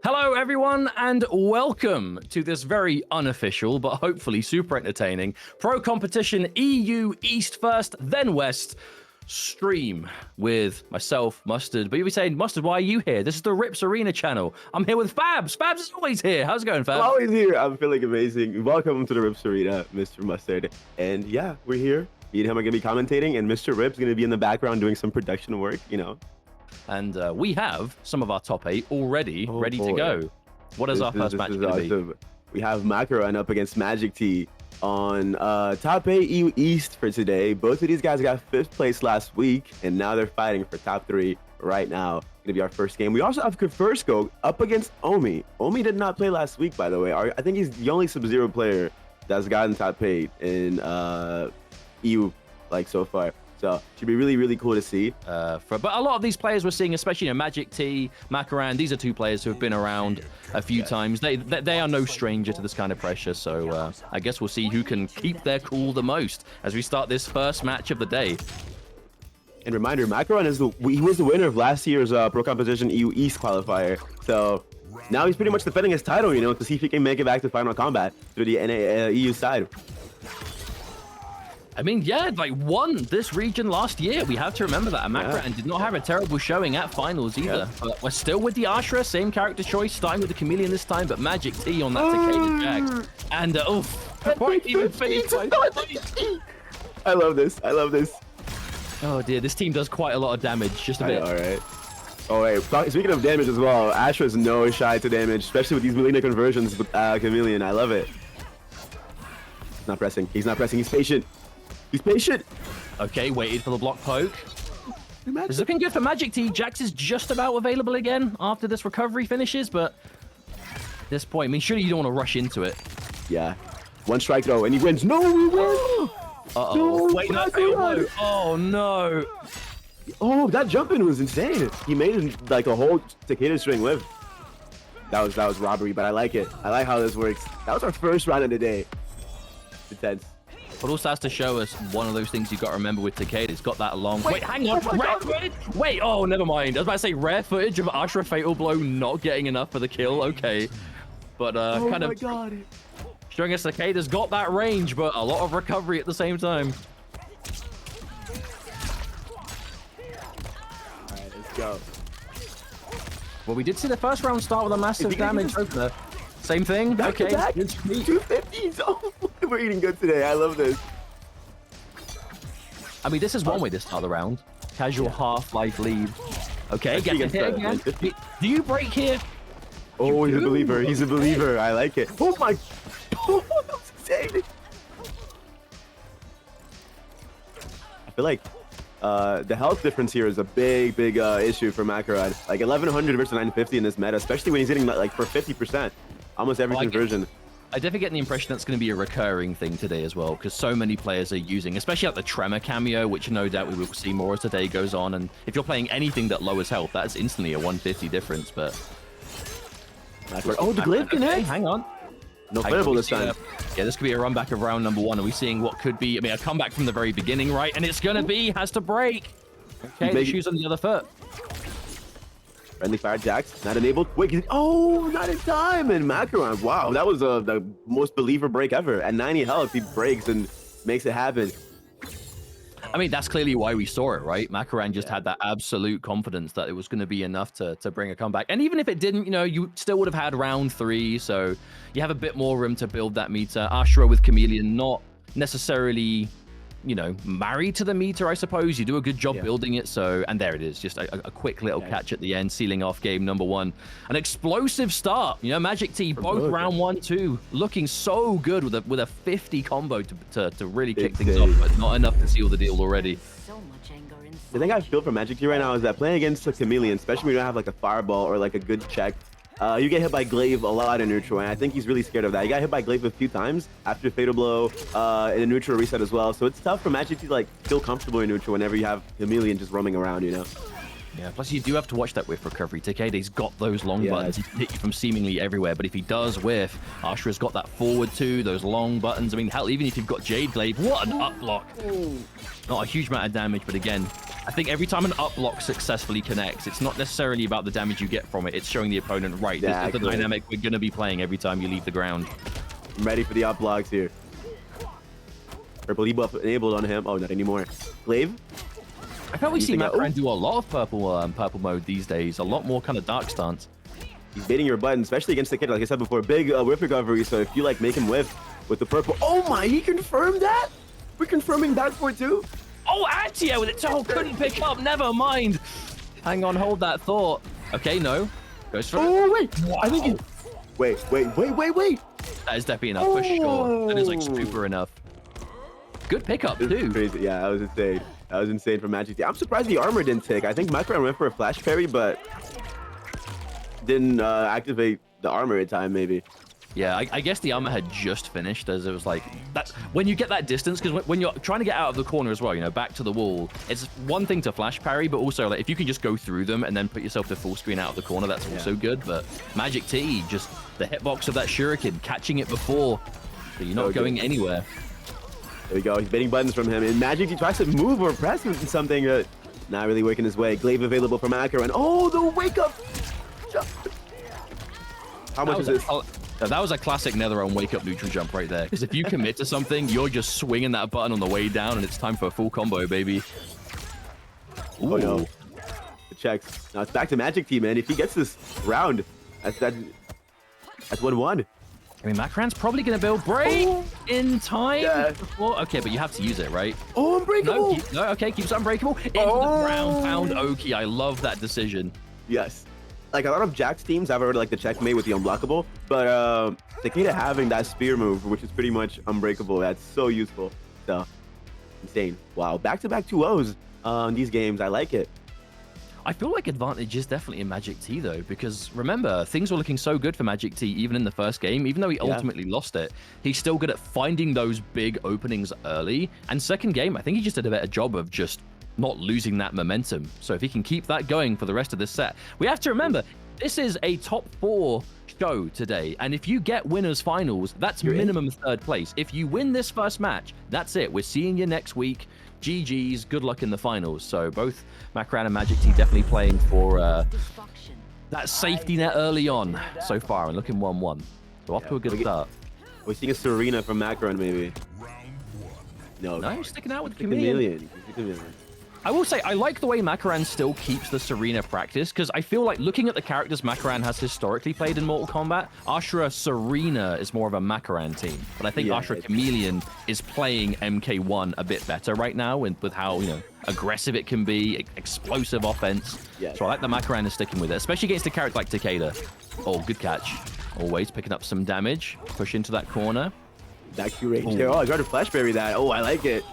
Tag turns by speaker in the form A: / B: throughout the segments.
A: Hello, everyone, and welcome to this very unofficial, but hopefully super entertaining, Pro Competition EU East First, then West stream with myself, Mustard. But you'll be saying, Mustard, why are you here? This is the Rips Arena channel. I'm here with Fabs. Fabs is always here. How's it going, Fabs?
B: Always here. I'm feeling amazing. Welcome to the Rips Arena, Mr. Mustard. And yeah, we're here. Me and him are going to be commentating, and Mr. Rip's going to be in the background doing some production work, you know.
A: And we have some of our top 8 already ready to go. What is our first match going to be?
B: We have Makoran up against Magictea on top 8 EU East for today. Both of these guys got 5th place last week, and now they're fighting for top 3 right now. Going to be our first game. We also have KEFIRSKO up against OMIE. OMIE did not play last week, by the way. I think he's the only Sub-Zero player that's gotten top 8 in EU, like, so far. So should be really, really cool to see.
A: But a lot of these players we're seeing, especially Magictea, Makoran, these are 2 players who have been around a few times. They are no stranger to this kind of pressure. So I guess we'll see who can keep their cool the most as we start this first match of the day.
B: And reminder, Makoran he was the winner of last year's Pro Kompetition EU East qualifier. So now he's pretty much defending his title, you know, to see if he can make it back to Final Combat through the EU side.
A: I mean, yeah, like won this region last year. We have to remember that. Makoran did not have a terrible showing at finals either. But we're still with the Ashra, same character choice, starting with the Chameleon this time, but Magictea on that Takeda Jax. And quite even finished.
B: I love this. I love this.
A: Oh dear, this team does quite a lot of damage. Just a bit.
B: All right. Oh wait, speaking of damage as well, Ashra is no shy to damage, especially with these Melina conversions with Chameleon. I love it. He's not pressing. He's not pressing. He's patient. He's patient.
A: Okay, waited for the block poke. It's looking good for Magictea. Jax is just about available again after this recovery finishes, but at this point, I mean, surely you don't want to rush into it.
B: Yeah. One strike though, and he wins. No, he wins.
A: Uh-oh.
B: No,
A: wait, no, oh no.
B: Oh, that jump-in was insane. He made like a whole Takeda string live. That was robbery, but I like it. I like how this works. That was our first round of the day. Intense.
A: But also has to show us one of those things you've got to remember with Takeda. It's got that long... Wait, hang on. Rare footage? Wait, oh, never mind. I was about to say rare footage of Ashra Fatal Blow not getting enough for the kill. Okay. But kind of showing us Takeda's got that range, but a lot of recovery at the same time.
B: All right, let's go.
A: Well, we did see the first round start with a massive damage opener. Same thing? Okay.
B: 250s. Oh, we're eating good today. I love this.
A: I mean, this is one way to start the round. Casual half-life lead. Okay, get the hit again. Do you break here?
B: Oh, he's a believer. He's a believer. I like it. Oh my. Oh, that's insane. I feel like the health difference here is a big issue for Makoran. Like 1100 versus 950 in this meta, especially when he's hitting like for 50%. Almost every conversion.
A: I definitely get the impression that's going to be a recurring thing today as well, because so many players are using, especially like the Tremor cameo, which no doubt we will see more as the day goes on. And if you're playing anything that lowers health, that's instantly a 150 difference. But
B: oh, the glaive connect.
A: Okay, hang on.
B: No playable this time.
A: Yeah, this could be a run back of round number 1. Are we seeing what could be? I mean, a comeback from the very beginning, right? And it's going to be has to break. Okay, the shoes on the other foot.
B: Friendly fire Jax, not enabled. Wait, oh, not in time. And Makoran, wow, that was the most believer break ever. At 90 health, he breaks and makes it happen.
A: I mean, that's clearly why we saw it, right? Makoran just had that absolute confidence that it was going to be enough to bring a comeback. And even if it didn't, you know, you still would have had round 3. So you have a bit more room to build that meter. Ashra with Chameleon, not necessarily... you know, married to the meter, I suppose. You do a good job building it. So, and there it is, just a quick little catch at the end, sealing off game number 1. An explosive start. You know, Magictea both round 1, 2, looking so good with a 50 combo to really kick things off, but not enough to seal the deal already.
B: The thing I feel for Magictea right now is that playing against a Chameleon, especially when you don't have like a fireball or like a good check, you get hit by glaive a lot in neutral, and I think he's really scared of that. He got hit by glaive a few times after Fatal Blow in a neutral reset as well, so it's tough for Magictea to like feel comfortable in neutral whenever you have Chameleon just roaming around, you know?
A: Yeah, plus you do have to watch that whiff recovery. Takeda's got those long buttons. He can hit you from seemingly everywhere, but if he does whiff, Ashra's got that forward too, those long buttons. I mean, hell, even if you've got Jade Glaive, what an up block. Not a huge amount of damage, but again, I think every time an up block successfully connects, it's not necessarily about the damage you get from it. It's showing the opponent, right, this is the dynamic we're going to be playing every time you leave the ground.
B: I'm ready for the up blocks here. Purple debuff enabled on him. Oh, not anymore. Glaive?
A: I felt we see Makoran do a lot of purple mode these days. A lot more kind of dark stance.
B: He's baiting your button, especially against the kid. Like I said before, big whiff recovery. So if you like make him whiff with the purple. Oh my, he confirmed that? We're confirming back for too?
A: Oh, Atia with it. Oh, couldn't pick up. Never mind. Hang on, hold that thought. Okay, no. Goes for it.
B: Oh, wait. Wow. I think he... Wait.
A: That is definitely enough for sure. That is like super enough. Good pickup too.
B: Crazy. Yeah, that was insane. That was insane from Magictea. I'm surprised the armor didn't tick. I think Makoran went for a flash parry, but didn't activate the armor in time, maybe.
A: Yeah, I guess the armor had just finished, as it was like that. When you get that distance, because when you're trying to get out of the corner as well, you know, back to the wall, it's one thing to flash parry, but also like if you can just go through them and then put yourself to full screen out of the corner, that's also good. But Magictea, just the hitbox of that shuriken, catching it before, so you're not going anywhere.
B: There we go. He's baiting buttons from him, and Magictea tries to move or press with something not really working his way. Glaive available from Makoran. Oh, the wake up! How much is this?
A: That was a classic NetherRealm wake-up neutral jump right there. Because if you commit to something, you're just swinging that button on the way down, and it's time for a full combo, baby. Ooh.
B: Oh, no. The checks. Now it's back to Magictea, man. If he gets this round, that's 1-1.
A: I mean, Makoran's probably going to build break in time. Yeah. Before... Okay, but you have to use it, right?
B: Oh, unbreakable.
A: No, okay, keeps unbreakable. Into the ground pound Oki. I love that decision.
B: Yes. Like a lot of Jax teams have already like the checkmate with the unblockable, but Takeda having that spear move, which is pretty much unbreakable, that's so useful. So insane. Wow, back-to-back 2-0s on these games. I like it.
A: I feel like advantage is definitely in Magictea though, because remember, things were looking so good for Magictea even in the first game. Even though he ultimately lost it, he's still good at finding those big openings early. And second game, I think he just did a better job of just not losing that momentum. So if he can keep that going for the rest of this set, we have to remember, this is a top 4 show today. And if you get winners finals, that's minimum 3rd place. If you win this first match, that's it. We're seeing you next week. GG's, good luck in the finals. So both Makoran and Magictea definitely playing for that safety net early on so far and looking 1-1. So off to a good start.
B: We're seeing a Serena from Makoran maybe. No,
A: sticking out with the Chameleon. I will say, I like the way Makoran still keeps the Serena practice, because I feel like looking at the characters Makoran has historically played in Mortal Kombat, Ashura Serena is more of a Makoran team. But I think Ashura Chameleon is playing MK1 a bit better right now with how, you know, aggressive it can be, explosive offense. So I like the Makoran is sticking with it, especially against a character like Takeda. Oh, good catch. Always picking up some damage. Push into that corner.
B: That Q range there. Oh, I got to flash berry that. Oh, I like it.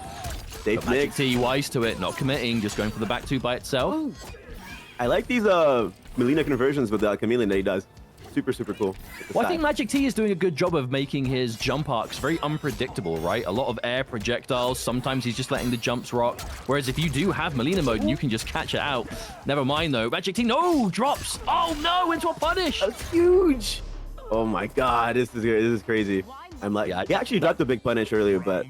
B: Safe mix.
A: Magictea wise to it, not committing, just going for the back 2 by itself.
B: Oh. I like these Melina conversions with the Chameleon that he does. Super, super cool.
A: Well, I think Magictea is doing a good job of making his jump arcs very unpredictable, right? A lot of air projectiles. Sometimes he's just letting the jumps rock. Whereas if you do have Melina mode, you can just catch it out. Never mind, though. Magictea, no! Drops! Oh, no! Into a punish!
B: That's huge! Oh, my God. This is crazy. I'm like, he actually dropped a big punish earlier, but...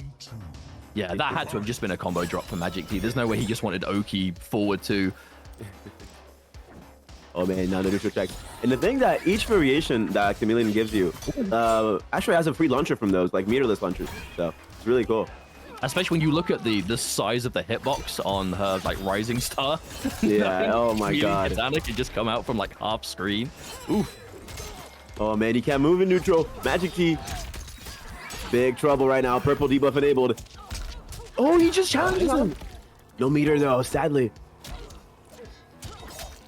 A: Yeah, that had to have just been a combo drop for Magictea. There's no way he just wanted Oki forward too.
B: Oh man, now the neutral check. And the thing that each variation that Chameleon gives you, actually has a free launcher from those, like meterless launchers. So it's really cool.
A: Especially when you look at the size of the hitbox on her like Rising Star.
B: Yeah, oh my God.
A: Katana can just come out from like half screen. Oof.
B: Oh man, he can't move in neutral. Magictea. Big trouble right now. Purple debuff enabled. Oh, he just challenges him. No meter though, sadly.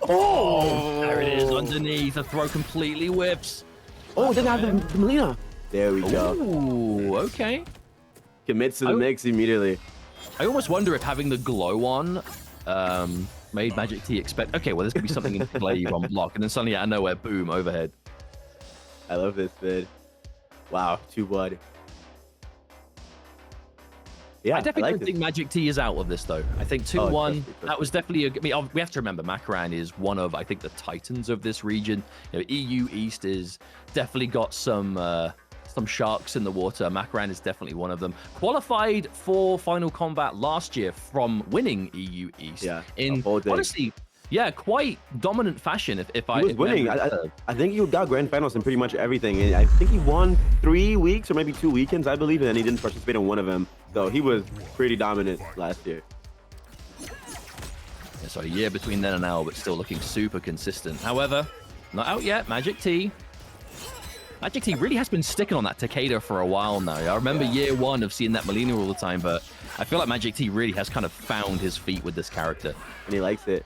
B: Oh,
A: there it is underneath. The throw completely whips.
B: Oh, doesn't have the Melina. There we go.
A: Ooh, okay.
B: Commits to the mix immediately.
A: I almost wonder if having the glow on made Magictea expect, okay, well, there's going to be something in play on block. And then suddenly out of nowhere, boom, overhead.
B: I love this vid. Wow, 2-1. Yeah,
A: I definitely don't think Magictea is out of this, though. I think 2-1, that was definitely I mean, we have to remember, Makoran is one of, I think, the titans of this region. You know, EU East is definitely got some some sharks in the water. Makoran is definitely one of them. Qualified for Final Combat last year from winning EU East in honestly, yeah, quite dominant fashion. If I
B: was winning, I think he got grand finals in pretty much everything. And I think he won 3 weeks or maybe 2 weekends, I believe, and then he didn't participate in one of them. So he was pretty dominant last year.
A: Yeah, so a year between then and now, but still looking super consistent. However, not out yet. Magictea. Magictea really has been sticking on that Takeda for a while now. I remember year one of seeing that Molina all the time, but I feel like Magictea really has kind of found his feet with this character.
B: And he likes it.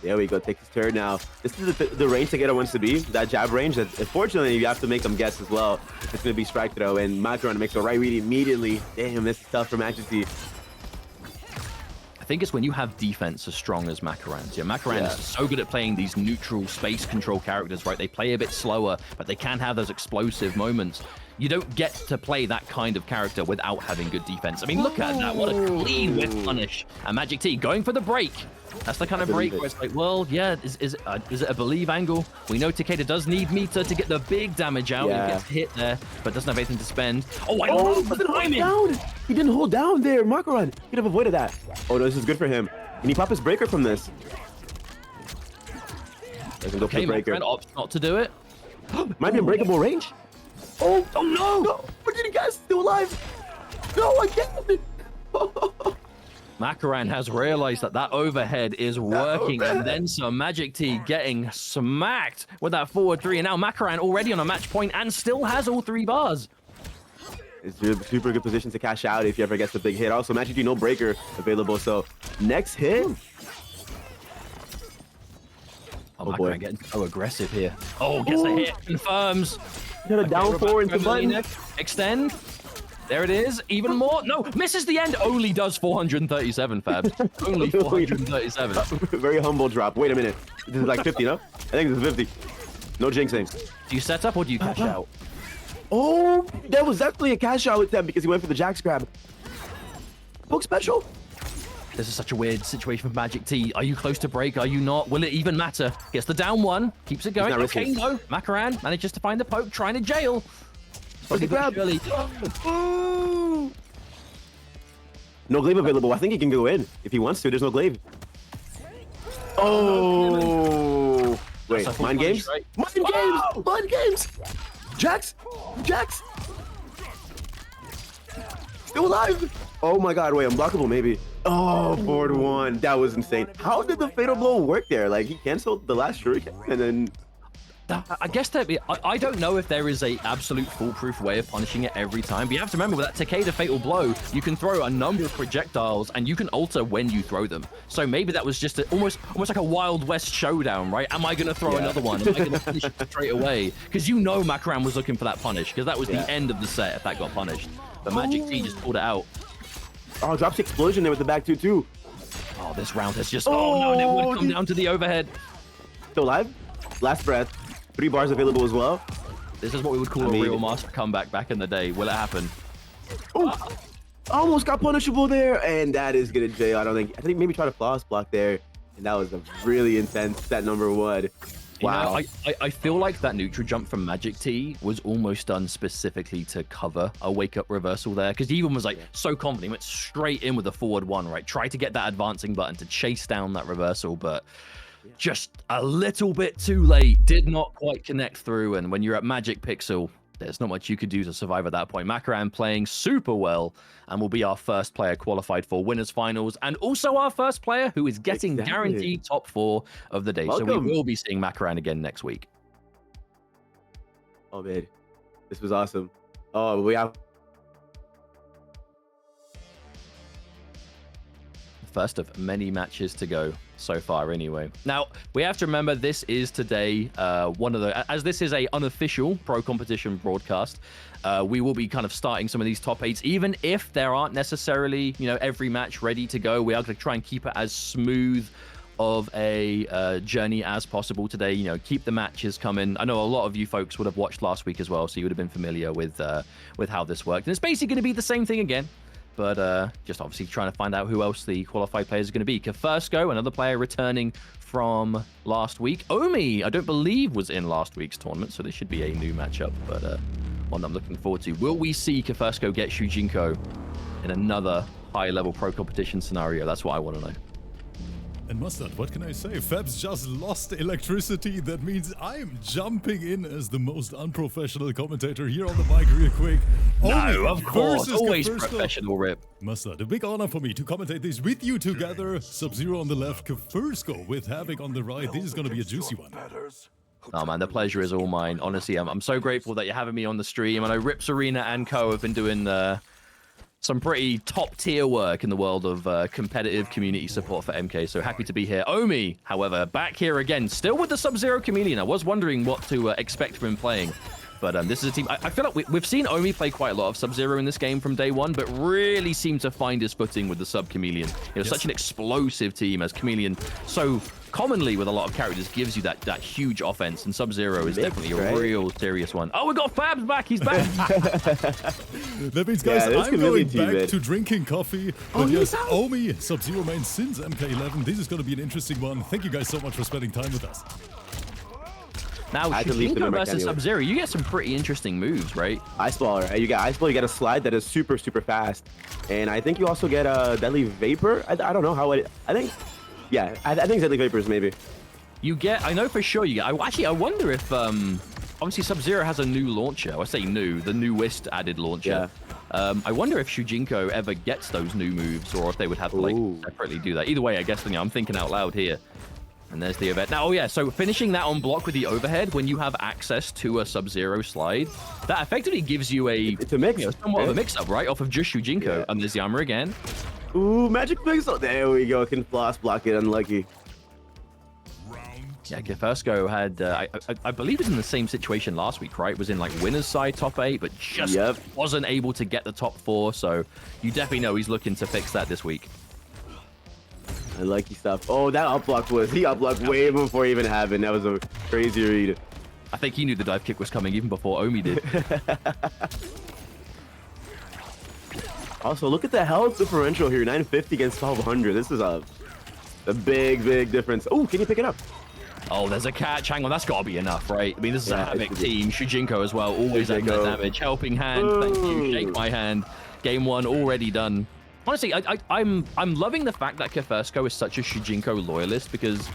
B: There we go, take his turn now. This is the range Takeda wants to be, that jab range. That, unfortunately, you have to make him guess as well. If it's going to be strike throw, and Makoran makes a right read immediately. Damn, this is tough for Magictea.
A: I think it's when you have defense as strong as Makoran's. Yeah, Makoran is so good at playing these neutral space control characters, right? They play a bit slower, but they can have those explosive moments. You don't get to play that kind of character without having good defense. I mean, look at that. What a clean whip punish. And Magictea going for the break. That's the kind of break where it's like, well, yeah, is it a believe angle? We know Takeda does need meter to get the big damage out. He gets hit there, but doesn't have anything to spend. Oh, I love the timing.
B: He didn't hold down there, Makoran. He could have avoided that. Oh, no, this is good for him. Can he pop his breaker from this? Doesn't go for the breaker.
A: Makoran opts not to do it.
B: Might be unbreakable range. Oh no! We're getting guys still alive. No, I can't.
A: Makoran has realized that that overhead is working, and then some. Magictea getting smacked with that forward three, and now Makoran already on a match point and still has all 3 bars.
B: It's a super good position to cash out if he ever gets a big hit. Also, Magictea no breaker available, so next hit.
A: Oh, Makoran getting so aggressive here. Oh, gets a hit, confirms.
B: Got a down forward into button.
A: Extend. There it is. Even more. No, misses the end. Only does 437, Fab. Only 437.
B: Very humble drop. Wait a minute. This is like 50, no? I think this is 50. No jinxing.
A: Do you set up or do you cash out?
B: Oh, that was definitely a cash out attempt because he went for the jack grab. Poke special.
A: This is such a weird situation for Magictea. Are you close to break? Are you not? Will it even matter? Gets the down one. Keeps it going. Okay, no. Makoran manages to find the poke, trying to jail.
B: Okay, grab. No glaive available. I think he can go in if he wants to. There's no glaive. Oh. Wait, mind games?
A: Right?
B: Mind games! Mind games! Jax! Jax! Still alive! Oh my god, wait, unblockable maybe. Oh, 4-1. That was insane. How did the fatal blow work there? Like, he canceled the last shuriken and then...
A: I guess that I don't know if there is a absolute foolproof way of punishing it every time, but you have to remember with that Takeda fatal blow, you can throw a number of projectiles and you can alter when you throw them. So maybe that was just almost like a Wild West showdown, right? Am I going to throw another one? Am I going to finish it straight away? Because you know Makoran was looking for that punish, because that was the end of the set if that got punished. But Magictea just pulled it out.
B: Oh, drops the explosion there with the back 2-2.
A: Oh, this round has just... Oh, no, and it would come down to the overhead.
B: Still alive? Last breath. 3 bars available as well.
A: This is what we would call a real master comeback back in the day. Will it happen?
B: Oh, almost got punishable there, and that is gonna jail. I think maybe try to floss block there, and that was a really intense set number 1. Wow.
A: You know, I feel like that neutral jump from Magictea was almost done specifically to cover a wake-up reversal there, because he even was like so confident. He went straight in with the forward 1, right? Tried to get that advancing button to chase down that reversal, but just a little bit too late. Did not quite connect through, and when you're at Magic Pixel, there's not much you could do to survive at that point. Makoran playing super well and will be our first player qualified for winners finals, and also our first player who is getting guaranteed top 4 of the day.
B: Welcome.
A: So we will be seeing Makoran again next week.
B: Oh man, this was awesome. Oh, we have
A: first of many matches to go so far anyway. Now, we have to remember this is today as this is a unofficial Pro Competition broadcast, we will be kind of starting some of these top 8s, even if there aren't necessarily, every match ready to go. We are going to try and keep it as smooth of a journey as possible today. Keep the matches coming. I know a lot of you folks would have watched last week as well, so you would have been familiar with how this worked. And it's basically going to be the same thing again, but just obviously trying to find out who else the qualified players are going to be. KEFIRSKO, another player returning from last week. OMIE, I don't believe, was in last week's tournament, so this should be a new matchup, but one I'm looking forward to. Will we see KEFIRSKO get Shujinko in another high-level pro competition scenario? That's what I want to know.
C: And Mustard, what can I say? Fabs just lost electricity. That means I'm jumping in as the most unprofessional commentator here on the mic real quick.
A: No, of course. Always professional, Rip.
C: Mustard, a big honor for me to commentate this with you together. Sub-Zero on the left, KEFIRSKO with Havoc on the right. This is going to be a juicy one.
A: Oh man, the pleasure is all mine. Honestly, I'm so grateful that you're having me on the stream. I know Rips Arena and Co have been doing some pretty top tier work in the world of competitive community support for MK, so happy to be here. OMIE, however, back here again, still with the Sub-Zero chameleon. I was wondering what to expect from him playing, but this is a team, I feel like we've seen OMIE play quite a lot of Sub-Zero in this game from day one, but really seemed to find his footing with the Sub chameleon. You know, such an explosive team, as chameleon so commonly with a lot of characters gives you that huge offense, and Sub-Zero is definitely a real serious one. Oh, we got Fabs back. He's back.
C: That means, guys, I'm going back to drinking coffee. But yes, OMIE, Sub-Zero main since MK11. This is going to be an interesting one. Thank you guys so much for spending time with us.
A: Now, Shujinko versus Sub-Zero, you get some pretty interesting moves, right?
B: Ice Ball, right? You get Ice Ball, you get a slide that is super, super fast. And I think you also get a Deadly Vapor. I don't know how it... I think... Yeah, I think Deadly Vapors, maybe.
A: You get... I know for sure you get... Actually, I wonder if... obviously, Sub-Zero has a new launcher. I say new, the newest added launcher. Yeah. I wonder if Shujinko ever gets those new moves, or if they would have to, like, separately do that. Either way, I guess, you know, I'm thinking out loud here. And there's the event. Now, oh yeah, so finishing that on block with the overhead, when you have access to a Sub-Zero slide, that effectively gives you it's a mix, you know, somewhat of a mix-up, right? Off of just Shujinko. Yeah. And there's the armor again.
B: Ooh, magic mix. Oh, there we go. Can floss block it, unlucky.
A: Yeah, KEFIRSKO had, I believe it was in the same situation last week, right? It was in like winner's side top 8, but just wasn't able to get the top 4. So you definitely know he's looking to fix that this week.
B: Unlucky stuff. Oh, that up block he up blocked way before it even happened. That was a crazy read.
A: I think he knew the dive kick was coming even before OMIE did.
B: Also, look at the health differential here. 950 against 1200. This is a big, big difference. Oh, can you pick it up?
A: Oh, there's a catch. Hang on, that's got to be enough, right? I mean, this is a Havoc team. Shujinko as well, always adding that damage. Helping hand, thank you. Shake my hand. Game 1 already done. Honestly, I'm loving the fact that KEFIRSKO is such a Shujinko loyalist, because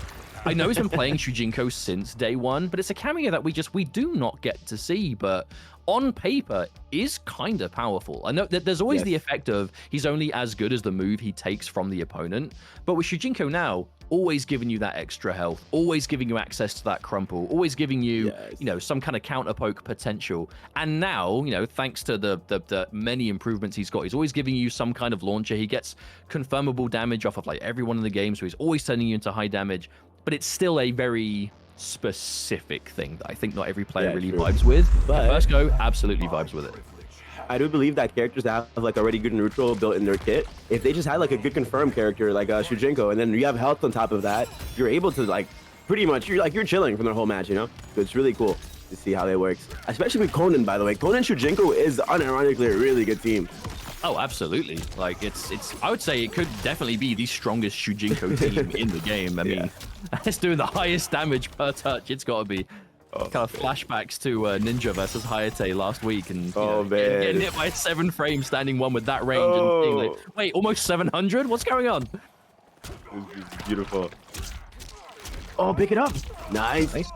A: I know he's been playing Shujinko since day 1, but it's a cameo that we do not get to see, but on paper is kind of powerful. I know that there's always the effect of he's only as good as the move he takes from the opponent, but with Shujinko now, always giving you that extra health, always giving you access to that crumple, always giving you, you know, some kind of counter poke potential. And now, you know, thanks to the many improvements he's got, he's always giving you some kind of launcher. He gets confirmable damage off of like every one of the games, so he's always turning you into high damage, but it's still a very specific thing that I think not every player really vibes with. But KEFIRSKO absolutely vibes with it.
B: I do believe that characters that have like already good neutral built in their kit, if they just had like a good confirmed character like Shujinko, and then you have health on top of that, you're able to like pretty much you're chilling from the whole match, you know? So it's really cool to see how it works. Especially with Conan, by the way. Conan Shujinko is unironically a really good team.
A: Oh, absolutely. Like it's I would say it could definitely be the strongest Shujinko team in the game. I mean, it's doing the highest damage per touch. It's got to be. Kind of flashbacks to Ninja versus Hayate last week, and getting hit by 7 frames, standing 1 with that range, and being like, wait, almost 700? What's going on?
B: Beautiful. Oh, pick it up. Nice.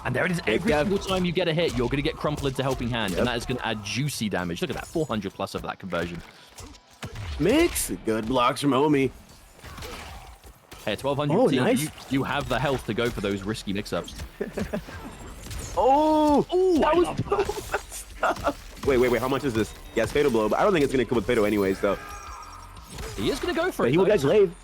A: And there it is. Every single time you get a hit, you're going to get crumpled into helping hand, and that is going to add juicy damage. Look at that, 400 plus of that conversion.
B: Mix. Good blocks from OMIE.
A: Hey, 1200 team, nice. You have the health to go for those risky mix-ups.
B: Oh, that was wait, how much is this? Yeah, it's Fatal Blow, but I don't think it's gonna come with Fatal anyways, though.
A: He is gonna go for it.
B: He will get Glaive.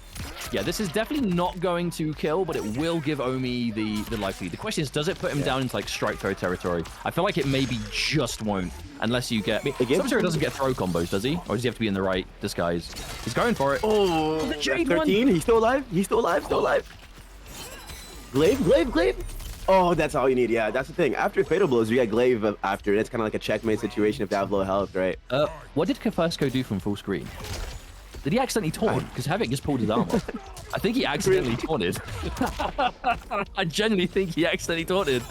A: Yeah, this is definitely not going to kill, but it will give OMIE the life lead. The question is, does it put him down into like strike throw territory? I feel like it maybe just won't, unless you get... Sub-Zero doesn't get throw combos, does he? Or does he have to be in the right disguise? He's going for it.
B: Oh, the Jade 13. One. He's still alive. He's still alive. Still alive. Glaive. Oh, that's all you need. Yeah, that's the thing. After Fatal Blows, you get Glaive after. That's kind of like a checkmate situation if they have low health, right?
A: What did KEFIRSKO do from full screen? Did he accidentally taunt? Because Havoc just pulled his arm off. I think he accidentally taunted. I genuinely think he accidentally taunted.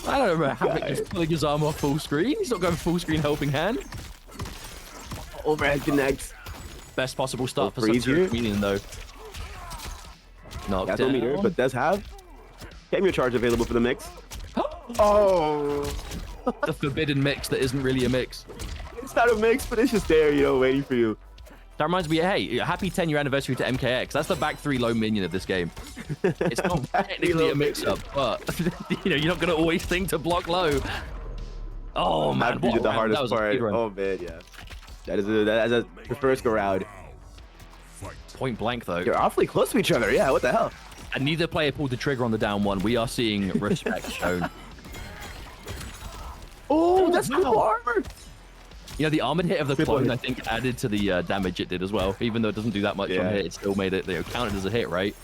A: I don't remember Havoc just pulling his arm off full screen. He's not going full screen helping hand.
B: Overhead connects.
A: Best possible start for Sub-Zero Chameleon, though. Knocked down.
B: Meter, but does have Cameo charge available for the mix. Oh!
A: The forbidden mix that isn't really a mix.
B: It's not a mix, but it's just there, you know, waiting for you.
A: That reminds me, hey, happy 10-year anniversary to MKX. That's the back 3 low minion of this game. It's not technically a mix-up, but you know, you're not going to always think to block low. Oh, man.
B: What the hardest part. Oh, man, yeah. That is a KEFIRSKO round.
A: Point blank, though.
B: You're awfully close to each other. Yeah, what the hell?
A: And neither player pulled the trigger on the down one. We are seeing respect shown.
B: Oh, that's cool armor.
A: You know, the armored hit of the clone, I think, added to the damage it did as well. Even though it doesn't do that much on hit, it still made it, you know, counted as a hit, right?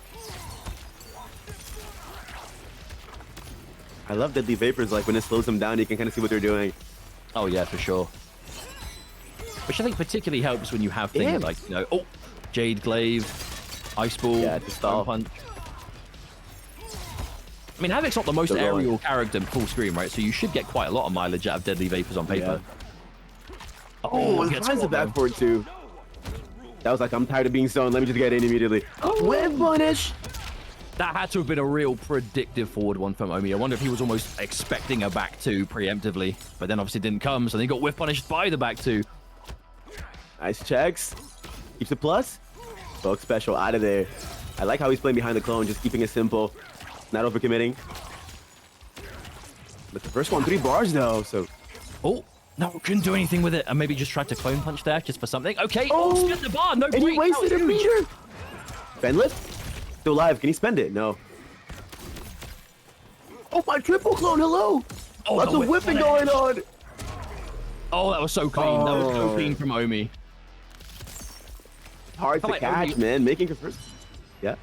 B: I love Deadly Vapors. Like, when it slows them down, you can kind of see what they're doing.
A: Oh, yeah, for sure. Which I think particularly helps when you have things like, you know, Jade Glaive, Ice Ball, Stone Punch. I mean, Havoc's not the most aerial character in full screen, right? So you should get quite a lot of mileage out of Deadly Vapors on paper.
B: Oh, he finds the back forward too. That was like, I'm tired of being zoned. Let me just get in immediately. Whip punish.
A: That had to have been a real predictive forward one from OMIE. I wonder if he was almost expecting a back 2 preemptively, but then obviously didn't come, so then he got whiff punished by the back 2.
B: Nice checks. Keeps the plus. Bulk special out of there. I like how he's playing behind the clone, just keeping it simple. Not overcommitting. But the first one, 3 bars though, so.
A: Oh, no, couldn't do anything with it. And maybe just tried to clone punch there just for something. Okay, spend the bar, no break.
B: And he wasted a meter. Ben lift. Still alive, can he spend it? No. Oh, my triple clone, hello. Lots of whipping going on.
A: Oh, that was so clean. That was so clean from OMIE.
B: Hard to catch, man. Making it first. Yeah.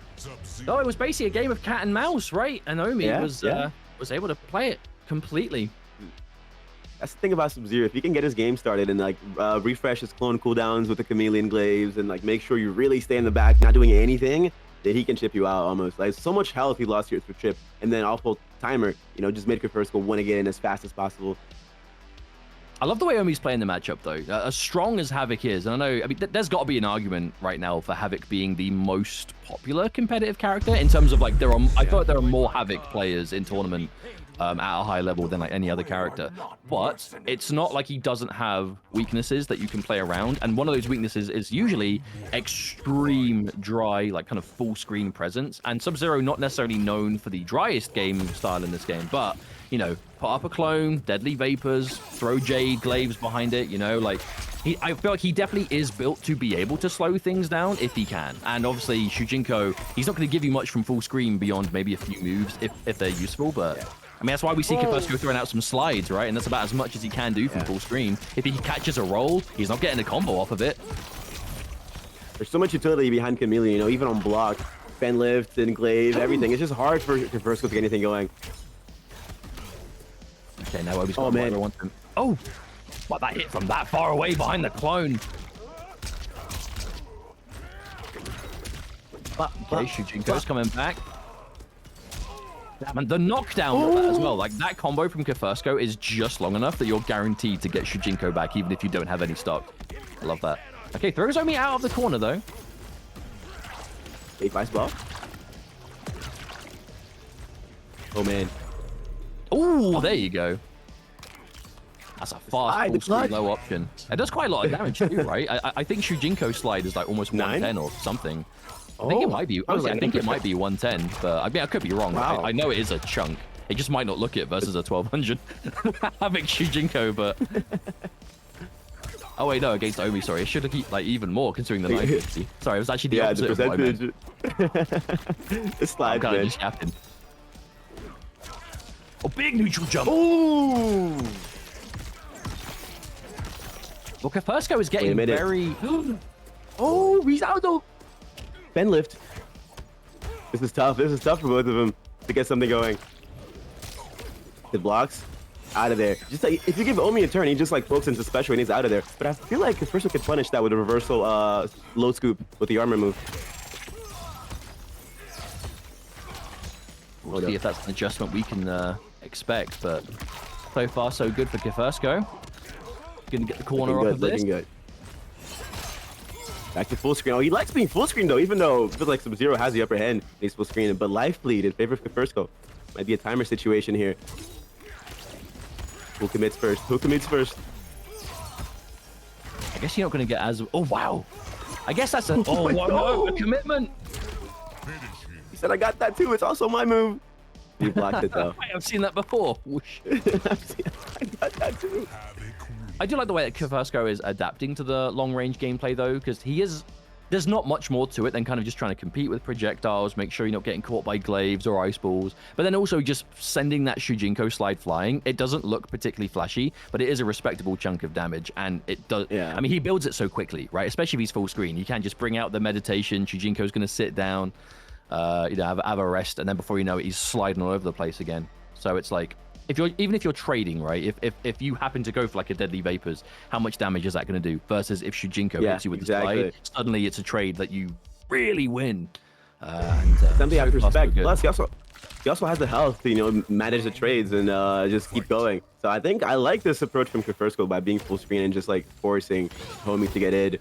A: Oh, it was basically a game of cat and mouse, right? And OMIE was able to play it completely.
B: That's the thing about Sub-Zero. If he can get his game started and like refresh his clone cooldowns with the chameleon glaives and like make sure you really stay in the back, not doing anything, then he can chip you out almost. Like so much health he lost here for chip, and then awful timer, you know, just made KEFIRSKO want to get in as fast as possible.
A: I love the way OMIE's playing the matchup, though. As strong as Havoc is, and I know, I mean, there's got to be an argument right now for Havoc being the most popular competitive character in terms of like I feel like there are more Havoc players in tournament at a high level than like any other character. But it's not like he doesn't have weaknesses that you can play around, and one of those weaknesses is usually extreme dry, like kind of full screen presence. And Sub-Zero not necessarily known for the driest game style in this game, but you know, put up a clone, Deadly Vapors, throw Jade Glaives behind it, you know, like, I feel like he definitely is built to be able to slow things down if he can. And obviously, Shujinko, he's not going to give you much from full screen beyond maybe a few moves if they're useful, but I mean, that's why we see KEFIRSKO throwing out some slides, right? And that's about as much as he can do from full screen. If he catches a roll, he's not getting a combo off of it.
B: There's so much utility behind Chameleon, you know, even on block, Fan Lift and Glaive, everything. It's just hard for KEFIRSKO to get anything going.
A: Okay, now OMIE's got whatever wants him. Oh, what, that hit from that far away behind the clone. Okay, Shujinko's coming back. And the knockdown with that as well. Like, that combo from KEFIRSKO is just long enough that you're guaranteed to get Shujinko back, even if you don't have any stock. I love that. Okay, throws OMIE out of the corner, though.
B: Big ice ball. Oh, man.
A: Oh, there you go. That's a fast, low option. It does quite a lot of damage too, right? I think Shujinko's slide is like almost 110 or something. I think it might be. Honestly, I think it might be 110, but I mean, I could be wrong. Wow. I know it is a chunk. It just might not look it versus a 1200. Having Shujinko, but oh wait, no, against OMIE. Sorry, it should have like even more considering the 950. Sorry, it was actually the opposite of what I meant.
B: The slide,
A: kind of just yapping. Oh, big neutral jump.
B: Ooh.
A: Well, KEFIRSKO is getting very.
B: Oh, he's out though. Ben lift. This is tough. This is tough for both of them to get something going. It blocks. Out of there. Just like if you give OMIE a turn, he just like pokes into special and he's out of there. But I feel like KEFIRSKO could punish that with a reversal low scoop with the armor move.
A: We'll see if that's an adjustment we can expect, but so far so good for KEFIRSKO. Gonna get the corner off of this.
B: Looking good. Back to full screen. Oh, he likes being full screen though, even though it feels like Sub-Zero has the upper hand. He's full screen, but life lead in favor of KEFIRSKO. Might be a timer situation here. Who commits first? Who commits first?
A: I guess you're not going to get as... Oh, wow. I guess that's a... Oh, no, a commitment.
B: He said, I got that too. It's also my move. He blocked it, though.
A: I've seen that before. Whoosh.
B: I got that too.
A: I do like the way that KEFIRSKO is adapting to the long-range gameplay, though, because he is... There's not much more to it than kind of just trying to compete with projectiles, make sure you're not getting caught by glaives or ice balls, but then also just sending that Shujinko slide flying. It doesn't look particularly flashy, but it is a respectable chunk of damage, and it does... Yeah. I mean, he builds it so quickly, right? Especially if he's full screen. You can just bring out the meditation, Shujinko's going to sit down, you know, have a rest, and then before you know it, he's sliding all over the place again. So it's like... Even if you're trading, right? If you happen to go for like a Deadly Vapors, how much damage is that going to do? Versus if Shujinko hits you with the slide, suddenly it's a trade that you really win.
B: Something you have to respect. Plus, he also has the health to, you know, manage the trades and just keep going. So I think I like this approach from KEFIRSKO by being full screen and just like forcing homie to get in.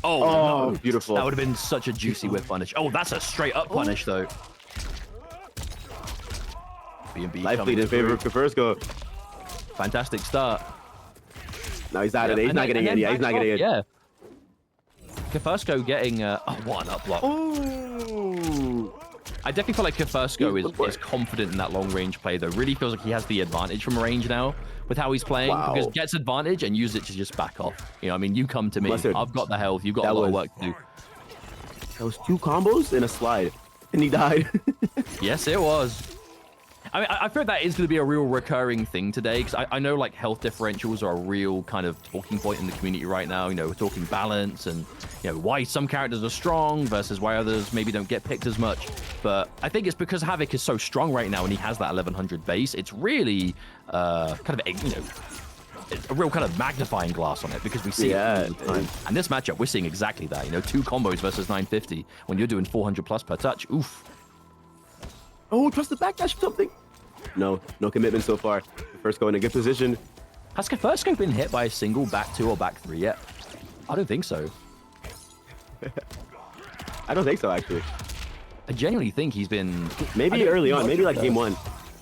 A: Oh, no.
B: Beautiful.
A: That would have been such a juicy whip punish. Oh, that's a straight up punish though.
B: Life lead in favor of KEFIRSKO.
A: Fantastic start.
B: No, he's not in it. He's not getting in. Yeah, he's not getting in.
A: Yeah. KEFIRSKO getting oh, what an up block.
B: Ooh.
A: I definitely feel like KEFIRSKO is confident in that long range play though. Really feels like he has the advantage from range now with how he's playing, because gets advantage and use it to just back off. You know, I mean, you come to me. I've got the health. You've got a lot of work to do.
B: That was 2 combos and a slide, and he died.
A: Yes, it was. I mean, I feel that is going to be a real recurring thing today, because I know like health differentials are a real kind of talking point in the community right now. You know, we're talking balance and, you know, why some characters are strong versus why others maybe don't get picked as much. But I think it's because Havik is so strong right now and he has that 1100 base. It's really kind of, you know, a real kind of magnifying glass on it, because we see it all the time. And this matchup, we're seeing exactly that. You know, 2 combos versus 950 when you're doing 400 plus per touch. Oof.
B: Oh, trust the backdash or something. No commitment so far. KEFIRSKO in a good position.
A: Has KEFIRSKO been hit by a single back 2 or back 3 yet? I don't think so.
B: I don't think so, actually.
A: I genuinely think he's been...
B: Maybe early on, maybe like game 1.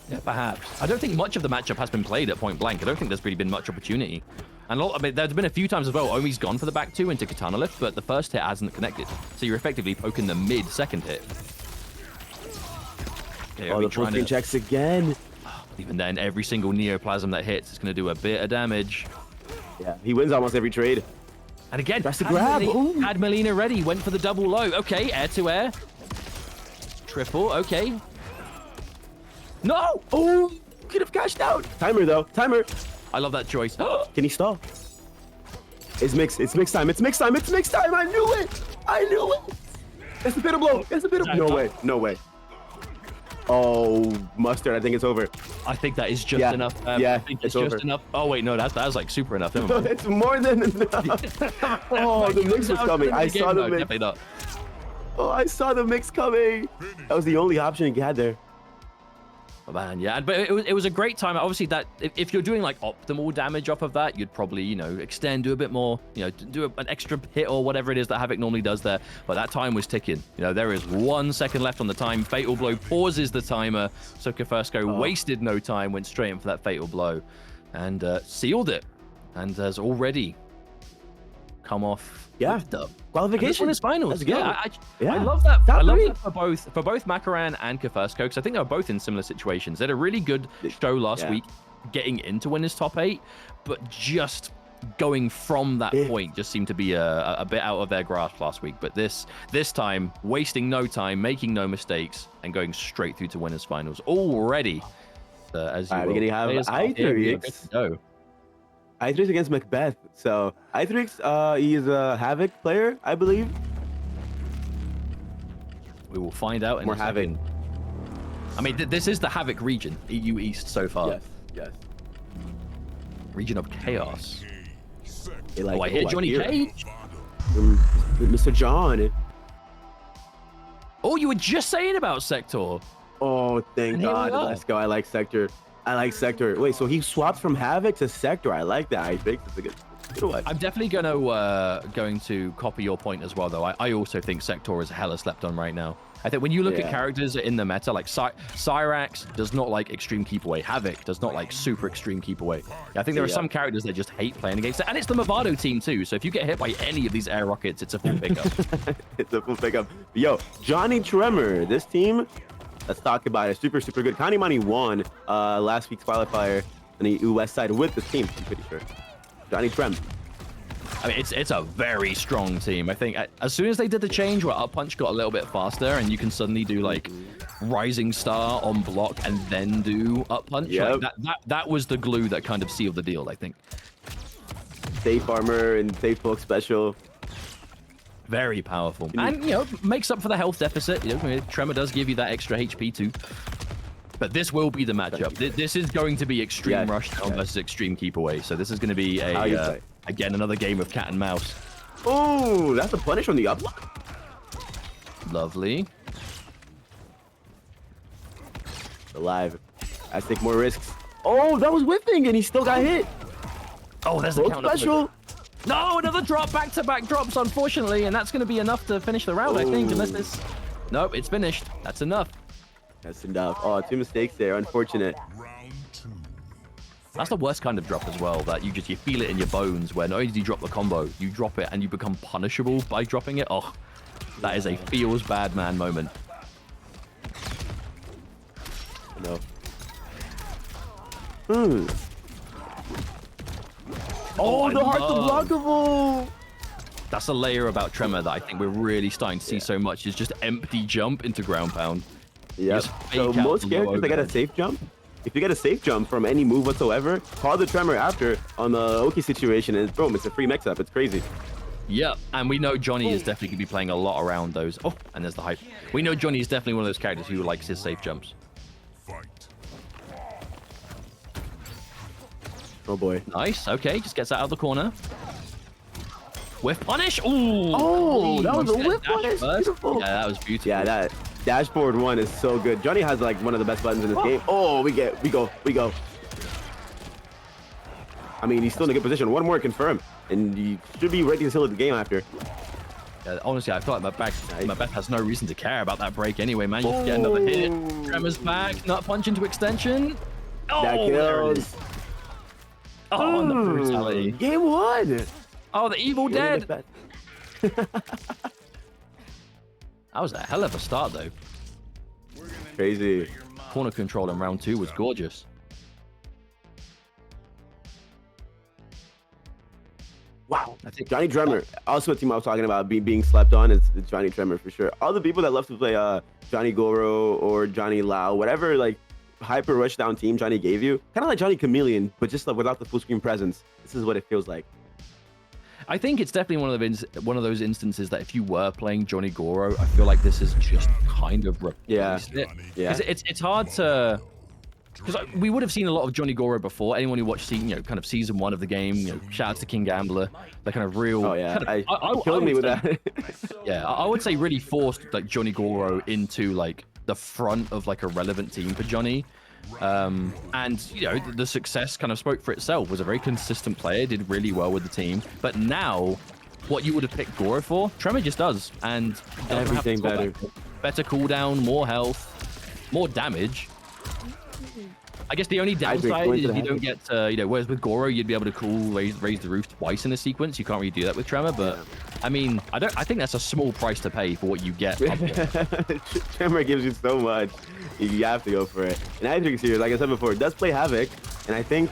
A: Yeah, perhaps. I don't think much of the matchup has been played at point blank. I don't think there's really been much opportunity. And I mean, there's been a few times as well, OMIE's gone for the back 2 into Katana Lift, but the first hit hasn't connected. So you're effectively poking the mid-second hit.
B: Okay, the full screen checks again.
A: Even then, every single Neoplasm that hits is going to do a bit of damage.
B: Yeah, he wins almost every trade.
A: And again,
B: that's the grab.
A: Had Melina ready, went for the double low. Okay, air to air. Triple, okay. No!
B: Oh, could have cashed out. Timer though, timer.
A: I love that choice.
B: Can he stall? It's mix time, it's mix time, it's mix time. I knew it. I knew it. It's a bit of blow. It's a bit of... No way, no way. Oh, Mustard, I think it's over.
A: I think that is just enough.
B: Yeah,
A: I think it's just enough. Oh, wait, no, that was like super enough.
B: It's more than enough. Oh, the mix was coming. I saw the mix.
A: Definitely not.
B: Oh, I saw the mix coming. That was the only option he had there.
A: Oh, man, yeah, but it was a great time. Obviously, that if you're doing like optimal damage off of that, you'd probably, you know, extend, do a bit more, you know, do an extra hit or whatever it is that Havik normally does there. But that time was ticking. You know, there is 1 second left on the time. Fatal Blow pauses the timer, so KEFIRSKO wasted no time, went straight in for that Fatal Blow, and sealed it, and has already come off.
B: Yeah, qualification
A: is finals.
B: Yeah,
A: I love that. I love that for both Makoran and KEFIRSKO, because I think they were both in similar situations. They had a really good show last week, getting into winners top 8, but just going from that point just seemed to be a bit out of their grasp last week. But this time, wasting no time, making no mistakes, and going straight through to winners finals already. As you
B: we're gonna have ITHREEX. ITHREEX against MACBETH. So ITHREEX, he's a Havik player, I believe.
A: We will find out in
B: more Havik.
A: I mean, this is the Havik region, EU East so far.
B: Yes.
A: Region of Chaos.
B: Like,
A: I hear Johnny Cage.
B: Mr. John.
A: Oh, you were just saying about Sector.
B: Oh, thank God. Let's go. I like Sector. I like Sector. Wait, so he swapped from Havoc to Sector. I like that. I think it's a good one.
A: I'm definitely going to copy your point as well, though. I also think Sector is hella slept on right now. I think when you look at characters in the meta, like Cyrax does not like extreme keep away. Havoc does not like super extreme keep away. I think there are some characters that just hate playing against it. And it's the Movado team too. So if you get hit by any of these air rockets, it's a full pickup.
B: It's a full pickup. Yo, Johnny Tremor, this team, let's talk about it. Super, super good. Kanimani won last week's qualifier on the West side with this team, I'm pretty sure. Johnny Trem.
A: I mean, it's a very strong team. I think as soon as they did the change where up punch got a little bit faster and you can suddenly do like rising star on block and then do up punch, like that was the glue that kind of sealed the deal, I think.
B: Safe armor and safe bulk special.
A: Very powerful. And, you know, makes up for the health deficit. You know, Tremor does give you that extra HP too. But this will be the matchup. This is going to be Extreme Rushdown versus Extreme Keep Away. So this is going to be again, another game of cat and mouse.
B: Oh, that's a punish on the up.
A: Lovely.
B: Alive. I take more risks. Oh, that was whiffing and he still got hit.
A: Oh, there's a counter
B: special.
A: No, another drop, back-to-back drops, unfortunately, and that's going to be enough to finish the round, I think, unless this... Nope, it's finished. That's enough.
B: That's enough. Oh, 2 mistakes there. Unfortunate.
A: That's the worst kind of drop as well, that you feel it in your bones, where not only do you drop the combo, you drop it and you become punishable by dropping it. Oh, that is a feels bad man moment.
B: No. Oh, the heart unblockable!
A: That's a layer about Tremor that I think we're really starting to see so much, is just empty jump into ground pound.
B: Yep. So most characters, they get a safe jump. If you get a safe jump from any move whatsoever, call the Tremor after on the Oki situation, and boom, it's a free mix-up. It's crazy.
A: Yep, and we know Johnny is definitely going to be playing a lot around those. Oh, and there's the hype. We know Johnny is definitely one of those characters who likes his safe jumps.
B: Oh boy.
A: Nice. Okay, just gets out of the corner. Whiff punish. Ooh.
B: Oh, that was a whiff punish. Beautiful.
A: Yeah, that was beautiful.
B: Yeah, that dashboard one is so good. Johnny has like one of the best buttons in this game. Oh, we go. I mean, he's still in a good position. One more confirm, and you should be ready to seal the game after.
A: Yeah, honestly, I feel like MACBETH has no reason to care about that break anyway, man. You can get another hit. Tremor's back. Nut punch into extension. Oh,
B: that kills.
A: Oh, and the brutality.
B: Game 1.
A: Oh, the Evil Dead. That was a hell of a start, though.
B: Crazy.
A: Corner control in round 2 was gorgeous.
B: Wow. I think Johnny Tremor. Also a team I was talking about being slept on is Johnny Tremor for sure. All the people that love to play Johnny Goro or Johnny Lau, whatever like hyper rushdown team Johnny gave you, kind of like Johnny Chameleon, but just like without the full screen presence. This is what it feels like.
A: I think it's definitely one of those instances that if you were playing Johnny Goro, I feel like this is just kind of replaced it. Yeah. It's hard to, because we would have seen a lot of Johnny Goro before. Anyone who watched, kind of season 1 of the game, shout out to King Gambler, the kind of real.
B: Oh yeah,
A: kind of,
B: I killed me with that.
A: Yeah, I would say really forced like Johnny Goro into like the front of like a relevant team for Johnny. And the success kind of spoke for itself. Was a very consistent player, did really well with the team. But now, what you would have picked Goro for, Tremor just does, and
B: everything better
A: cooldown, more health, more damage. I guess the only downside is you don't get whereas with Goro you'd be able to raise the roof twice in a sequence. You can't really do that with Tremor, but I mean I think that's a small price to pay for what you get.
B: Tremor gives you so much. You have to go for it. And ITHREEX here, like I said before, does play Havoc, and I think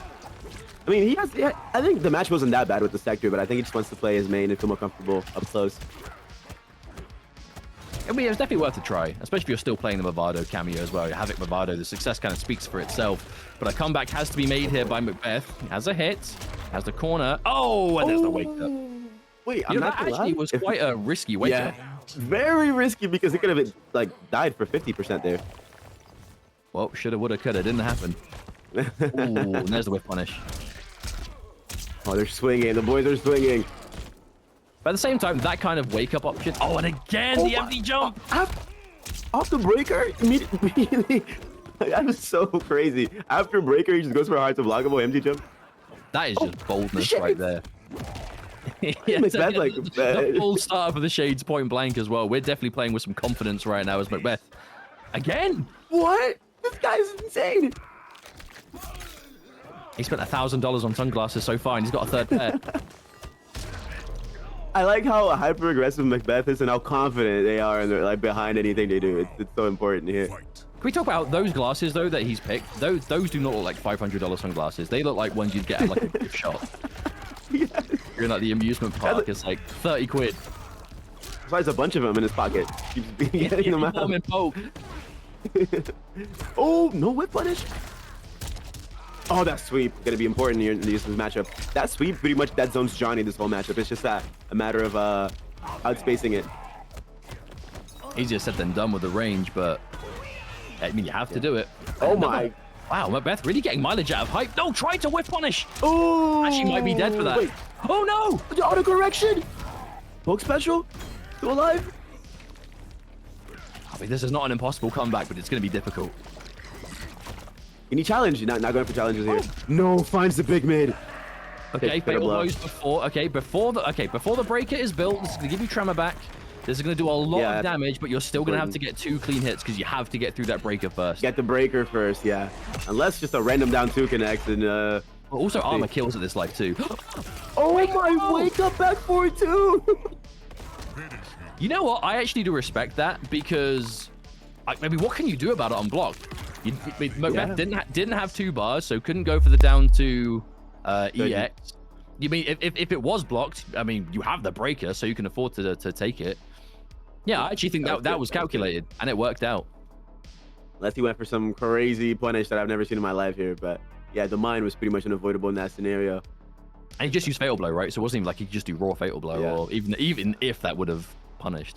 B: I think the match wasn't that bad with the Sector, but I think he just wants to play his main and feel more comfortable up close.
A: I mean, it's definitely worth a try, especially if you're still playing the Movado cameo as well. Havoc Movado, the success kind of speaks for itself. But a comeback has to be made here by MACBETH. He has a hit, has the corner. Oh, and there's the wake up.
B: Wait,
A: that actually was quite a risky wake up.
B: Very risky because it could have like died for 50% there.
A: Well, shoulda, woulda, coulda. Didn't happen. Ooh, and there's the whip punish.
B: Oh, they're swinging. The boys are swinging.
A: But at the same time, that kind of wake-up option... Oh, and again, the empty jump!
B: Off the breaker? Immediately. That was so crazy. After breaker, he just goes for a hard to blockable empty jump.
A: That is just boldness right there.
B: Yeah, MACBETH, like,
A: the full startup of the shades point blank as well. We're definitely playing with some confidence right now as MACBETH. Again?
B: What? This guy's insane.
A: He spent $1,000 on sunglasses so far, and he's got a third pair.
B: I like how hyper aggressive MACBETH is and how confident they are in their, like, behind anything they do. It's so important here.
C: Fight.
A: Can we talk about those glasses though that he's picked? Those do not look like $500 sunglasses. They look like ones you'd get at like a gift shop.
B: Yes.
A: You're in like the amusement park. It's like 30 quid.
B: There's a bunch of them in his pocket. Keeps getting them out. Oh, no whip punish. Oh, that sweep gonna be important here in this matchup. That sweep pretty much dead zones Johnny this whole matchup. It's just a matter of outspacing it.
A: Easier said than done with the range, but I mean you have to do it.
B: Oh my!
A: Wow, MACBETH really getting mileage out of hype. No, try to whip punish.
B: Oh!
A: Actually, might be dead for that.
B: Wait.
A: Oh no!
B: The auto correction. Poke special. Still alive.
A: I mean, this is not an impossible comeback, but it's going to be difficult.
B: Can you challenge? Not going for challenges here. No, finds the big mid.
A: Okay, fatal blows before. Okay, before the breaker is built, this is going to give you tremor back. This is going to do a lot of damage, but you're still going to have to get 2 clean hits because you have to get through that breaker first.
B: Get the breaker first, yeah. Unless just a random down 2 connects and
A: But also armor kills at this life too.
B: Oh my! Wake up back 4-2.
A: You know what? I actually do respect that because maybe what can you do about it unblocked? MACBETH didn't have 2 bars, so couldn't go for the down to EX. You mean if it was blocked? I mean, you have the breaker, so you can afford to take it. Yeah, I actually think that was calculated, and it worked out.
B: Unless he went for some crazy punish that I've never seen in my life here, but yeah, the mine was pretty much unavoidable in that scenario.
A: And he just used fatal blow, right? So it wasn't even like he could just do raw fatal blow, or even if that would have punished.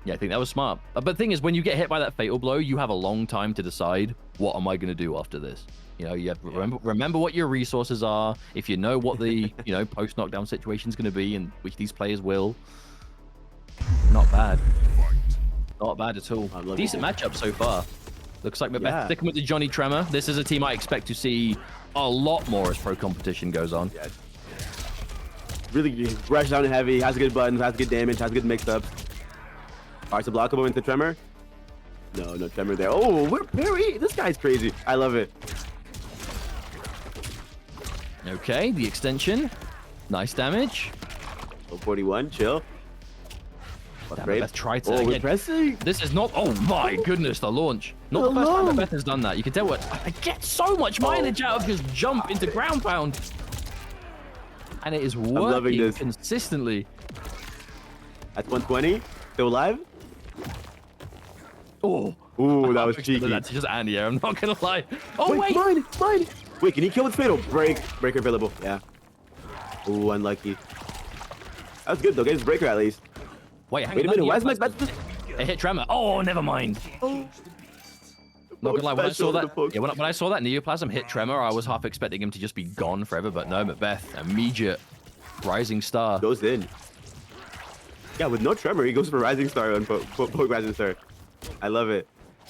A: Yeah, I think that was smart. But the thing is, when you get hit by that fatal blow, you have a long time to decide, what am I going to do after this? You know, you have to remember what your resources are. If you know what the post knockdown situation is going to be, and which these players will, not bad, not bad at all. Decent matchup so far. Looks like MACBETH sticking with the Johnny Tremor. This is a team I expect to see a lot more as Pro Competition goes on.
B: Yeah. Really rush down heavy, has good buttons, has good damage, has good mix-ups. Hard to blockable into Tremor. No Tremor there. Oh, we're parry. This guy's crazy. I love it.
A: Okay, the extension. Nice damage.
B: 41, chill.
A: MACBETH tried to
B: we're pressing.
A: This is not. Oh my goodness, the launch. Not the first time MACBETH has done that. You can tell what. I get so much mileage out of just jump into ground pound. And it is working consistently.
B: That's 120. Still alive.
A: Oh.
B: Ooh, that was cheeky.
A: That's just anti-air. I'm not gonna lie. Oh wait.
B: Mine. Wait, can he kill with fatal? Breaker available. Yeah. Ooh, unlucky. That was good though. Get his breaker at least.
A: Wait a
B: minute. Why is MACBETH?
A: It hit Tremor. Oh, never mind. Not gonna lie, when I saw that, when I saw that Neoplasm hit Tremor, I was half expecting him to just be gone forever, but no, MACBETH, immediate Rising Star.
B: Goes in. Yeah, with no Tremor, he goes for Rising Star on Poke Rising Star. I love it.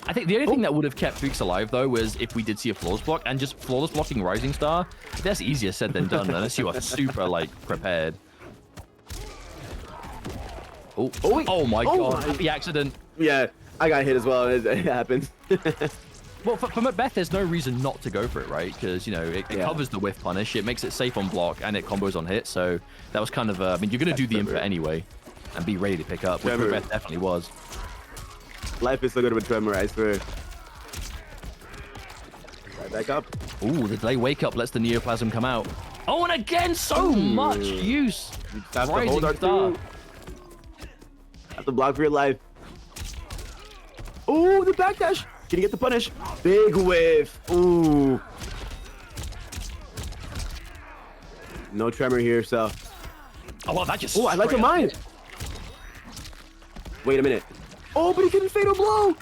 A: I think the only thing that would have kept ITHREEX alive, though, was if we did see a flawless block, and just flawless blocking Rising Star, that's easier said than done, unless you are super, like, prepared. Oh my god, happy accident.
B: Yeah, I got hit as well. It happens.
A: Well, for MACBETH, there's no reason not to go for it, right? Because, you know, it covers the whiff punish, it makes it safe on block, and it combos on hit. So that was kind of, I mean, you're going to do the input anyway and be ready to pick up, which MACBETH definitely was.
B: Life is so good with Tremor, I swear. Right back up.
A: Ooh, the delay wake up lets the Neoplasm come out. Oh, and again, so much use. Rising Star.
B: Have to block for your life. Oh, the backdash. Can you get the punish? Big whiff. Ooh. No Tremor here, so.
A: Oh, well, that just.
B: Oh, I like the mine. Wait a minute. Oh, but he couldn't fatal blow.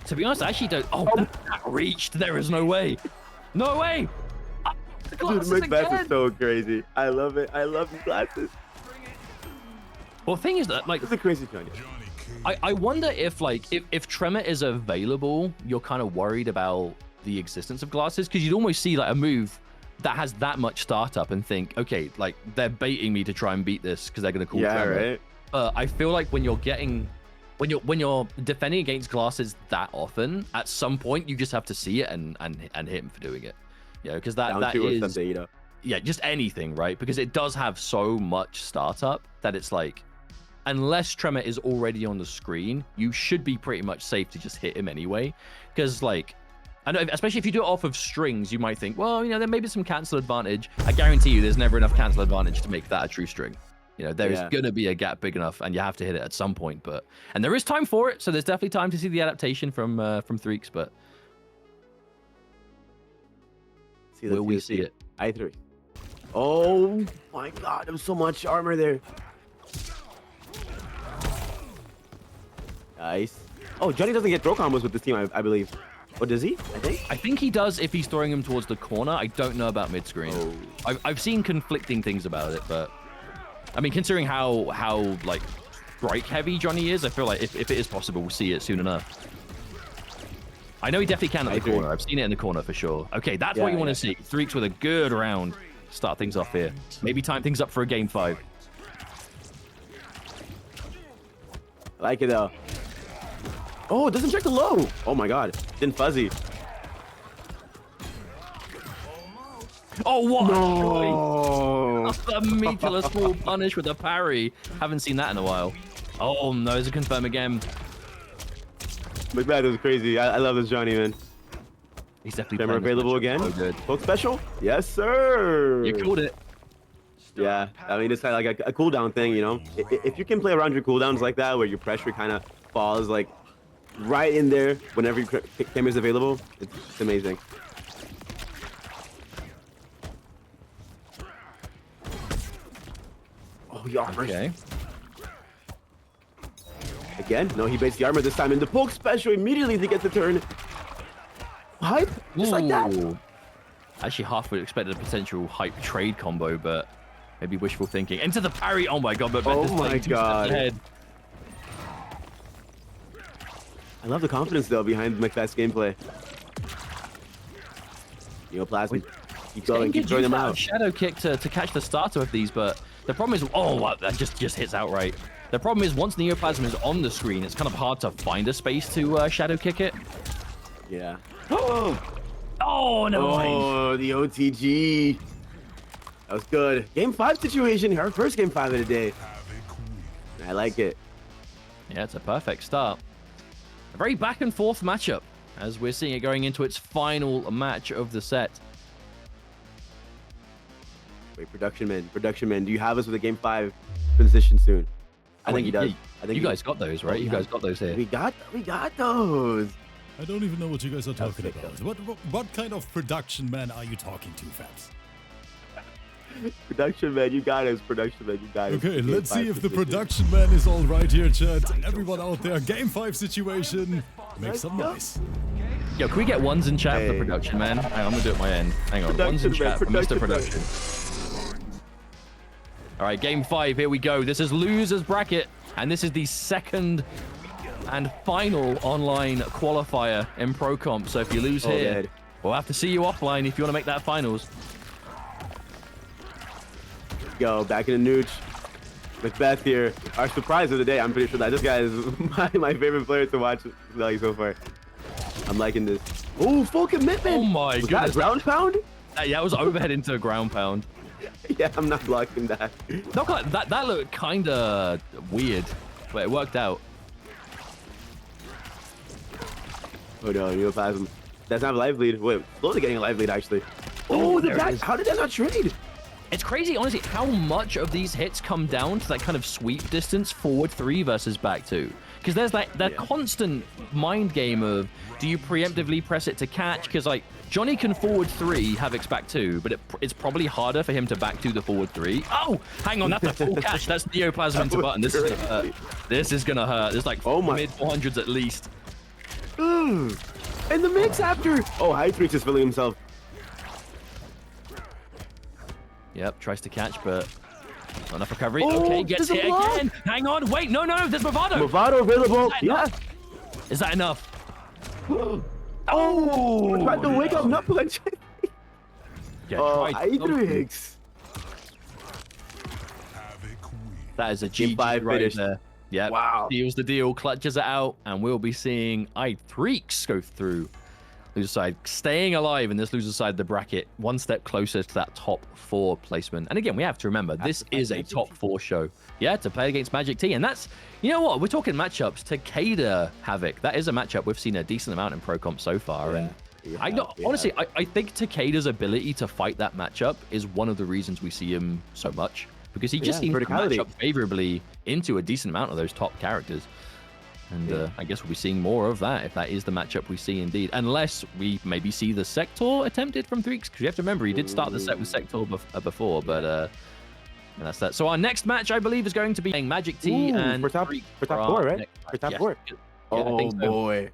A: To be honest, I actually don't. Oh, that reached. There is no way. No way.
B: Dude, MACBETH is so crazy. I love it. I love these glasses.
A: Well, the thing is that, like,
B: It's a crazy Johnny.
A: I wonder if, like, if Tremor is available, you're kind of worried about the existence of glasses, because you'd almost see, like, a move that has that much startup and think, okay, like, they're baiting me to try and beat this because they're going to call Tremor.
B: Right.
A: I feel like when you're defending against glasses that often, at some point you just have to see it and hit him for doing it. Yeah, because that is, yeah, just anything, right? Because it does have so much startup that it's like, unless Tremor is already on the screen, you should be pretty much safe to just hit him anyway. Because, like, I know, especially if you do it off of strings, you might think, well, you know, there may be some cancel advantage. I guarantee you there's never enough cancel advantage to make that a true string. You know, there's going to be a gap big enough, and you have to hit it at some point. And there is time for it, so there's definitely time to see the adaptation from ITHREEX, but will we see it?
B: ITHREEX. Oh my God, there's so much armor there. Nice. Oh, Johnny doesn't get throw combos with this team, I believe. Or does he?
A: I think he does if he's throwing him towards the corner. I don't know about mid-screen. Oh. I've seen conflicting things about it, but I mean, considering how like strike heavy Johnny is, I feel like if it is possible, we'll see it soon enough. I know he definitely can at the corner. I've seen it in the corner for sure. Okay, that's what you want to see. ITHREEX with a good round. Start things off here. Maybe time things up for a game 5.
B: I like it though. Oh, it doesn't check the low. Oh my God, didn't fuzzy.
A: Oh, what?
B: No.
A: The meatless full punish with a parry. Haven't seen that in a while. Oh no, there's a confirm again.
B: MACBETH is crazy. I love this Johnny, man.
A: He's definitely
B: available again.
A: So good.
B: Poke special? Yes, sir.
A: You called it.
B: Yeah, I mean, it's kind of like a cooldown thing, you know? If you can play around your cooldowns like that, where your pressure kind of falls like right in there whenever your camera is available, it's amazing. Oh, he offers.
A: Okay.
B: Again? No, he baits the armor this time in the poke special immediately to get the turn. Hype? Just like that?
A: Actually, half would expect a potential hype trade combo, but maybe wishful thinking. Into the parry. Oh my God, but
B: oh my God.
A: Ahead.
B: I love the confidence though behind MACBETH's gameplay. Neoplasm. Keep going, keep throwing them out.
A: Shadow kick to catch the starter of these, but the problem is, oh, wow, that just hits outright. The problem is once Neoplasm is on the screen, it's kind of hard to find a space to shadow kick it.
B: Yeah.
A: Oh, never mind.
B: Oh, the OTG. That was good. Game 5 situation. Our first game 5 of the day. I like it.
A: Yeah, it's a perfect start. A very back and forth matchup as we're seeing it going into its final match of the set.
B: Wait, production man, do you have us with a game 5 position soon? I think he does. I think
A: you guys got those, right? You guys got those here.
B: We got those.
C: I don't even know what you guys are talking about. What kind of production man are you talking to, Fabs?
B: Production man, you got us. Production man, you got us.
C: Okay, let's see if the production man is all right here, chat. Everyone out there, game 5 situation. Make some noise.
A: Yo, can we get ones in chat for the production man? Hang on, I'm gonna do it at my end. Hang on, ones in chat for Mr. Production. All right, game 5, here we go. This is loser's bracket, and this is the second and final online qualifier in Pro Comp. So if you lose here, we'll have to see you offline if you want to make that finals.
B: Go back in the nooch. MACBETH here. Our surprise of the day. I'm pretty sure that this guy is my favorite player to watch so far. I'm liking this. Oh, full commitment.
A: Oh my goodness.
B: That ground pound?
A: Yeah, it was overhead into a ground pound.
B: Yeah, I'm not blocking that.
A: That looked kind of weird, but it worked out.
B: Oh no, Neoplasm. That's not a live lead. Wait, slowly getting a live lead actually. Oh, the back. How did that not trade?
A: It's crazy, honestly, how much of these hits come down to that kind of sweep distance forward 3 versus back 2. Because there's that constant mind game of, do you preemptively press it to catch? Because like Johnny can forward 3, Havoc's back 2, but it's probably harder for him to back 2 the forward 3. Oh, hang on, that's a full catch. That's Neoplasm into button. This is gonna hurt. This is gonna hurt. There's like mid 400s at least.
B: And the mix after. Oh, ITHREEX is feeling himself.
A: Yep, tries to catch, but Enough recovery.
B: Oh,
A: okay, gets hit again. Hang on. Wait, no, there's Movado.
B: Movado available. Yeah.
A: Is that enough?
B: Oh, tried to wake up nut punch.
A: Yeah,
B: ITHREEX.
A: That is a G5 right there. Yeah.
B: Wow.
A: Seals the deal, clutches it out, and we'll be seeing ITHREEX go through loser side, staying alive in this loser side of the bracket, one step closer to that top 4 placement. And again, we have to remember, this is a top 4 show. Yeah, to play against Magictea. And that's, you know what, we're talking matchups. Takeda Havoc, that is a matchup we've seen a decent amount in Pro Comp so far. And honestly, I think Takeda's ability to fight that matchup is one of the reasons we see him so much. Because he just seems to match up favorably into a decent amount of those top characters. And I guess we'll be seeing more of that if that is the matchup we see indeed. Unless we maybe see the Sector attempted from ITHREEX. Because you have to remember, he did start the set with Sector before. But that's that. So our next match, I believe, is going to be Magictea and
B: for top 4, right? For top 4. Oh, boy.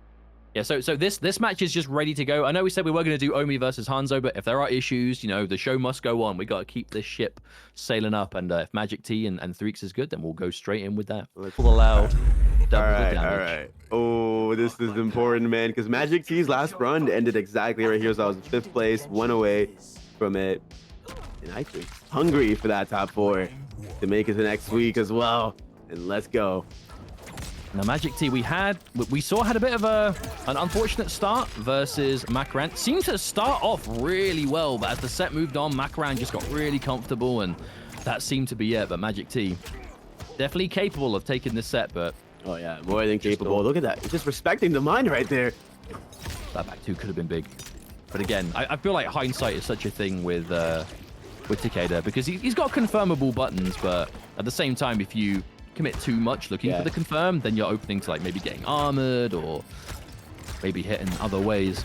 A: Yeah, so this match is just ready to go. I know we said we were going to do OMIE versus Hanzo, but if there are issues, you know, the show must go on. We got to keep this ship sailing up, and if Magictea and ITHREEX is good, then we'll go straight in with that. We'll allow double damage.
B: All right. Oh, this is important, man, because Magictea's last run ended exactly right here. So I was in 5th place, 1 away from it, and ITHREEX hungry for that top 4 to make it to next week as well. And let's go.
A: Now, Magictea, we saw had a bit of an unfortunate start versus Makoran. Seemed to start off really well, but as the set moved on, Makoran just got really comfortable, and that seemed to be it. But Magictea, definitely capable of taking this set, but...
B: Oh, yeah, more than capable. Look at that. He's just respecting the mind right there.
A: That back 2 could have been big. But again, I feel like hindsight is such a thing with Takeda, because he's got confirmable buttons, but at the same time, if you commit too much looking for the confirm, then you're opening to like maybe getting armored or maybe hitting other ways.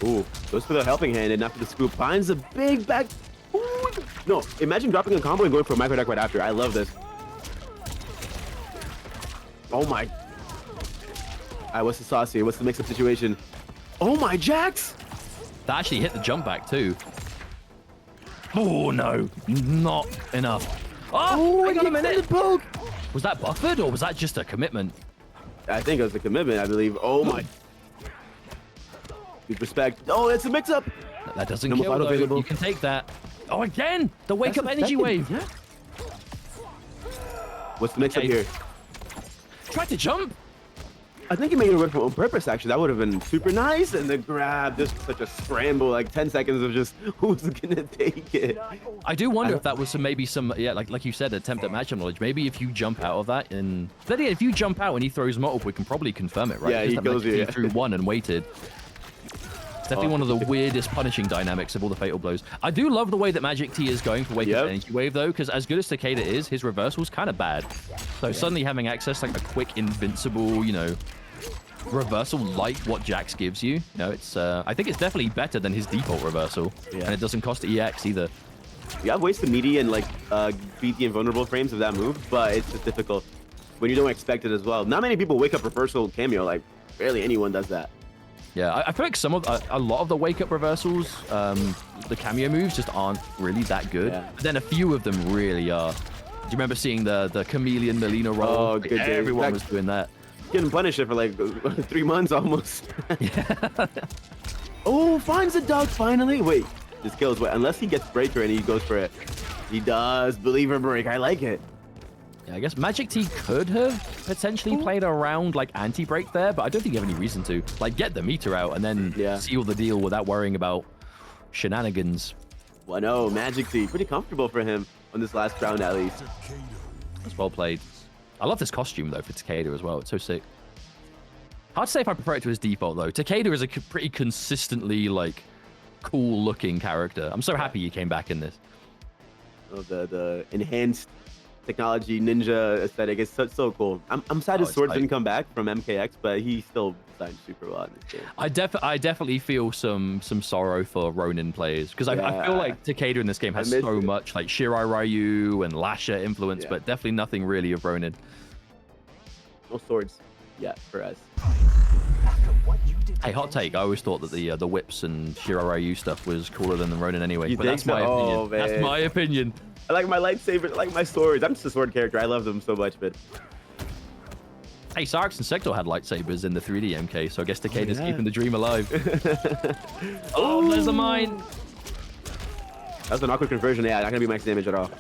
B: Ooh, goes for the helping hand, and after the scoop finds a big back. Ooh. No, imagine dropping a combo and going for a micro deck right after. I love this. Oh my. All right, what's the saucy? What's the mix-up situation? Oh my, Jax!
A: That actually hit the jump back too. Oh no, not enough. Oh, hang on a minute.
B: Poke.
A: Was that buffered or was that just a commitment?
B: I think it was a commitment, I believe. Oh my. Good respect. Oh, it's a mix-up.
A: That doesn't kill though. You can take that. Oh, again, the wake-up energy wave.
B: Yeah. What's the mix-up here?
A: Tried to jump.
B: I think he made it work on purpose, actually. That would have been super nice. And the grab, just such a scramble, like 10 seconds of just who's gonna take it.
A: I do wonder if that was maybe some, like you said, attempt at matchup knowledge. Maybe if you jump out of that, and then if you jump out and he throws multiple, we can probably confirm it, right?
B: Yeah, he goes
A: through one and waited. It's definitely one of the weirdest punishing dynamics of all the fatal blows. I do love the way that Magictea is going for wake up energy wave though, because as good as Takeda is, his reversal's kind of bad. So suddenly having access to like a quick invincible, you know, reversal like what Jax gives you, it's I think it's definitely better than his default reversal, and it doesn't cost EX either.
B: You have ways to meaty and like beat the invulnerable frames of that move, but it's just difficult when you don't expect it as well. Not many people wake up reversal cameo, like barely anyone does that.
A: Yeah, I feel like a lot of the wake up reversals, the cameo moves just aren't really that good. But then a few of them really are. Do you remember seeing the chameleon Melina roll?
B: Oh,
A: like,
B: good.
A: Everyone was doing that.
B: Getting punished for like 3 months almost. Oh, finds the dog finally. Wait, this kills. Wait, unless he gets breaker and he goes for it. He does believer break. I like it.
A: Yeah, I guess Magictea could have potentially played around like anti-break there, but I don't think you have any reason to. Like, get the meter out and then seal the deal without worrying about shenanigans.
B: Well, no, Magictea pretty comfortable for him on this last round at least.
A: That's well played. I love this costume though for Takeda as well. It's so sick. Hard to say if I prefer it to his default though. Takeda is a pretty consistently like cool looking character. I'm so happy he came back in this.
B: Oh, the enhanced technology ninja aesthetic is so cool. I'm sad his sword didn't come back from MKX, but he still designed super well in this game.
A: I definitely feel some sorrow for Ronin players because I feel like Takeda in this game has so much like Shirai Ryu and Lasha influence, but definitely nothing really of Ronin.
B: No swords yet for us.
D: After what you did
A: Hey, hot take. I always thought that the whips and Shiraryu stuff was cooler than the Ronin anyway.
B: You
A: but
B: think
A: that's
B: so?
A: my opinion.
B: Oh, man.
A: That's my opinion.
B: I like my lightsabers. I like my swords. I'm just a sword character. I love them so much, but...
A: Hey, Sarx and Sector had lightsabers in the 3D MK, so I guess Takeda's keeping the dream alive. Oh, there's a mine.
B: That's an awkward conversion. Yeah, not gonna be max damage at all.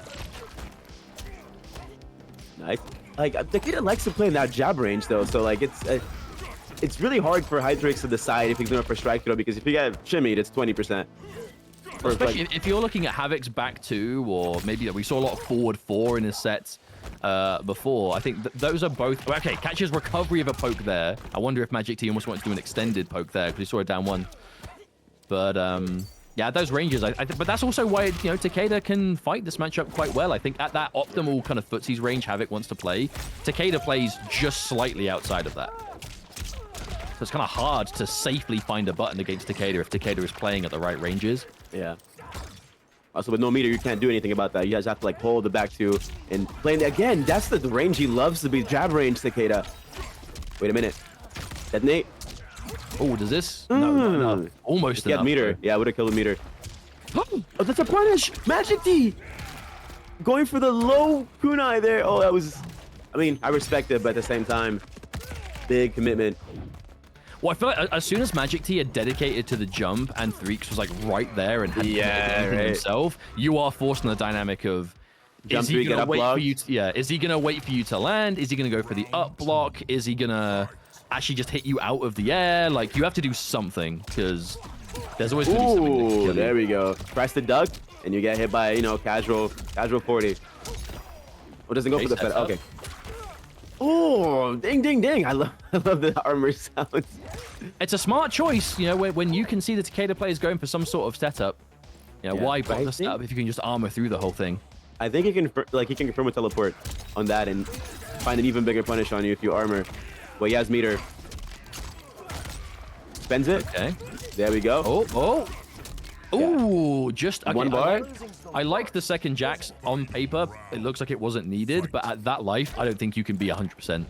B: Nice. Like, Takeda likes to play in that jab range though, so like it's really hard for HIGHLIGHT to decide if he's going for strike throw, because if you get shimmied, it's 20%.
A: Especially like, if you're looking at Havoc's back 2, or maybe we saw a lot of forward 4 in his sets before. I think those are both... Okay, catches recovery of a poke there. I wonder if Magictea almost wanted to do an extended poke there, because he saw it down 1. But yeah, those ranges. But that's also why, you know, Takeda can fight this matchup quite well. I think at that optimal kind of footsies range Havoc wants to play, Takeda plays just slightly outside of that. So it's kind of hard to safely find a button against Takeda if Takeda is playing at the right ranges.
B: Yeah. Also, with no meter, you can't do anything about that. You guys have to like hold the back 2 and play. Again, that's the range he loves to be, jab range, Takeda. Wait a minute. Detonate.
A: Oh, does this? No. Almost enough.
B: Meter. Yeah, I would have killed a meter. Oh, that's a punish! Magictea! Going for the low kunai there. Oh, that was... I mean, I respect it, but at the same time, big commitment.
A: Well, I feel like as soon as Magictea had dedicated to the jump and ITHREEX was like right there and had himself, you are forced in the dynamic of... Is he gonna wait for you to, is he gonna wait for you to land? Is he gonna go for the up block? Is he gonna actually just hit you out of the air? Like, you have to do something, because there's always gonna be something that can kill you.
B: There we go. Press the duck, and you get hit by, you know, casual 40. Oh, doesn't go for the fed. Okay. Oh, ding, ding, ding. I love the armor sounds.
A: It's a smart choice, you know, when you can see the Takeda players going for some sort of setup. You know, why block the setup if you can just armor through the whole thing?
B: I think he can confirm a teleport on that and find an even bigger punish on you if you armor. Well, he has meter. Spends it. Okay. There we go.
A: Ooh, just okay,
B: 1 bar.
A: I like the second Jax on paper. It looks like it wasn't needed, but at that life, I don't think you can be 100%.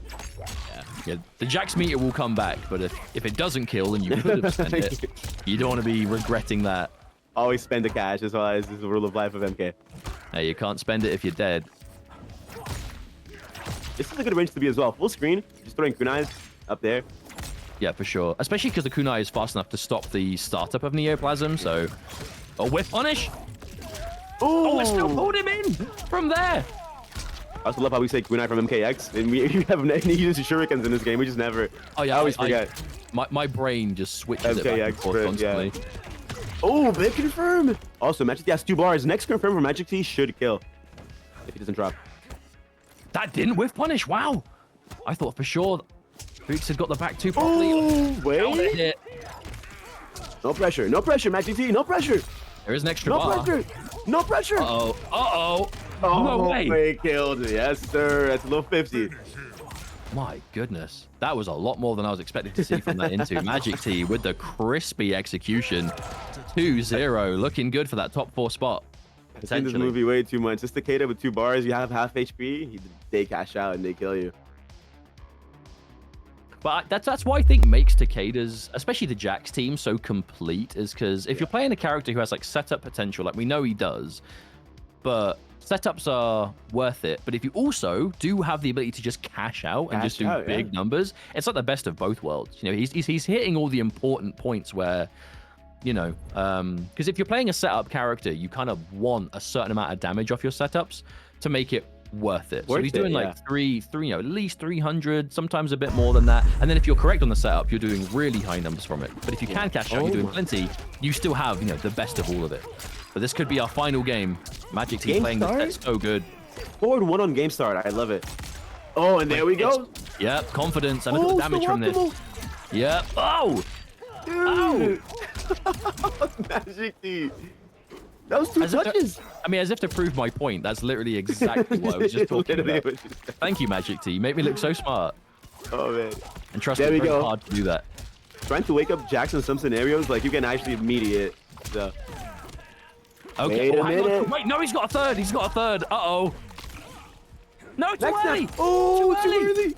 A: Yeah, the Jax meter will come back, but if it doesn't kill and you could have spent it, you don't want to be regretting that.
B: Always spend the cash, as well as the rule of life of MK.
A: Hey, you can't spend it if you're dead.
B: This is a good range to be as well. Full screen, just throwing kunais up there.
A: Yeah, for sure. Especially because the kunai is fast enough to stop the startup of Neoplasm, so... Oh, whiff punish! Oh, it still pulled him in from there!
B: I also love how we say kunai from MKX, and we have any use of shurikens in this game. We just never... Oh, yeah, I always forget.
A: My brain just switches MKX, it back and forth constantly.
B: Yeah. Oh, big confirm! Also, Magictea has 2 bars. Next confirm for Magictea should kill. If he doesn't drop.
A: That didn't whiff punish, wow! I thought for sure ITHREEX had got the back 2 properly.
B: Oh, wait! No pressure, Magictea, no pressure!
A: There is an extra bar.
B: No pressure!
A: Oh, no way!
B: They killed it. Yes, sir. That's a little 50.
A: My goodness. That was a lot more than I was expecting to see from that into. Magictea with the crispy execution. 2-0. Looking good for that top 4 spot.
B: I've seen this movie way too much. Just Takeda with 2 bars, you have half HP, they cash out and they kill you.
A: But that's why I think makes Takeda's, especially the Jax team, so complete, is because if you're playing a character who has like setup potential, like we know he does, but setups are worth it. But if you also do have the ability to just cash out and just do big numbers, it's like the best of both worlds. You know, he's hitting all the important points where, you know, because if you're playing a setup character, you kind of want a certain amount of damage off your setups to make it worth it. So he's doing like three, you know, at least 300, sometimes a bit more than that. And then if you're correct on the setup, you're doing really high numbers from it. But if you can cash out, you're doing plenty. You still have, you know, the best of all of it. But this could be our final game. Magictea playing this set so good.
B: Forward 1 on game start. I love it. Oh, and there we go.
A: Yep, confidence. And look at the damage from this. Yep. Oh!
B: Dude. Magictea. That was 2 touches.
A: I mean, as if to prove my point, that's literally exactly what I was just talking about. Thank you, Magictea. You make me look so smart.
B: Oh, man.
A: And trust me, it's very hard to do that.
B: Trying to wake up Jax in some scenarios, like, you can actually immediate stuff.
A: Okay. Wait a minute. Wait, no, he's got a third. He's got a third. Uh-oh. No, too early.
B: Oh, too early.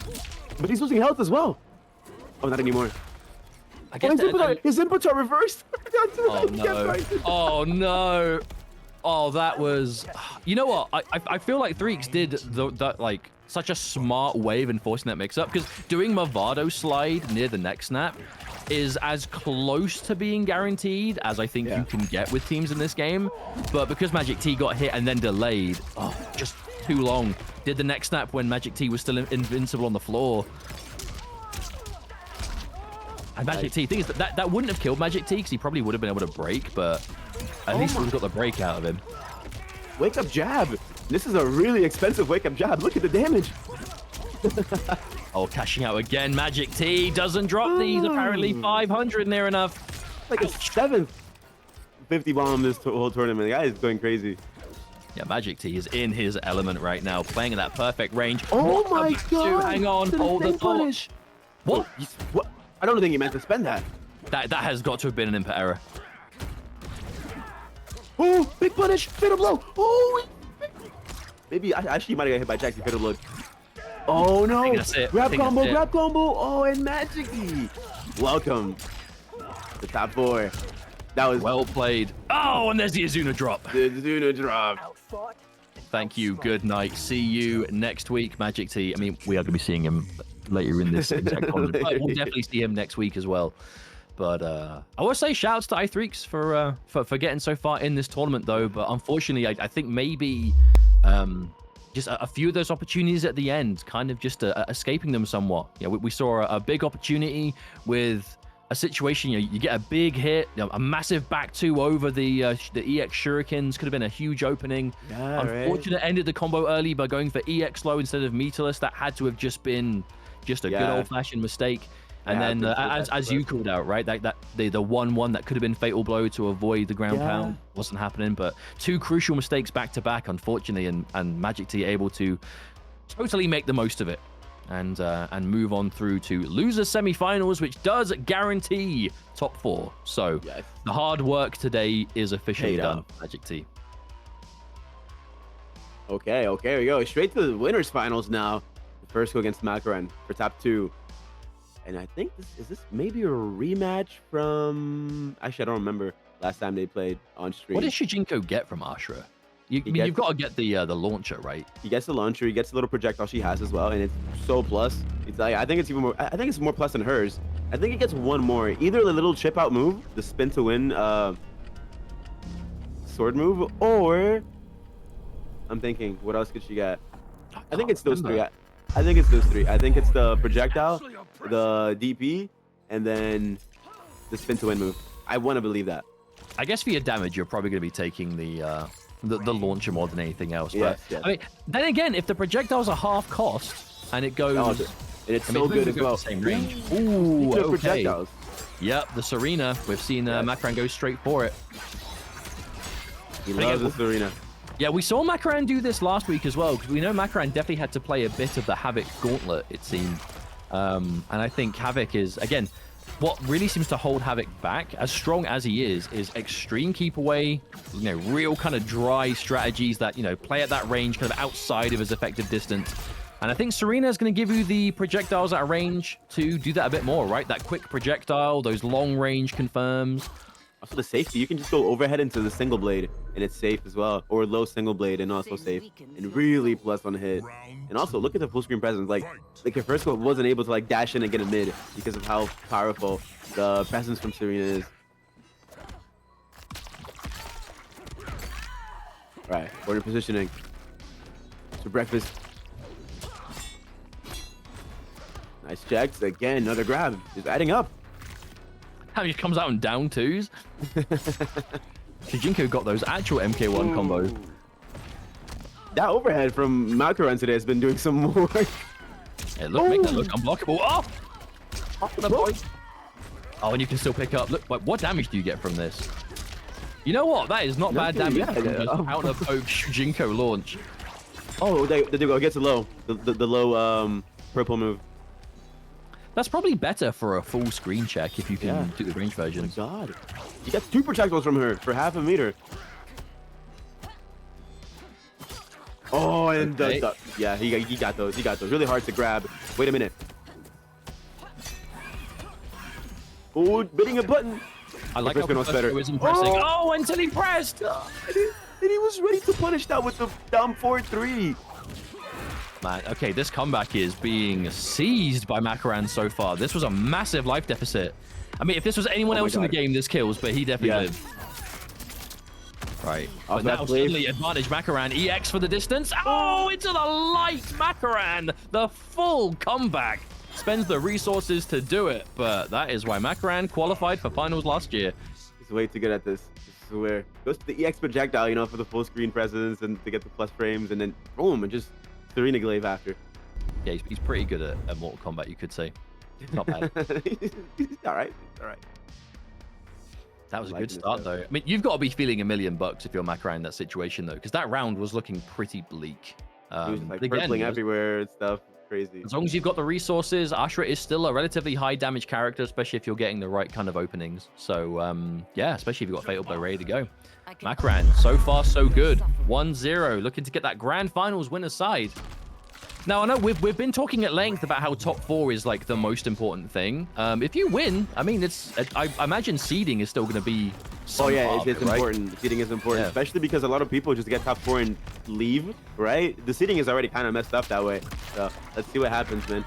B: But he's losing health as well. Oh, not anymore.
A: I guess
B: his inputs are reversed.
A: Oh no! Oh no! Oh, that was. You know what? I feel like ITHREEX did that like such a smart way of enforcing that mix-up, because doing Movado slide near the neck snap is as close to being guaranteed as I think you can get with teams in this game. But because Magictea got hit and then delayed, just too long. Did the neck snap when Magictea was still invincible on the floor. And Magictea, thing is that wouldn't have killed Magictea because he probably would have been able to break, but at least we got the break out of him.
B: Wake up jab. This is a really expensive wake up jab. Look at the damage.
A: Oh, cashing out again. Magictea doesn't drop these. Apparently 500 near enough.
B: Like a 7th 50 bomb this whole tournament. The guy is going crazy.
A: Yeah, Magictea is in his element right now, playing in that perfect range.
B: Oh my god!
A: Hang on, hold the thought. What?
B: What? I don't think he meant to spend that.
A: That has got to have been an input error.
B: Oh, big punish, fatal blow. Oh, maybe actually might have got hit by Jackson fatal blow. Oh no! Grab combo, grab combo. Oh, and Magictea. Welcome to top 4. That was
A: well played. Oh, and there's the Azuna drop.
B: The Azuna drop.
A: Thank you. Good night. See you next week, Magictea. I mean, we are going to be seeing him later in this exact tournament, but we'll definitely see him next week as well. But I want to say shouts to ITHREEX for getting so far in this tournament, though. But unfortunately, I think maybe just a few of those opportunities at the end kind of just escaping them somewhat. You know, we saw a big opportunity with a situation, you get a big hit, a massive back 2 over the EX Shurikens, could have been a huge opening.
B: Yeah,
A: unfortunate, ended the combo early by going for EX low instead of meterless. That had to have just been a good old-fashioned mistake. And then as you called out, right, the 1-1 that could have been fatal blow to avoid the ground pound wasn't happening. But 2 crucial mistakes back to back, unfortunately, and Magictea able to totally make the most of it. And move on through to losers semifinals, which does guarantee top 4. So the hard work today is officially done, Magictea.
B: Okay, here we go. Straight to the winners finals now. The first go against Makoran for top 2. And I think this maybe a rematch from... Actually, I don't remember last time they played on stream.
A: What does Shujinko get from Ashra? You've got to get the launcher, right?
B: He gets the launcher. He gets the little projectile she has as well, and it's so plus. It's like I think it's even more. I think it's more plus than hers. I think it gets one more. Either the little chip out move, the spin to win sword move, or I'm thinking, what else could she get? I think it's those 3. I think it's those 3. I think it's the projectile, the DP, and then the spin to win move. I want to believe that.
A: I guess for your damage, you're probably going to be taking the launcher more than anything else. But I mean, then again, if the projectiles are half cost and it goes,
B: and it's so good as well.
A: Same range. Ooh, okay.
B: Projectiles.
A: Yep, the Serena. We've seen Makoran go straight for it.
B: He loves the Serena.
A: Yeah, we saw Makoran do this last week as well, because we know Makoran definitely had to play a bit of the Havoc gauntlet, it seemed. And I think Havoc is, again, what really seems to hold Havoc back, as strong as he is extreme keep away, real kind of dry strategies that, play at that range, kind of outside of his effective distance. And I think Serena is going to give you the projectiles at a range to do that a bit more, right? That quick projectile, those long range confirms.
B: Also the safety, you can just go overhead into the single blade and it's safe as well, or low single blade and also safe and really plus on hit. And also look at the full screen presence, like KEFIRSKO wasn't able to dash in and get a mid because of how powerful the presence from Serena is. All right, order positioning for breakfast. Nice checks again, another grab, just adding up.
A: How he comes out in down 2s. Shujinko got those actual MK1 combos.
B: That overhead from Makoran today has been doing some work.
A: Hey, look, make that look unblockable. Oh, and you can still pick up. Look, what damage do you get from this? You know what? That is not bad damage from just counter poke Shujinko launch.
B: Oh, there you go. It gets a low. The low purple move.
A: That's probably better for a full screen check if you can do the range version.
B: Oh my god. You got 2 projectiles from her for half a meter. Oh, and yeah, he got those. He got those. Really hard to grab. Wait a minute. Oh, bidding a button.
A: I like how
B: better.
A: was impressing. Oh, until he pressed.
B: And he was ready to punish that with the down 4-3.
A: Man, okay, this comeback is being seized by Makoran so far. This was a massive life deficit. I mean, if this was anyone else in the game, this kills, but he definitely did. Right. But now suddenly advantage Makoran. EX for the distance. Oh, into the light. Makoran, the full comeback. Spends the resources to do it, but that is why Makoran qualified for finals last year.
B: He's way too good at this. I swear. Goes to the EX projectile, you know, for the full screen presence and to get the plus frames, and then boom, and just Serena Glaive after.
A: Yeah, he's pretty good at Mortal Kombat, you could say. Not bad.
B: All right. All right.
A: That was a good start, though. I mean, you've got to be feeling $1 million if you're Makoran in that situation, though, because that round was looking pretty bleak.
B: He was like purpling everywhere and stuff. Crazy.
A: As long as you've got the resources, Ashra is still a relatively high damage character, especially if you're getting the right kind of openings. So, yeah, especially if you've got Fatal Blow ready to go. Makoran, so far, so good. 1-0, looking to get that grand finals winner side. Now, I know we've been talking at length about how top 4 is like the most important thing. If you win, I mean, I imagine seeding is still going to be
B: it's important. Seeding is important, especially because a lot of people just get top 4 and leave, right? The seeding is already kind of messed up that way. So let's see what happens, man.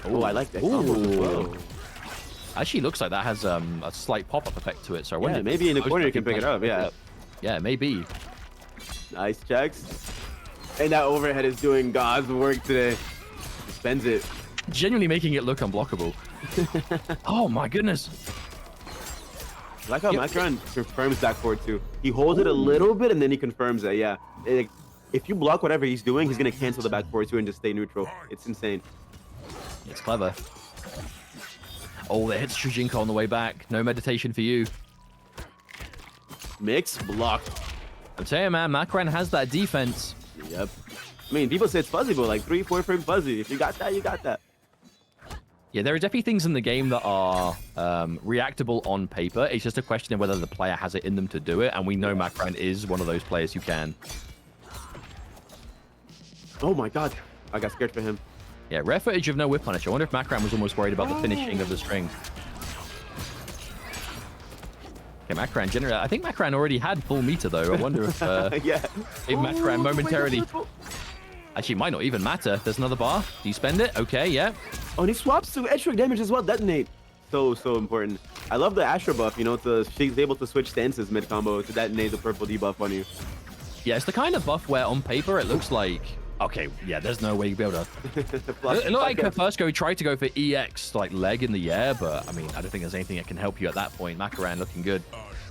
B: Oh, I like that combo as well.
A: Actually, looks like that has a slight pop-up effect to it. So I wonder
B: maybe in the corner you can pick it up.
A: Yeah, maybe.
B: Nice checks. And that overhead is doing God's work today. Spends it.
A: Genuinely making it look unblockable. Oh my goodness.
B: I like how Makoran confirms that forward too. He holds it a little bit and then he confirms it. Yeah. If you block whatever he's doing, he's going to cancel the back forward too and just stay neutral. It's insane.
A: It's clever. Oh, that hits Shujinko on the way back. No meditation for you.
B: Mix blocked.
A: I'm telling you, man, Makoran has that defense.
B: Yep. I mean, people say it's fuzzy, but like 3-4 frame fuzzy. If you got that, you got that.
A: Yeah, there are definitely things in the game that are reactable on paper. It's just a question of whether the player has it in them to do it, and we know Makoran is one of those players who can.
B: Oh my god. I got scared for him.
A: Yeah, rare footage of no whip punish. I wonder if Makoran was almost worried about the finishing of the string. Okay, Makoran generally, I think Makoran already had full meter though. I wonder if Makoran momentarily. Actually, it might not even matter. There's another bar. Do you spend it? Okay, yeah.
B: Oh, and he swaps to edge trick damage as well. Detonate. So important. I love the Astra buff, you know, she's able to switch stances mid combo to detonate the purple debuff on you.
A: Yeah, it's the kind of buff where on paper it looks like, okay, yeah, there's no way you'd be able to. It looked like KEFIRSKO tried to go for EX, like leg in the air, but I mean, I don't think there's anything that can help you at that point. Makoran looking good.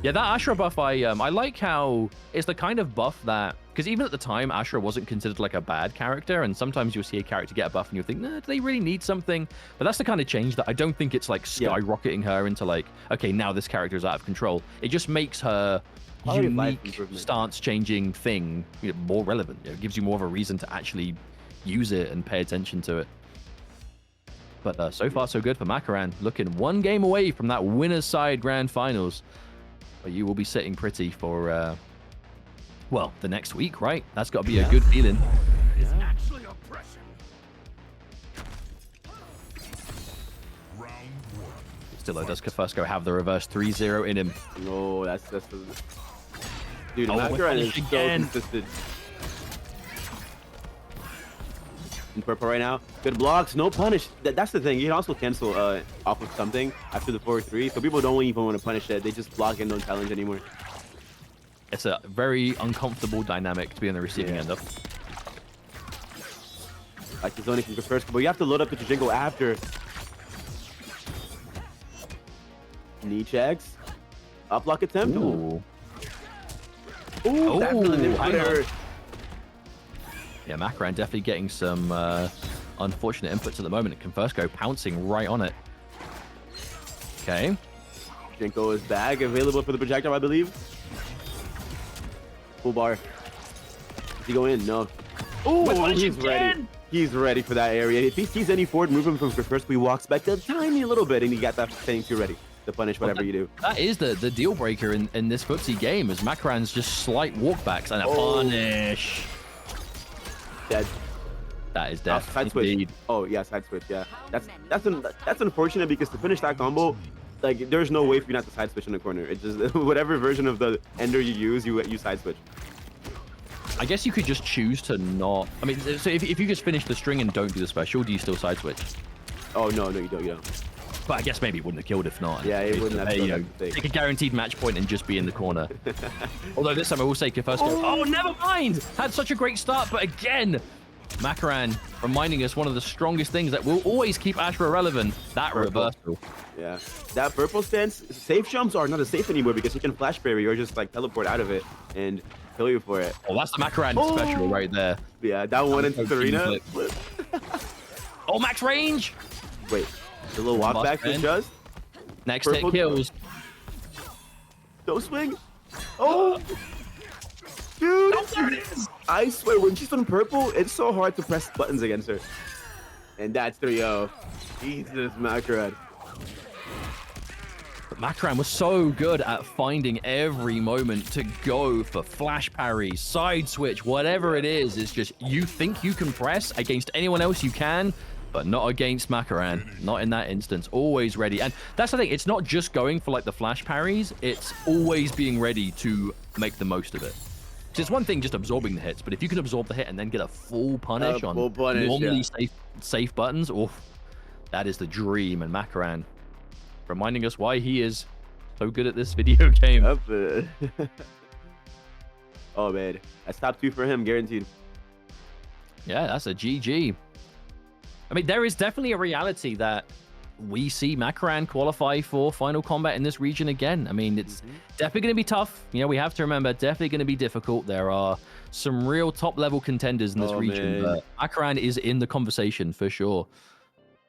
A: Yeah, that Ashra buff, I like how it's the kind of buff that, because even at the time, Ashra wasn't considered like a bad character, and sometimes you'll see a character get a buff and you'll think, nah, do they really need something? But that's the kind of change that I don't think it's like skyrocketing her into like, okay, now this character is out of control. It just makes her unique stance-changing thing more relevant. It gives you more of a reason to actually use it and pay attention to it. But so far, so good for Makoran. Looking one game away from that winner's side grand finals. But you will be sitting pretty for, well, the next week, right? That's got to be a good feeling. Still, though, does KEFIRSKO have the reverse 3-0 in him?
B: No, that's dude, Makoran is so consistent. In purple right now. Good blocks, no punish. That's the thing. You can also cancel off of something after the 4-3, so people don't even want to punish it. They just block and don't challenge anymore.
A: It's a very uncomfortable dynamic to be on the receiving end of.
B: Like he's only from KEFIRSKO, but you have to load up the Jingo after. Knee checks. Up block attempt.
A: Ooh.
B: Ooh, that's the
A: yeah, Makoran definitely getting some unfortunate inputs at the moment. KEFIRSKO pouncing right on it. Okay.
B: Jinko is back, available for the projectile, I believe. Full bar. Does he go in? No. Oh, he's ready. He's ready for that area. If he sees any forward movement from KEFIRSKO, he walks back a tiny little bit, and he got that saying you're ready to punish whatever you do.
A: That is the deal breaker in this footsie game, is Makoran's just slight walkbacks and a punish.
B: Dead.
A: That is death.
B: Side switch. Oh yeah, side switch. Yeah, that's unfortunate because to finish that combo, like there's no way for you not to side switch in the corner. It just whatever version of the ender you use, you side switch.
A: I guess you could just choose to not. I mean, so if you just finish the string and don't do the special, do you still side switch?
B: Oh no, you don't.
A: But I guess maybe it wouldn't have killed if not.
B: Yeah, it wouldn't have killed.
A: Take a guaranteed match point and just be in the corner. Although this time I will say KEFIRSKO. Oh, never mind. Had such a great start, but again, Makoran reminding us one of the strongest things that will always keep Ashra relevant. That reversal.
B: Yeah, that purple stance. Safe jumps are not as safe anymore because you can flash parry or just like teleport out of it and kill you for it.
A: Oh, that's the Makoran special right there.
B: Yeah, that one into the arena.
A: Oh, max range.
B: Wait. The little walk back to just.
A: Next hit kills.
B: No swing. Oh. Dude.
A: Oh, there it is.
B: I swear, when she's on purple, it's so hard to press buttons against her. And that's 3-0. Jesus, Makoran.
A: But Makoran was so good at finding every moment to go for flash parry, side switch, whatever it is. It's just, you think you can press against anyone else you can, but not against Makoran. Not in that instance. Always ready. And that's the thing. It's not just going for like the flash parries. It's always being ready to make the most of it. So it's one thing just absorbing the hits, but if you can absorb the hit and then get a full punish on normally safe buttons, that is the dream. And Makoran reminding us why he is so good at this video game.
B: Oh man, that's top 2 for him, guaranteed.
A: Yeah, that's a GG. I mean, there is definitely a reality that we see Makoran qualify for Final Combat in this region again. I mean, it's definitely going to be tough. You know, we have to remember, definitely going to be difficult. There are some real top-level contenders in this region, but Makoran is in the conversation for sure.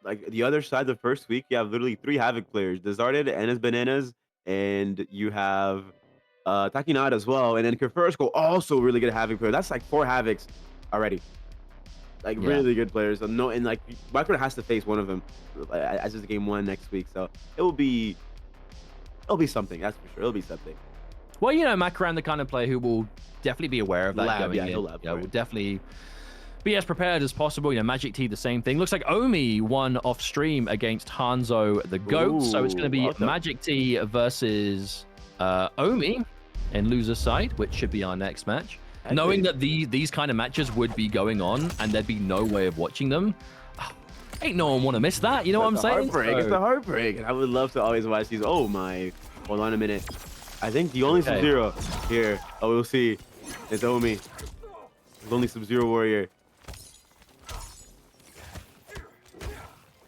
B: Like, the other side, the first week, you have literally 3 Havoc players. Desarted, Enes Bananas, and you have Takinada as well. And then KEFIRSKO, also really good Havoc player. That's like 4 Havocs already. Like really good players, and like Makoran has to face one of them as is game 1 next week. So it'll be something. That's for sure. It'll be something.
A: Well, you know, Makoran, the kind of player who will definitely be aware of that going in.
B: He'll
A: will definitely be as prepared as possible. You know, Magictea, the same thing. Looks like OMIE won off stream against Hanzo the Goat. So it's going to be Magictea versus OMIE in loser side, which should be our next match. Knowing that these kind of matches would be going on and there'd be no way of watching them, ain't no one want to miss that. You know what I'm saying?
B: It's a heartbreak. I would love to always watch these. Oh my! Hold on a minute. I think the only Sub-Zero here. Oh, we'll see. It's OMIE. There's only Sub-Zero Warrior.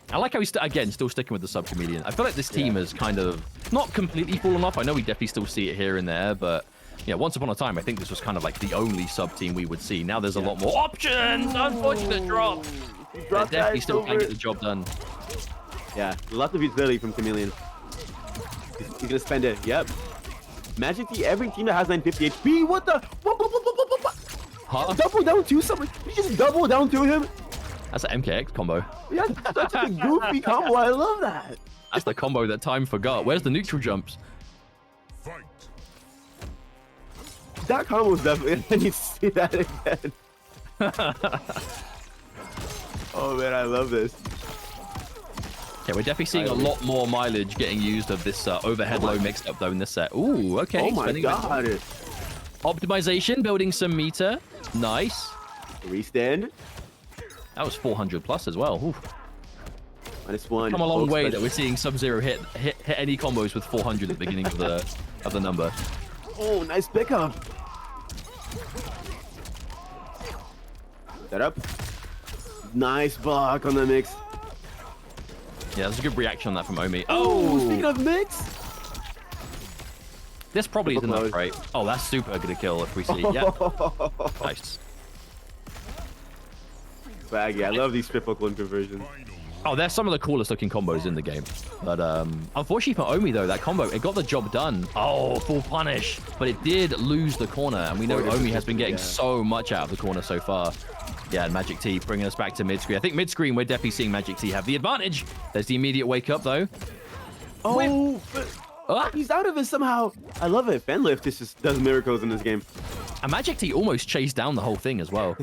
A: I like how he's still sticking with the sub-chameleon. I feel like this team has kind of not completely fallen off. I know we definitely still see it here and there, but yeah, once upon a time, I think this was kind of like the only sub-team we would see. Now there's a lot more options. Unfortunate drop. Definitely still can't get the job done.
B: Yeah, lots of utility from Chameleon. He's gonna spend it. Yep. Magictea, every team that has 950 HP. What the? What?
A: Huh?
B: Double down to someone. You just double down to him.
A: That's an MKX combo.
B: Yeah, that's a goofy combo. I love that.
A: That's the combo that time forgot. Where's the neutral jumps?
C: Fight.
B: That combo is definitely. I need to see that again. Oh man, I love this.
A: Yeah, we're definitely seeing a lot more mileage getting used of this overhead low mixed up though in this set. Ooh, okay.
B: Oh my god.
A: Optimization, building some meter. Nice.
B: Restand.
A: That was 400 plus as well. Ooh.
B: -1.
A: Come a long way that we're seeing Sub-Zero hit any combos with 400 at the beginning of the number.
B: Oh, nice pickup. Set up. Nice block on the mix.
A: Yeah, there's a good reaction on that from OMIE.
B: Oh, speaking of mix.
A: This probably is enough, right? Oh, that's super gonna kill if we see. Yeah. Nice.
B: Swaggy, I love these triple clone conversions.
A: Oh, they're some of the coolest looking combos in the game. But unfortunately for OMIE though, that combo, it got the job done. Oh, full punish. But it did lose the corner. And we know OMIE has been getting so much out of the corner so far. Yeah, and Magictea bringing us back to mid-screen. I think mid-screen, we're definitely seeing Magictea have the advantage. There's the immediate wake up though.
B: Oh, he's out of it somehow. I love it. Fanlift just does miracles in this game.
A: And Magictea almost chased down the whole thing as well.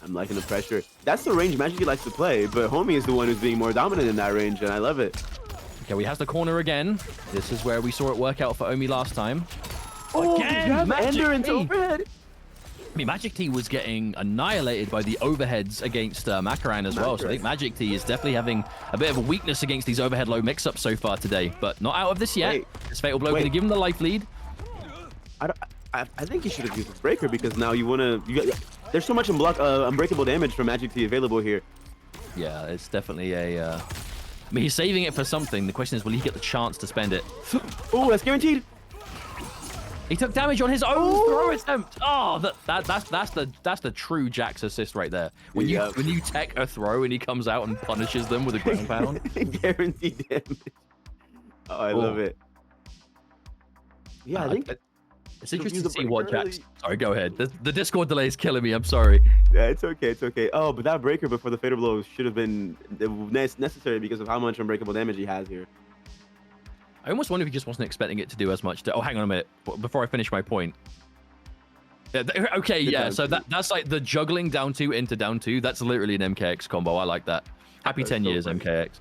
B: I'm liking the pressure. That's the range Magictea likes to play, but Homie is the one who's being more dominant in that range, and I love it.
A: Okay, we have the corner again. This is where we saw it work out for OMIE last time.
B: Oh, again, Ender into overhead.
A: I mean, Magictea was getting annihilated by the overheads against Makoran as well. So I think Magictea is definitely having a bit of a weakness against these overhead low mix-ups so far today, but not out of this yet. This Fatal Blow going to give him the life lead.
B: I think you should have used this breaker because now you want to. There's so much unbreakable damage from Magictea available here.
A: Yeah, it's definitely a. I mean, he's saving it for something. The question is, will he get the chance to spend it?
B: Oh, that's guaranteed.
A: He took damage on his own throw attempt. Oh, that's the true Jax assist right there. When you tech a throw and he comes out and punishes them with a ground pound.
B: Guaranteed damage. Oh, I love it. Yeah, I think
A: it's interesting to see what Jax. Sorry, go ahead. The Discord delay is killing me. I'm sorry.
B: Yeah, it's okay. It's okay. Oh, but that breaker before the fatal blow should have been necessary because of how much unbreakable damage he has here.
A: I almost wonder if he just wasn't expecting it to do as much. Oh, hang on a minute. Before I finish my point. Yeah, okay, yeah. So that's like the juggling down 2 into down 2. That's literally an MKX combo. I like that. Happy 10 years, MKX.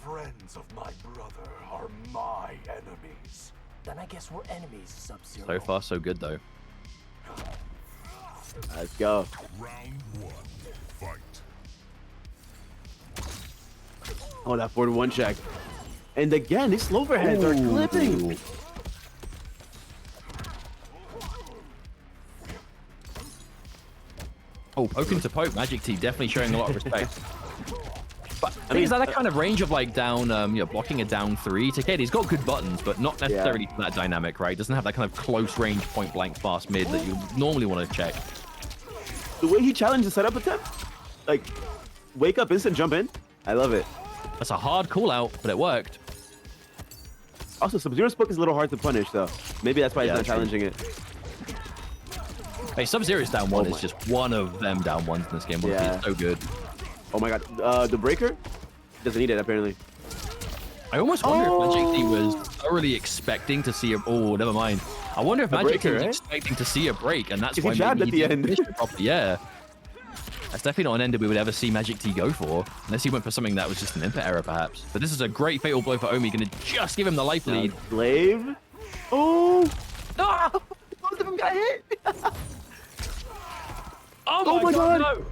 D: Friends of my brother are my enemies. Then I guess we're enemies, Sub-Zero.
A: So far, so good, though.
B: Let's go.
C: Round 1, fight.
B: Oh, that 4-1 check. And again, these slow overheads are clipping.
A: Oh, poking to poke. Magictea definitely showing a lot of respect. But I mean, is that that kind of range of like down, blocking a down 3? Takeda's got good buttons, but not necessarily that dynamic, right? Doesn't have that kind of close range, point blank, fast mid that you normally want to check.
B: The way he challenged the setup attempt, like wake up, instant jump in. I love it.
A: That's a hard call out, but it worked.
B: Also, Sub-Zero's poke is a little hard to punish, though. Maybe that's why he's not challenging it.
A: Hey, Sub-Zero's down 1 is just one of them down 1s in this game. Yeah. It's so good.
B: Oh my god. The breaker doesn't need it, apparently.
A: I almost wonder if Magictea was thoroughly expecting to see a... Oh, never mind. I wonder if Magictea was expecting to see a break, and that's why
B: he jabbed at the end.
A: Yeah. That's definitely not an end that we would ever see Magictea go for, unless he went for something that was just an input error, perhaps. But this is a great fatal blow for OMIE, going to just give him the life lead.
B: Slave. Oh! Ah! Both of them got hit!
A: Oh my god! No.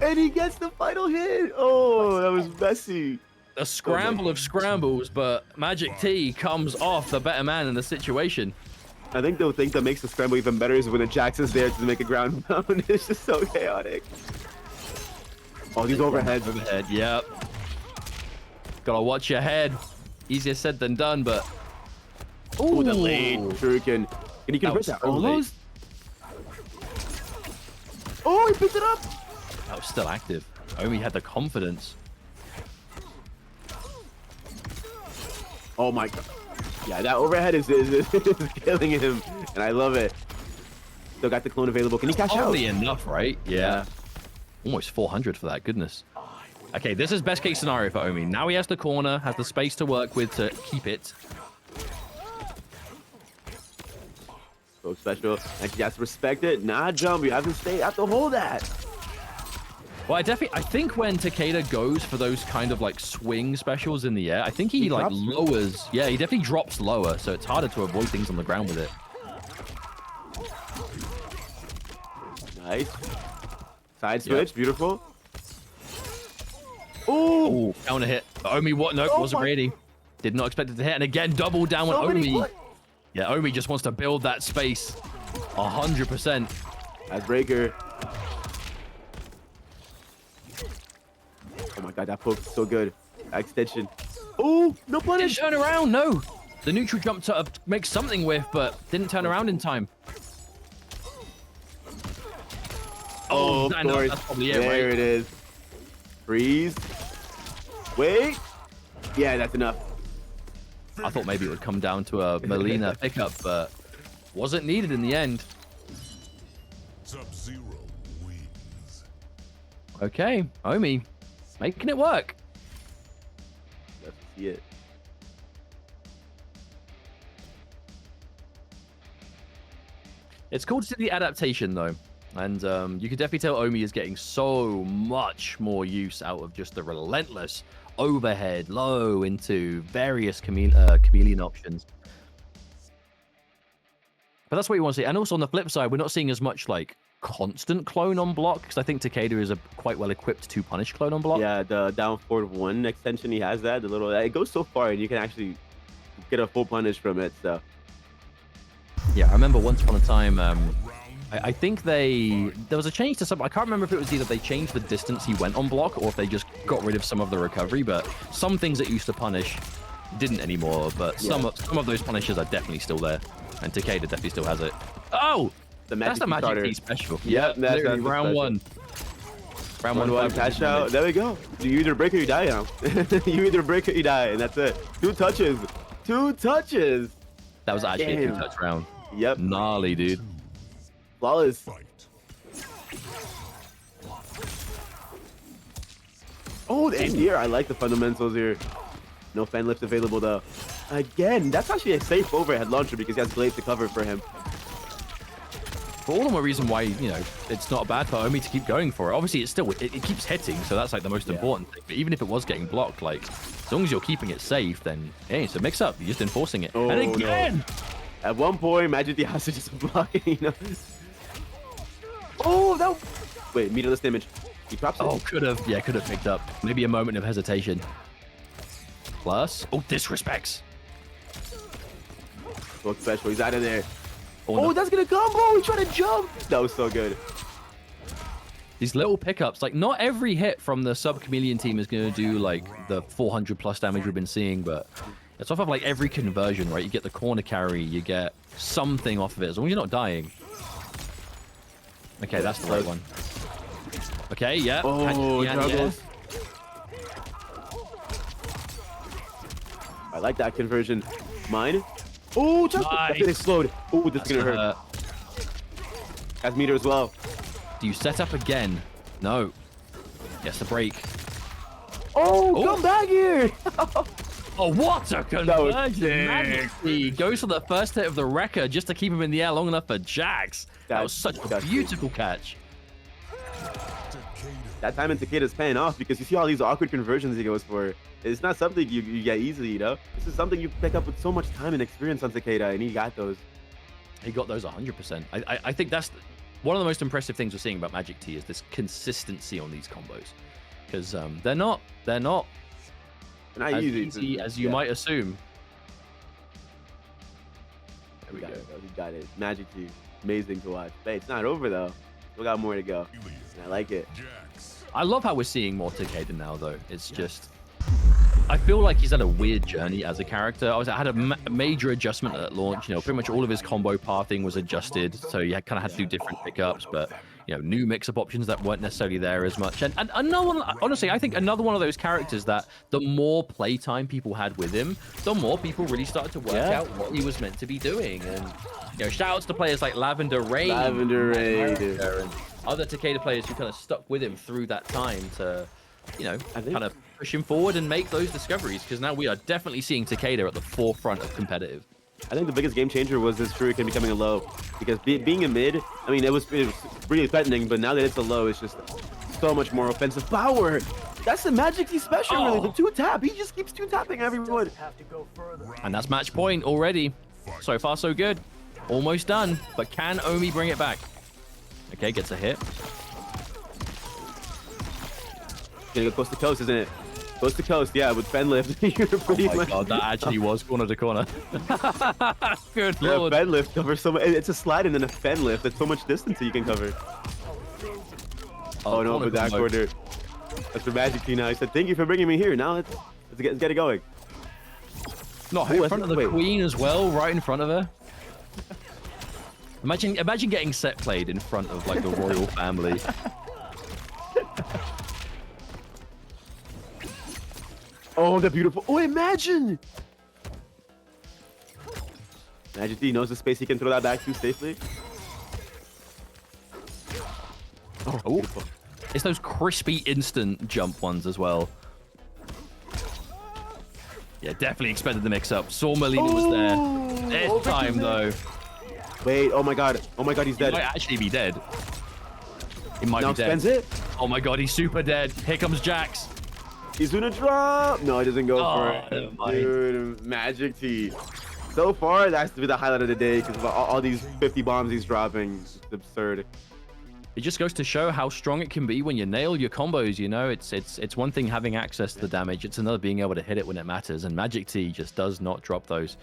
B: And he gets the final hit! Oh, that was messy.
A: A scramble of scrambles, but Magictea comes off the better man in the situation.
B: I think the thing that makes the scramble even better is when the Jax is there to make a ground pound. It's just so chaotic. Oh, these overheads.
A: Overhead, yep. Gotta watch your head. Easier said than done, but...
B: Oh, the late shuriken. And he can hit that almost. Oh, he picked it up.
A: That was still active. OMIE had the confidence.
B: Oh my god. Yeah, that overhead is killing him, and I love it. Still got the clone available. Can he cash out?
A: Only enough, right? Yeah. Almost 400 for that. Goodness. Okay, this is best case scenario for OMIE. Now he has the corner, has the space to work with to keep it.
B: So special. And he has to respect it. Not jump. You have to stay. You have to hold that.
A: Well, I think when Takeda goes for those kind of like swing specials in the air, I think he like lowers. Yeah, he definitely drops lower, so it's harder to avoid things on the ground with it.
B: Nice. Side switch, beautiful.
A: Oh, counter hit. OMIE, what? Nope, wasn't ready. Did not expect it to hit. And again, double down on OMIE. Yeah, OMIE just wants to build that space. 100%.
B: That's breaker. Oh my god, that poke is so good. That extension. Oh, no punish.
A: Didn't turn around, no. The neutral jump to make something with, but didn't turn around in time.
B: Oh, of course.
A: That's probably it,
B: there
A: right?
B: It is. Freeze. Wait. Yeah, that's enough.
A: I thought maybe it would come down to a Melina pickup, but wasn't needed in the end.
C: Sub-Zero wins.
A: Okay, OMIE, making it work.
B: Let's see it.
A: It's cool to see the adaptation, though. And you can definitely tell OMIE is getting so much more use out of just the relentless overhead, low into various chameleon options. But that's what you want to see. And also on the flip side, we're not seeing as much like constant clone on block, because I think Takeda is a quite well equipped to punish clone on block.
B: Yeah, the down forward 1 extension, he has that. The little, it goes so far and you can actually get a full punish from it. So
A: yeah, I remember once upon a time, I think there was a change to some. I can't remember if it was either they changed the distance he went on block or if they just got rid of some of the recovery. But some things that used to punish didn't anymore. But some of those punishes are definitely still there, and Takeda definitely still has it. Oh, that's the Magictea special.
B: Yep, that's
A: round one. Round one
B: cash out. There we go. You either break or you die now. You either break or you die, and that's it. 2 touches. 2 touches.
A: That was actually a 2-touch round.
B: Yep.
A: Gnarly, dude.
B: Flawless. Oh, the aim here. I like the fundamentals here. No fan lift available though. Again, that's actually a safe overhead launcher because he has blades to cover for him.
A: For all the more reason why, you know, it's not bad for OMIE to keep going for it. Obviously, it keeps hitting, so that's like the most important thing. But even if it was getting blocked, like, as long as you're keeping it safe, then, hey, it's a mix-up. You're just enforcing it.
B: Oh,
A: and again!
B: No. At one point, Magictea has to just block it, you know? Oh, no! Wait, meterless damage. He drops it.
A: Oh, could have picked up. Maybe a moment of hesitation. Plus, oh, disrespects.
B: Look special, he's out of there.
A: Oh,
B: no.
A: No.
B: That's gonna combo! He tried to jump! That was so good.
A: These little pickups, like, not every hit from the sub-chameleon team is going to do, like, the 400 plus damage we've been seeing, but it's off of, like, every conversion, right? You get the corner carry, you get something off of it, as long as you're not dying. Okay, that's the right one. Okay, yeah.
B: Oh,
A: yeah.
B: I like that conversion. Mine. Oh, just nice. That explode. Oh, this is gonna hurt. Has meter as well.
A: Do you set up again? No. Yes, the break.
B: Oh, come back here!
A: Oh, what a conversion! He goes for the first hit of the wrecker just to keep him in the air long enough for Jax. That was such a beautiful catch.
B: That time in Takeda's paying off because you see all these awkward conversions he goes for. It's not something you get easily, you know? This is something you pick up with so much time and experience on Takeda, and he got those.
A: He got those 100%. I think that's one of the most impressive things we're seeing about Magictea is this consistency on these combos. Because they're not as easy as you might assume.
B: There we go. We got it. Magictea, amazing to watch. Hey, it's not over though. We got more to go. And I like it.
A: I love how we're seeing more Takeda now, though. It's just, I feel like he's had a weird journey as a character. I had a major adjustment at launch. You know, pretty much all of his combo pathing was adjusted, so you kind of had to do different pickups. But you know, new mix-up options that weren't necessarily there as much. And another one, honestly, I think another one of those characters that the more playtime people had with him, the more people really started to work out what he was meant to be doing. And you know, shout-outs to players like Lavender Raid, and other Takeda players who kind of stuck with him through that time to, you know, kind of push him forward and make those discoveries. Because now we are definitely seeing Takeda at the forefront of competitive.
B: I think the biggest game changer was this Shuriken becoming a low, because being a mid, I mean, it was really threatening, but now that it's a low, it's just so much more offensive power. That's the Magictea special, really. The 2-tap. He just keeps 2-tapping everyone.
A: And that's match point already. So far, so good. Almost done. But can OMIE bring it back? Okay, gets a hit.
B: Gonna go coast to coast, isn't it? Coast to coast, yeah, with Fen lift. You're pretty much...
A: God, that actually was corner to corner. Good lord.
B: Fen lift covers so much. It's a slide and then a Fen lift. That's so much distance that you can cover. Oh no, but that corner. That's for Magictea now. He said, thank you for bringing me here. Now let's get it going.
A: No, in front of the queen as well, right in front of her. Imagine getting set played in front of like the royal family.
B: Oh, they're beautiful. Oh, imagine! Magictea knows the space he can throw that back to safely.
A: Oh, it's those crispy instant jump ones as well. Yeah, definitely expected the mix-up. Saw Melina was there. Dead time, though.
B: Wait, oh my god. Oh my god, he's dead.
A: He might actually be dead. He might
B: now
A: be dead.
B: spends it.
A: Oh my god, he's super dead. Here comes Jax.
B: He's gonna drop. No, he doesn't go for
A: never
B: it.
A: mind.
B: Dude, Magictea. So far, that's to be the highlight of the day because all these 50 bombs he's dropping. It's absurd.
A: It just goes to show how strong it can be when you nail your combos. You know, it's one thing having access to the damage. It's another being able to hit it when it matters. And Magictea just does not drop those.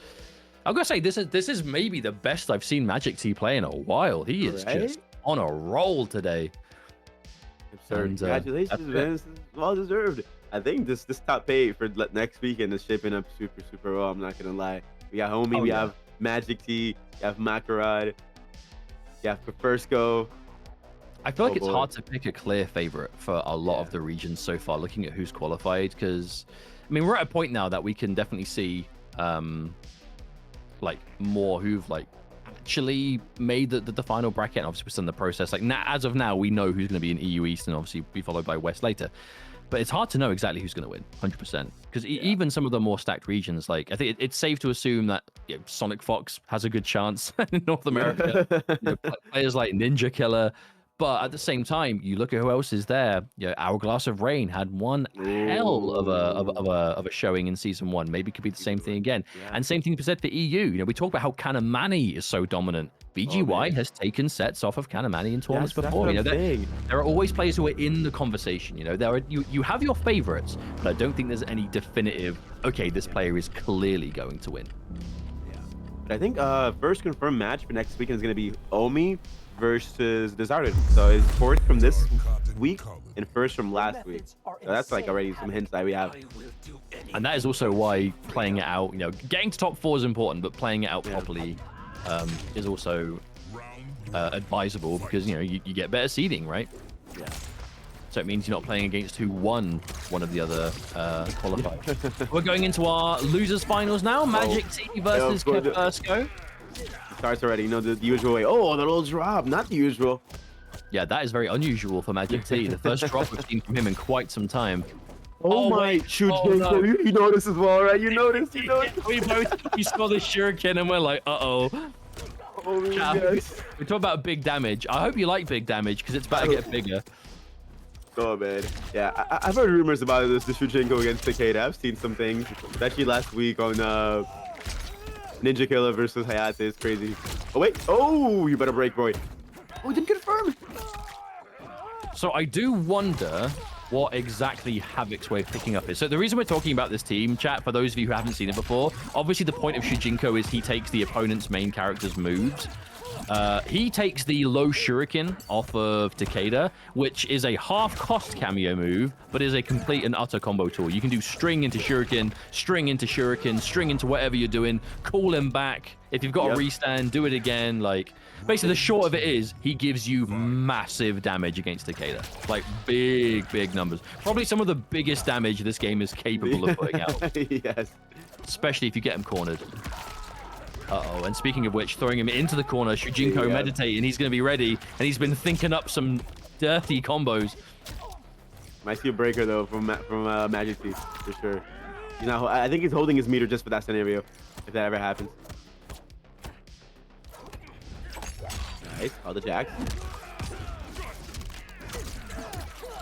A: I'm gonna say this is maybe the best I've seen Magictea play in a while. He is just on a roll today.
B: Absurd. Congratulations, man. This is well deserved. I think this top 8 for next weekend is shaping up super well. I'm not gonna lie. We got OMIE, we have Magictea, we have Makoran, we have KEFIRSKO.
A: I feel like it's hard to pick a clear favorite for a lot of the regions so far, looking at who's qualified, because, I mean, we're at a point now that we can definitely see, like, more who've, like, actually made the final bracket, and obviously we're still in the process. Like, as of now, we know who's going to be in EU East and obviously be followed by West later. But it's hard to know exactly who's going to win, 100%. Because even some of the more stacked regions, like, I think it's safe to assume that Sonic Fox has a good chance in North America. Players like Ninja Killer. But at the same time, you look at who else is there. Hourglass of Rain had one hell of a showing in Season 1. Maybe it could be the same thing again. And same thing said for EU. We talk about how Kanamani is so dominant. BGY has taken sets off of Kanamani in tournaments before. There are always players who are in the conversation. You have your favorites, but I don't think there's any definitive, okay, this player is clearly going to win.
B: But I think first confirmed match for next weekend is going to be OMIE versus Desarded. So it's fourth from this week and first from last week. So that's like already some hints that we have.
A: And that is also why playing it out, getting to top 4 is important, but playing it out properly is also advisable because, you get better seeding, right?
B: Yeah.
A: So it means you're not playing against who won one of the other qualifiers. We're going into our losers finals now. Magictea versus KEFIRSKO.
B: Starts already, the usual way. Oh, the little drop, not the usual.
A: Yeah, that is very unusual for Magictea. The first drop we've seen from him in quite some time.
B: Oh my, shoot, no. You know this as well, right? You know this.
A: We saw the shuriken and we're like, uh-oh.
B: Oh, yes.
A: We talk about big damage. I hope you like big damage because it's about to get bigger.
B: Oh, man. Yeah, I've heard rumors about this, the Shujinko against Takeda. I've seen some things, especially last week on Ninja Killer versus Hayate. It's crazy. Oh, wait. Oh, you better break, boy. Oh, we didn't confirm.
A: So I do wonder what exactly Havoc's way of picking up is. So the reason we're talking about this team, chat, for those of you who haven't seen it before, obviously the point of Shujinko is he takes the opponent's main character's moves. He takes the low shuriken off of Takeda, which is a half-cost cameo move, but is a complete and utter combo tool. You can do string into shuriken, string into shuriken, string into whatever you're doing, call him back. If you've got a restand, do it again. Like, basically, the short of it is he gives you massive damage against Takeda. Like, big numbers. Probably some of the biggest damage this game is capable of putting out.
B: Yes.
A: Especially if you get him cornered. Uh-oh, and speaking of which, throwing him into the corner, Shujinko meditating, he's going to be ready, and he's been thinking up some dirty combos.
B: Might see a breaker, though, from Magictea, for sure. I think he's holding his meter just for that scenario, if that ever happens. Nice, all the jacks.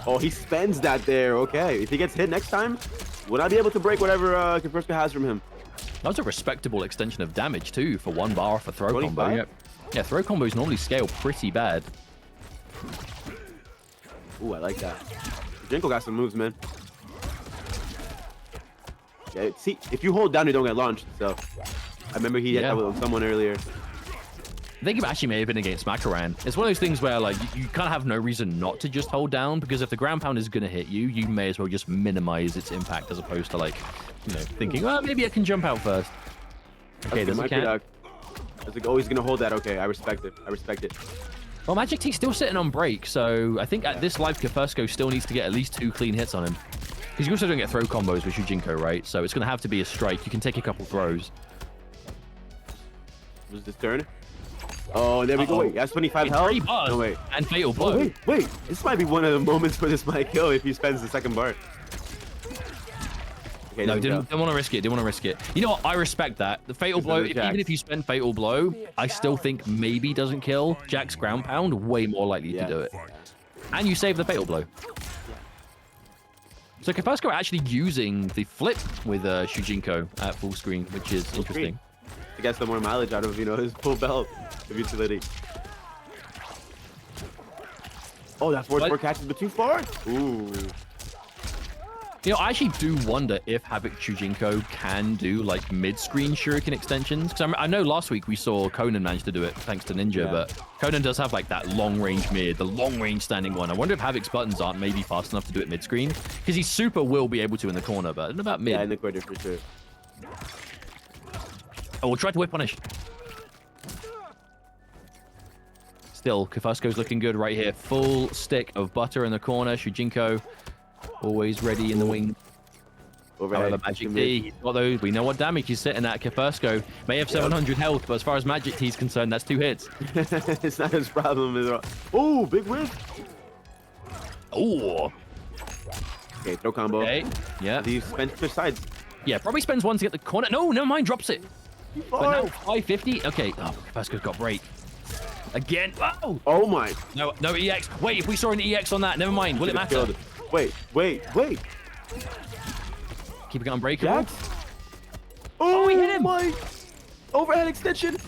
B: Oh, he spends that there, okay. If he gets hit next time, will I be able to break whatever KEFIRSKO has from him?
A: That was a respectable extension of damage, too, for one bar off a throw combo. Yeah, throw combos normally scale pretty bad.
B: Ooh, I like that. Jinko got some moves, man. Yeah, see, if you hold down, you don't get launched, so... I remember he had that with someone earlier.
A: I think it actually may have been against Makoran. It's one of those things where, like, you kind of have no reason not to just hold down, because if the ground pound is going to hit you, you may as well just minimize its impact as opposed to, like, thinking, well, maybe I can jump out first. Okay, there's a cat.
B: It's like, oh, he's going to hold that. Okay, I respect it.
A: Well, Magictea's still sitting on break, so I think at this live, KEFIRSKO still needs to get at least 2 clean hits on him. Because you also don't get throw combos with Shujinko, right? So it's going to have to be a strike. You can take a couple throws.
B: Was this turn? Oh, there we go. Wait, that's 25 health.
A: 3 bars.
B: No, wait.
A: And fatal blow.
B: Oh, wait. This might be one of the moments where this might kill if he spends the second bar. Okay,
A: no, didn't want to risk it. Didn't want to risk it. You know what? I respect that. The fatal blow, even if you spend fatal blow, I still think maybe doesn't kill. Jack's ground pound, way more likely to do it. and you save the fatal blow. So KEFIRSKO are actually using the flip with Shujinko at full screen, which is interesting.
B: To get some more mileage out of, you know, his full belt of utility. Oh, that forward 4 catches, but too far. Ooh.
A: You know, I actually do wonder if Havoc Shujinko can do like mid-screen shuriken extensions. Because I know last week we saw Conan manage to do it thanks to Ninja, but Conan does have like that long-range mid, the long-range standing one. I wonder if Havoc's buttons aren't maybe fast enough to do it mid-screen. Because he super will be able to in the corner, but not about mid.
B: Yeah, in the corner for sure.
A: Oh, we'll try to whip punish. Still, KEFIRSKO's looking good right here. Full stick of butter in the corner. Shujinko always ready in the wing. However, Magictea, he's got those. We know what damage he's sitting at. KEFIRSKO may have 700 health, but as far as Magictea's concerned, that's 2 hits.
B: It's not his problem at all. Oh, big whip.
A: Oh.
B: Okay, throw combo.
A: Okay, yeah.
B: He spends 2 sides.
A: Yeah, probably spends 1 to get the corner. No, never mind, drops it. But now 550. Okay, oh, KEFIRSKO's got break. Again. Oh!
B: Oh my.
A: No EX. Wait, if we saw an EX on that, never mind. Will it matter?
B: Wait.
A: Keep it unbreakable.
B: Oh, he hit him. My overhead extension.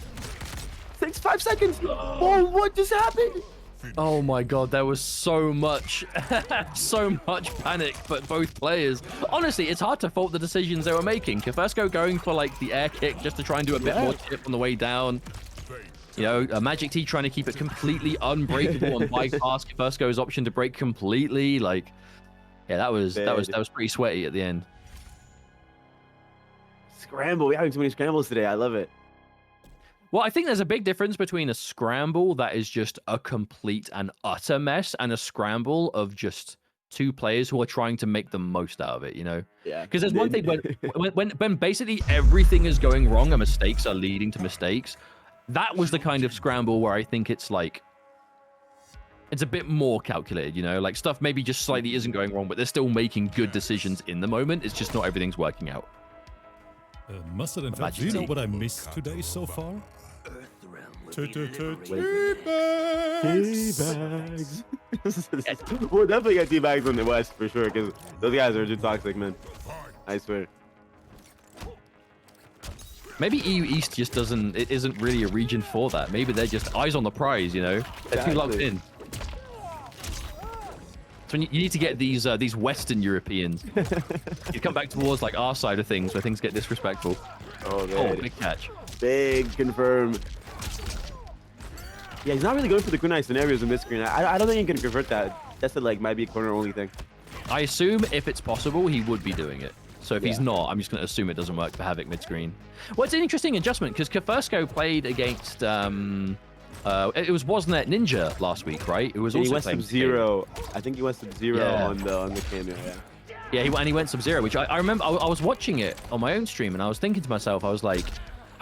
B: 5 seconds. Oh, what just happened?
A: Oh my god, there was so much, so much panic, but both players. Honestly, it's hard to fault the decisions they were making. KEFIRSKO going for like the air kick just to try and do a bit more chip on the way down. You know, Magictea trying to keep it completely unbreakable and bypass KEFIRSKO's option to break completely. Like, yeah, that was pretty sweaty at the end.
B: Scramble. We're having too many scrambles today. I love it.
A: Well, I think there's a big difference between a scramble that is just a complete and utter mess and a scramble of just 2 players who are trying to make the most out of it, you know?
B: Yeah.
A: Because there's one thing when basically everything is going wrong and mistakes are leading to mistakes. That was the kind of scramble where I think it's like, it's a bit more calculated, you know? Like stuff maybe just slightly isn't going wrong, but they're still making good decisions in the moment. It's just not everything's working out.
C: Mustard and Fat, do you know what I missed today so far? Teabags.
B: We'll definitely get teabags on the West for sure, because those guys are just toxic, man. I swear.
A: Maybe EU East just isn't really a region for that. Maybe they're just eyes on the prize, you know? They're too locked in. So you need to get these Western Europeans. You come back towards like our side of things where things get disrespectful.
B: Oh, man.
A: Oh, big catch.
B: Big confirm. Yeah, he's not really going for the kunai scenarios in this screen. I don't think he can convert that. That's like might be a corner only thing.
A: I assume if it's possible, he would be doing it. So if he's not, I'm just going to assume it doesn't work for Havoc mid-screen. Well, it's an interesting adjustment because KEFIRSKO played against it wasn't it Ninja last week, right? It was also
B: he went Sub-Zero. I think he went Sub-Zero on the cameo. Yeah,
A: he went Sub-Zero, which I remember. I was watching it on my own stream and I was thinking to myself, I was like,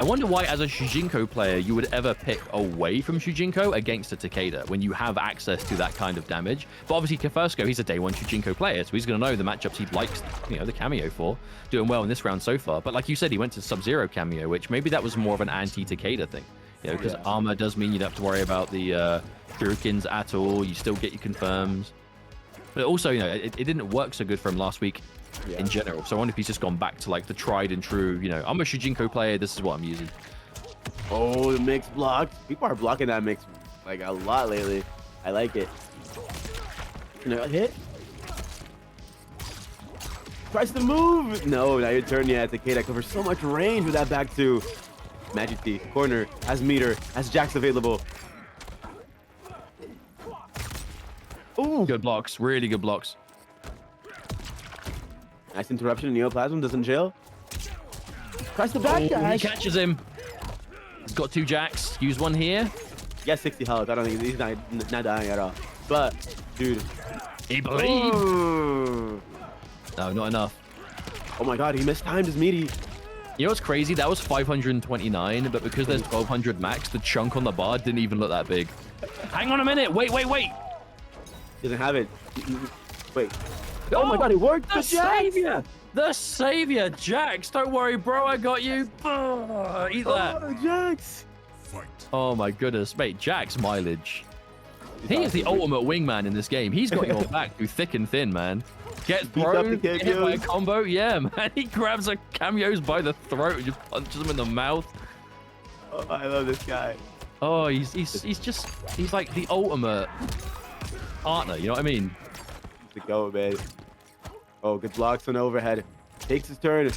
A: I wonder why as a Shujinko player you would ever pick away from Shujinko against a Takeda when you have access to that kind of damage. But obviously KEFIRSKO, he's a day 1 Shujinko player, so he's going to know the matchups he likes, you know, the cameo for. Doing well in this round so far. But like you said, he went to Sub-Zero cameo, which maybe that was more of an anti-Takeda thing. You know, because armor does mean you don't have to worry about the shurikens at all. You still get your confirms. But also, you know, it didn't work so good for him last week in general. So I wonder if he's just gone back to like the tried and true, you know, I'm a Shujinko player, this is what I'm using.
B: Oh, the mix blocked. People are blocking that mix like a lot lately. I like it. No hit. Tries to move. No, now your turn. Yeah, Takeda covers so much range with that back two. Magictea, corner, has meter, has Jax available. Ooh.
A: Good blocks, really good blocks.
B: Nice interruption. Neoplasm doesn't jail. Tries to back dash.
A: He catches him. He's got 2 Jacks. Use one here.
B: He has 60 health. I don't think he's not dying at all. But, dude.
A: He believes.
B: Ooh.
A: No, not enough.
B: Oh my god, he mistimed his meaty.
A: You know what's crazy? That was 529, but because there's 1200 max, the chunk on the bar didn't even look that big. Hang on a minute. Wait.
B: Doesn't have it. Wait. Oh my god, it worked!
A: The savior! The savior, Jax! Don't worry, bro, I got you. Eat that.
B: Oh, Jax!
A: Oh my goodness, mate, Jax mileage. He is the ultimate wingman in this game. He's got your back through thick and thin, man. Gets thrown, hit by a combo. Yeah, man. He grabs a Kameos by the throat and just punches him in the mouth.
B: Oh, I love this guy.
A: Oh, he's like the ultimate partner. You know what I mean?
B: To go, man. Oh, good blocks on overhead. Takes his turn.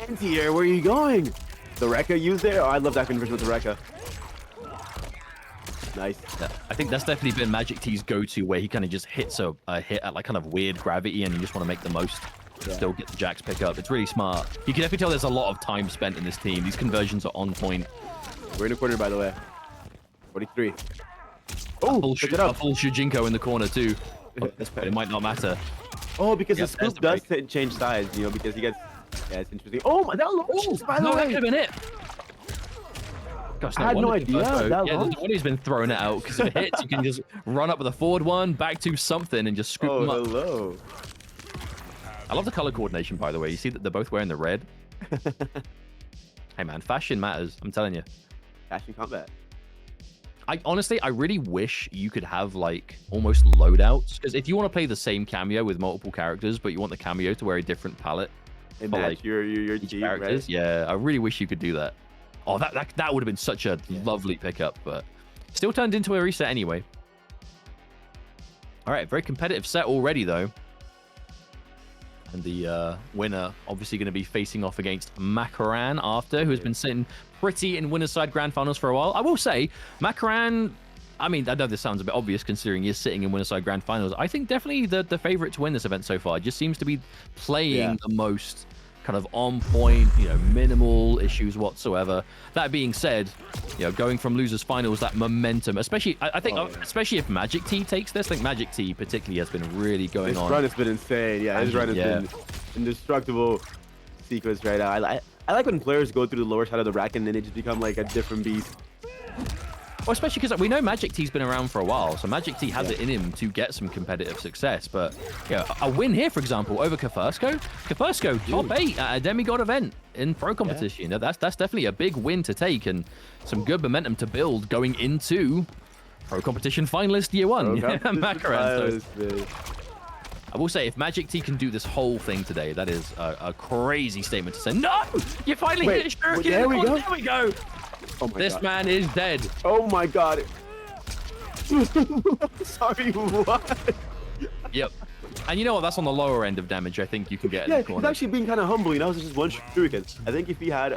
B: Anti-air, where are you going? The Rekka used there? Oh, I love that conversion with the Rekka. Nice.
A: Yeah, I think that's definitely been Magictea's go-to, where he kind of just hits a hit at like kind of weird gravity, and you just want to make the most. Yeah. Still get the jacks pick up. It's really smart. You can definitely tell there's a lot of time spent in this team. These conversions are on point.
B: We're in the corner, by the way. 43. Oh, pick it up.
A: A full Shujinko in the corner too. But it might not matter.
B: Oh, because the scoop does change sides, you know, because he gets... Yeah, it's interesting. Oh, my, that launches, by the way.
A: That could have been it. Gosh,
B: I had no idea.
A: The body's been thrown out, because if it hits, you can just run up with a forward one, back to something, and just scoop them up.
B: Hello.
A: I love the color coordination, by the way. You see that they're both wearing the red? Hey, man, fashion matters. I'm telling you.
B: Fashion combat.
A: Honestly, I really wish you could have like almost loadouts, because if you want to play the same cameo with multiple characters, but you want the cameo to wear a different palette,
B: and match like your team,
A: characters,
B: right?
A: Yeah, I really wish you could do that. Oh, that would have been such a lovely pickup, but still turned into a reset anyway. All right, very competitive set already though. And the winner obviously going to be facing off against Makoran after, who has been sitting pretty in winner's side grand finals for a while. I will say, Makoran, I mean, I know this sounds a bit obvious considering he's sitting in winner's side grand finals. I think definitely the favorite to win this event so far. Just seems to be playing the most kind of on point, you know, minimal issues whatsoever. That being said, you know, going from losers finals, that momentum, especially, I think, especially if Magictea takes this, I think Magictea particularly has been really going on.
B: His run has been insane. Yeah, his run has been indestructible sequence right now. I like when players go through the lower side of the rack and then they just become like a different beast.
A: Well, especially because we know Magictea's been around for a while, so Magictea has it in him to get some competitive success. But yeah, a win here, for example, over KEFIRSKO. KEFIRSKO top 8 at a demigod event in Pro Competition. You know, that's definitely a big win to take and some good momentum to build going into Pro Competition finalist year 1. Makoran. I will say, if Magictea can do this whole thing today, that is a crazy statement to say. No! You finally hit a shuriken.
B: There we go.
A: There we go.
B: Oh my
A: this
B: God.
A: man is dead.
B: Oh my God. Sorry, what?
A: Yep. And you know what? That's on the lower end of damage I think you can get in the corner.
B: He's actually being kind of humble. You know, it's just one shuriken. I think if he had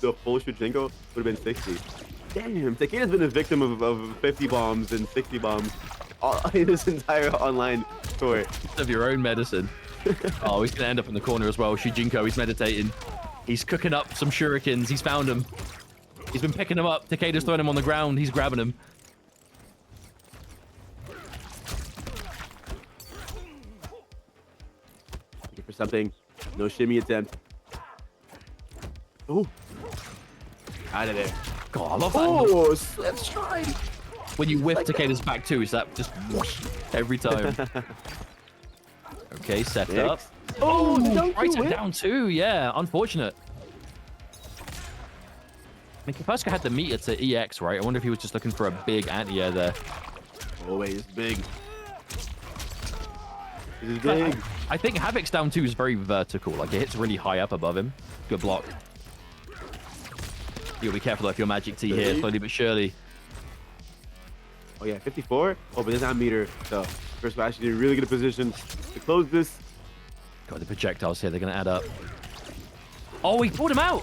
B: the full Shujinko, it would have been 60. Damn, Takeda's been a victim of 50 bombs and 60 bombs in his entire online tour.
A: Of your own medicine. Oh, he's going to end up in the corner as well. Shujinko, he's meditating. He's cooking up some shurikens. He's found them. He's been picking them up. Takeda's throwing him on the ground. He's grabbing them.
B: Looking for something. No shimmy attempt. Oh. Out of there.
A: God, I love that.
B: Oh, slip stride.
A: When you whiff Takeda's back too, is that just whoosh every time? Okay, set up.
B: Oh,
A: right down two. Yeah, unfortunate. I mean, KEFIRSKO had the meter to EX, right? I wonder if he was just looking for a big anti-air there.
B: Always big. This is big.
A: I think Havoc's down two is very vertical. Like, it hits really high up above him. Good block. You'll be careful if you're Magictea here, slowly but surely.
B: Oh, yeah, 54. Oh, but there's not meter. So, first we're actually in a really good position to close this.
A: God, the projectiles here, they're going to add up. Oh, he pulled him out.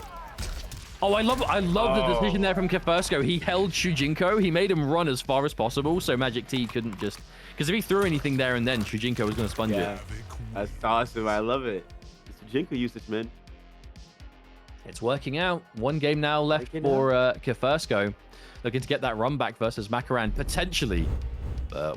A: Oh, I love the decision there from KEFIRSKO. He held Shujinko. He made him run as far as possible, so Magictea couldn't just... Because if he threw anything there and then, Shujinko was going to sponge it.
B: That's awesome. I love it. Shujinko usage, man.
A: It's working out. One game now left for KEFIRSKO. Looking to get that run back versus Makoran, potentially.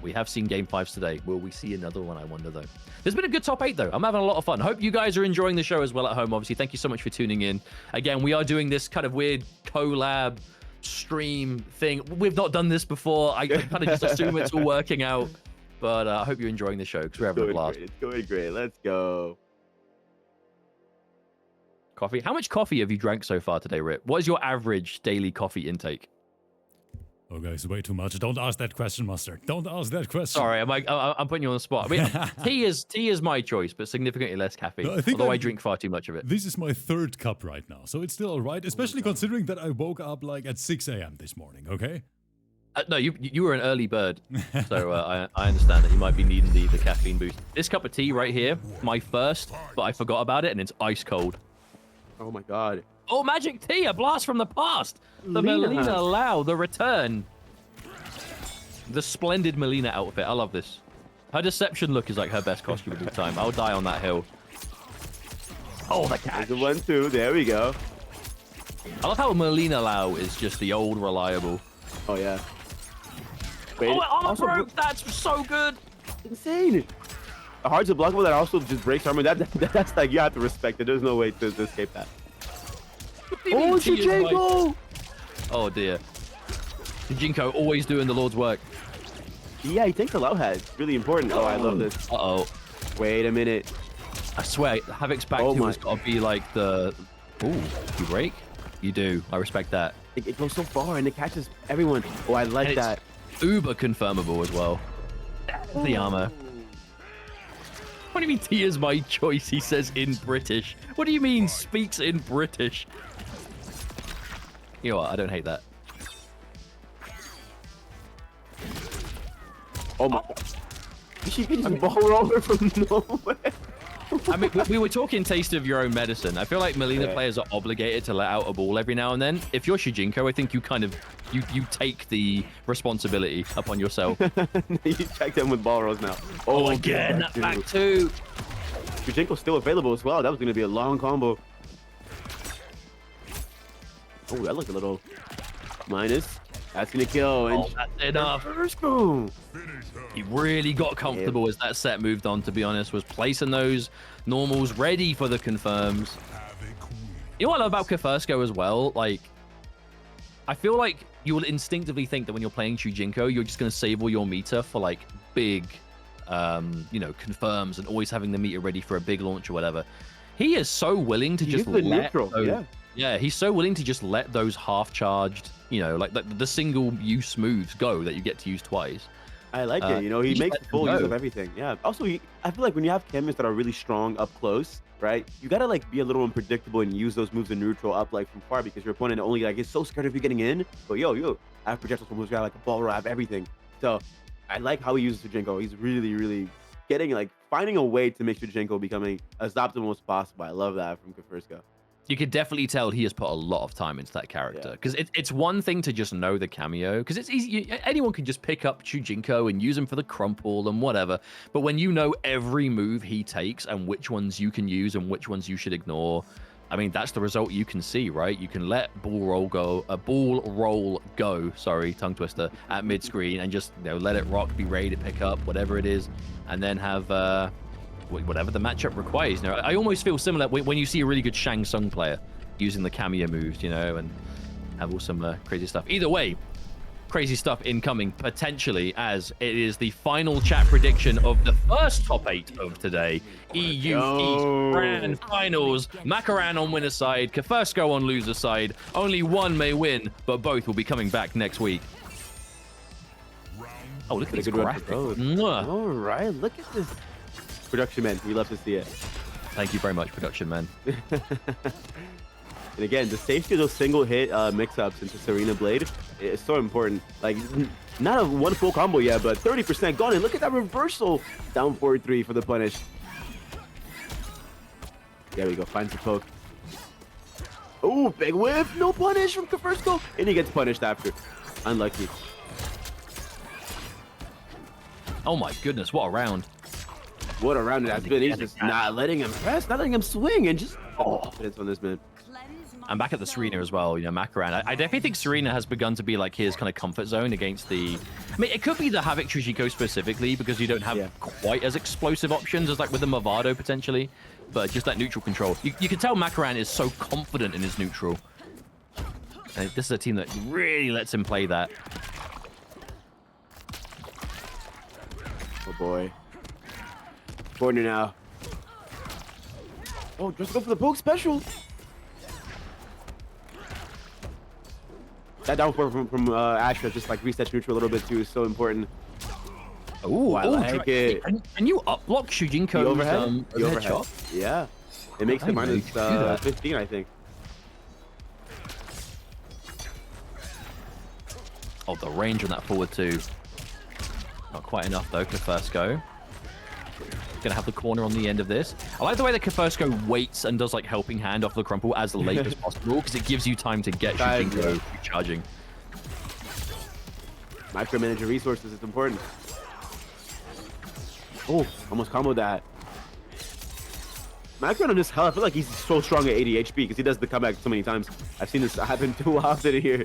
A: We have seen game 5s today. Will we see another one, I wonder, though? There's been a good top 8, though. I'm having a lot of fun. Hope you guys are enjoying the show as well at home, obviously. Thank you so much for tuning in. Again, we are doing this kind of weird collab stream thing. We've not done this before. I kind of just assume it's all working out. But I hope you're enjoying the show, because we're having a blast.
B: It's going great. Let's go.
A: Coffee. How much coffee have you drank so far today, Rip? What is your average daily coffee intake?
C: Oh, guys, way too much. Don't ask that question, Mustard. Don't ask that question.
A: Sorry, I'm putting you on the spot. I mean, tea is my choice, but significantly less caffeine.
C: No,
A: although I drink far too much of it.
C: This is my 3rd cup right now, so it's still all right, especially considering that I woke up like at 6 a.m. this morning, okay?
A: No, you were an early bird, so I understand that you might be needing the caffeine boost. This cup of tea right here, my first, but I forgot about it, and it's ice cold.
B: Oh my god.
A: Oh, Magictea, a blast from the past. The Melina Lau, the return. The splendid Melina outfit. I love this. Her deception look is like her best costume of all time. I'll die on that hill. Oh, the catch.
B: There's a 1-2. There we go.
A: I love how Melina Lau is just the old reliable.
B: Oh, yeah. Wait,
A: oh, armor broke. That's so good.
B: Insane. Hard to block, but that also just breaks armor. That's like, you have to respect it. There's no way to escape that. Oh, Shujinko!
A: Oh, dear. Shujinko always doing the Lord's work.
B: Yeah, he takes a low head. It's really important. Oh, I love this.
A: Uh-oh.
B: Wait a minute.
A: I swear, Havoc's back two has got to be like the... Ooh, you break? You do. I respect that.
B: It goes so far, and it catches everyone. Oh, I like that.
A: Uber confirmable as well. The armor. What do you mean tea is my choice, he says in British? What do you mean speaks in British? You know what? I don't hate that.
B: Oh my god. She can just ball roller from nowhere.
A: I mean, we were talking taste of your own medicine. I feel like Melina players are obligated to let out a ball every now and then. If you're Shujinko, I think you kind of, you take the responsibility upon yourself.
B: You checked him with ball rolls now.
A: Oh, again, back two.
B: Shujinko's still available as well. That was going to be a long combo. Oh, that looked a little minus. That's going to kill. And
A: that's enough.
B: KEFIRSKO.
A: He really got comfortable as that set moved on, to be honest, was placing those normals ready for the confirms. You know what I love about KEFIRSKO as well? Like, I feel like you will instinctively think that when you're playing Shujinko, you're just going to save all your meter for, like, big, you know, confirms and always having the meter ready for a big launch or whatever. He is so willing to just let
B: neutral.
A: Yeah, he's so willing to just let those half-charged, you know, like the single-use moves go that you get to use twice.
B: I like it. You know, he makes full use of everything. Yeah. Also, I feel like when you have Kameos that are really strong up close, right? You gotta like be a little unpredictable and use those moves in neutral up like from far because your opponent only like is so scared of you getting in. But yo, I have projectiles moves, got like a ball roll, I have everything. So I like how he uses Shujinko. He's really getting like finding a way to make Shujinko becoming as optimal as possible. I love that from KEFIRSKO.
A: You could definitely tell he has put a lot of time into that character because it's one thing to just know the cameo because it's easy. Anyone can just pick up Shujinko and use him for the crumple and whatever. But when you know every move he takes and which ones you can use and which ones you should ignore, I mean, that's the result you can see, right? You can let ball roll go, sorry, tongue twister, at mid screen and just, you know, let it rock, be ready to pick up whatever it is, and then have whatever the matchup requires. You know, I almost feel similar when you see a really good Shang Tsung player using the cameo moves, you know, and have all some crazy stuff. Either way, crazy stuff incoming potentially, as it is the final chat prediction of the first top 8 of today. EU East Grand Finals. Makoran on winner side, KEFIRSKO on loser side. Only one may win, but both will be coming back next week. Oh, look at this graphic.
B: All right, look at this. Production man, we love to see it.
A: Thank you very much, production man.
B: And again, the safety of those single hit mix-ups into Serena Blade is so important. Like, not a one full combo yet, but 30% gone. And look at that reversal. Down 4-3 for the punish. There we go, finds the poke. Oh, big whiff, no punish from KEFIRSKO. And he gets punished after. Unlucky.
A: Oh my goodness, what a round. What
B: a round it has been. He's just not letting him press, not letting him swing, and just confidence on this man.
A: I'm back at the Serena as well, you know, Makoran. I definitely think Serena has begun to be like his kind of comfort zone against the... I mean, it could be the Havoc Shujinko specifically because you don't have quite as explosive options as like with the Movado potentially, but just that neutral control. You can tell Makoran is so confident in his neutral. And this is a team that really lets him play that.
B: Oh boy. Corner now. Oh, just go for the poke special. That down four from Astra just like resets neutral a little bit too is so important.
A: Oh, I
B: like it.
A: Can you up block Shujinko's overhead chop?
B: Yeah. It makes it minus 15, I think.
A: Oh, the range on that forward two. Not quite enough though, KEFIRSKO. Gonna have the corner on the end of this. I like the way that KEFIRSKO waits and does like helping hand off the crumple as late as possible, because it gives you time to get Shujinko recharging.
B: Micromanage your resources is important. Oh, almost comboed that. Makoran on this hell, I feel like he's so strong at 80 HP because he does the comeback so many times. I've seen this happen too often here.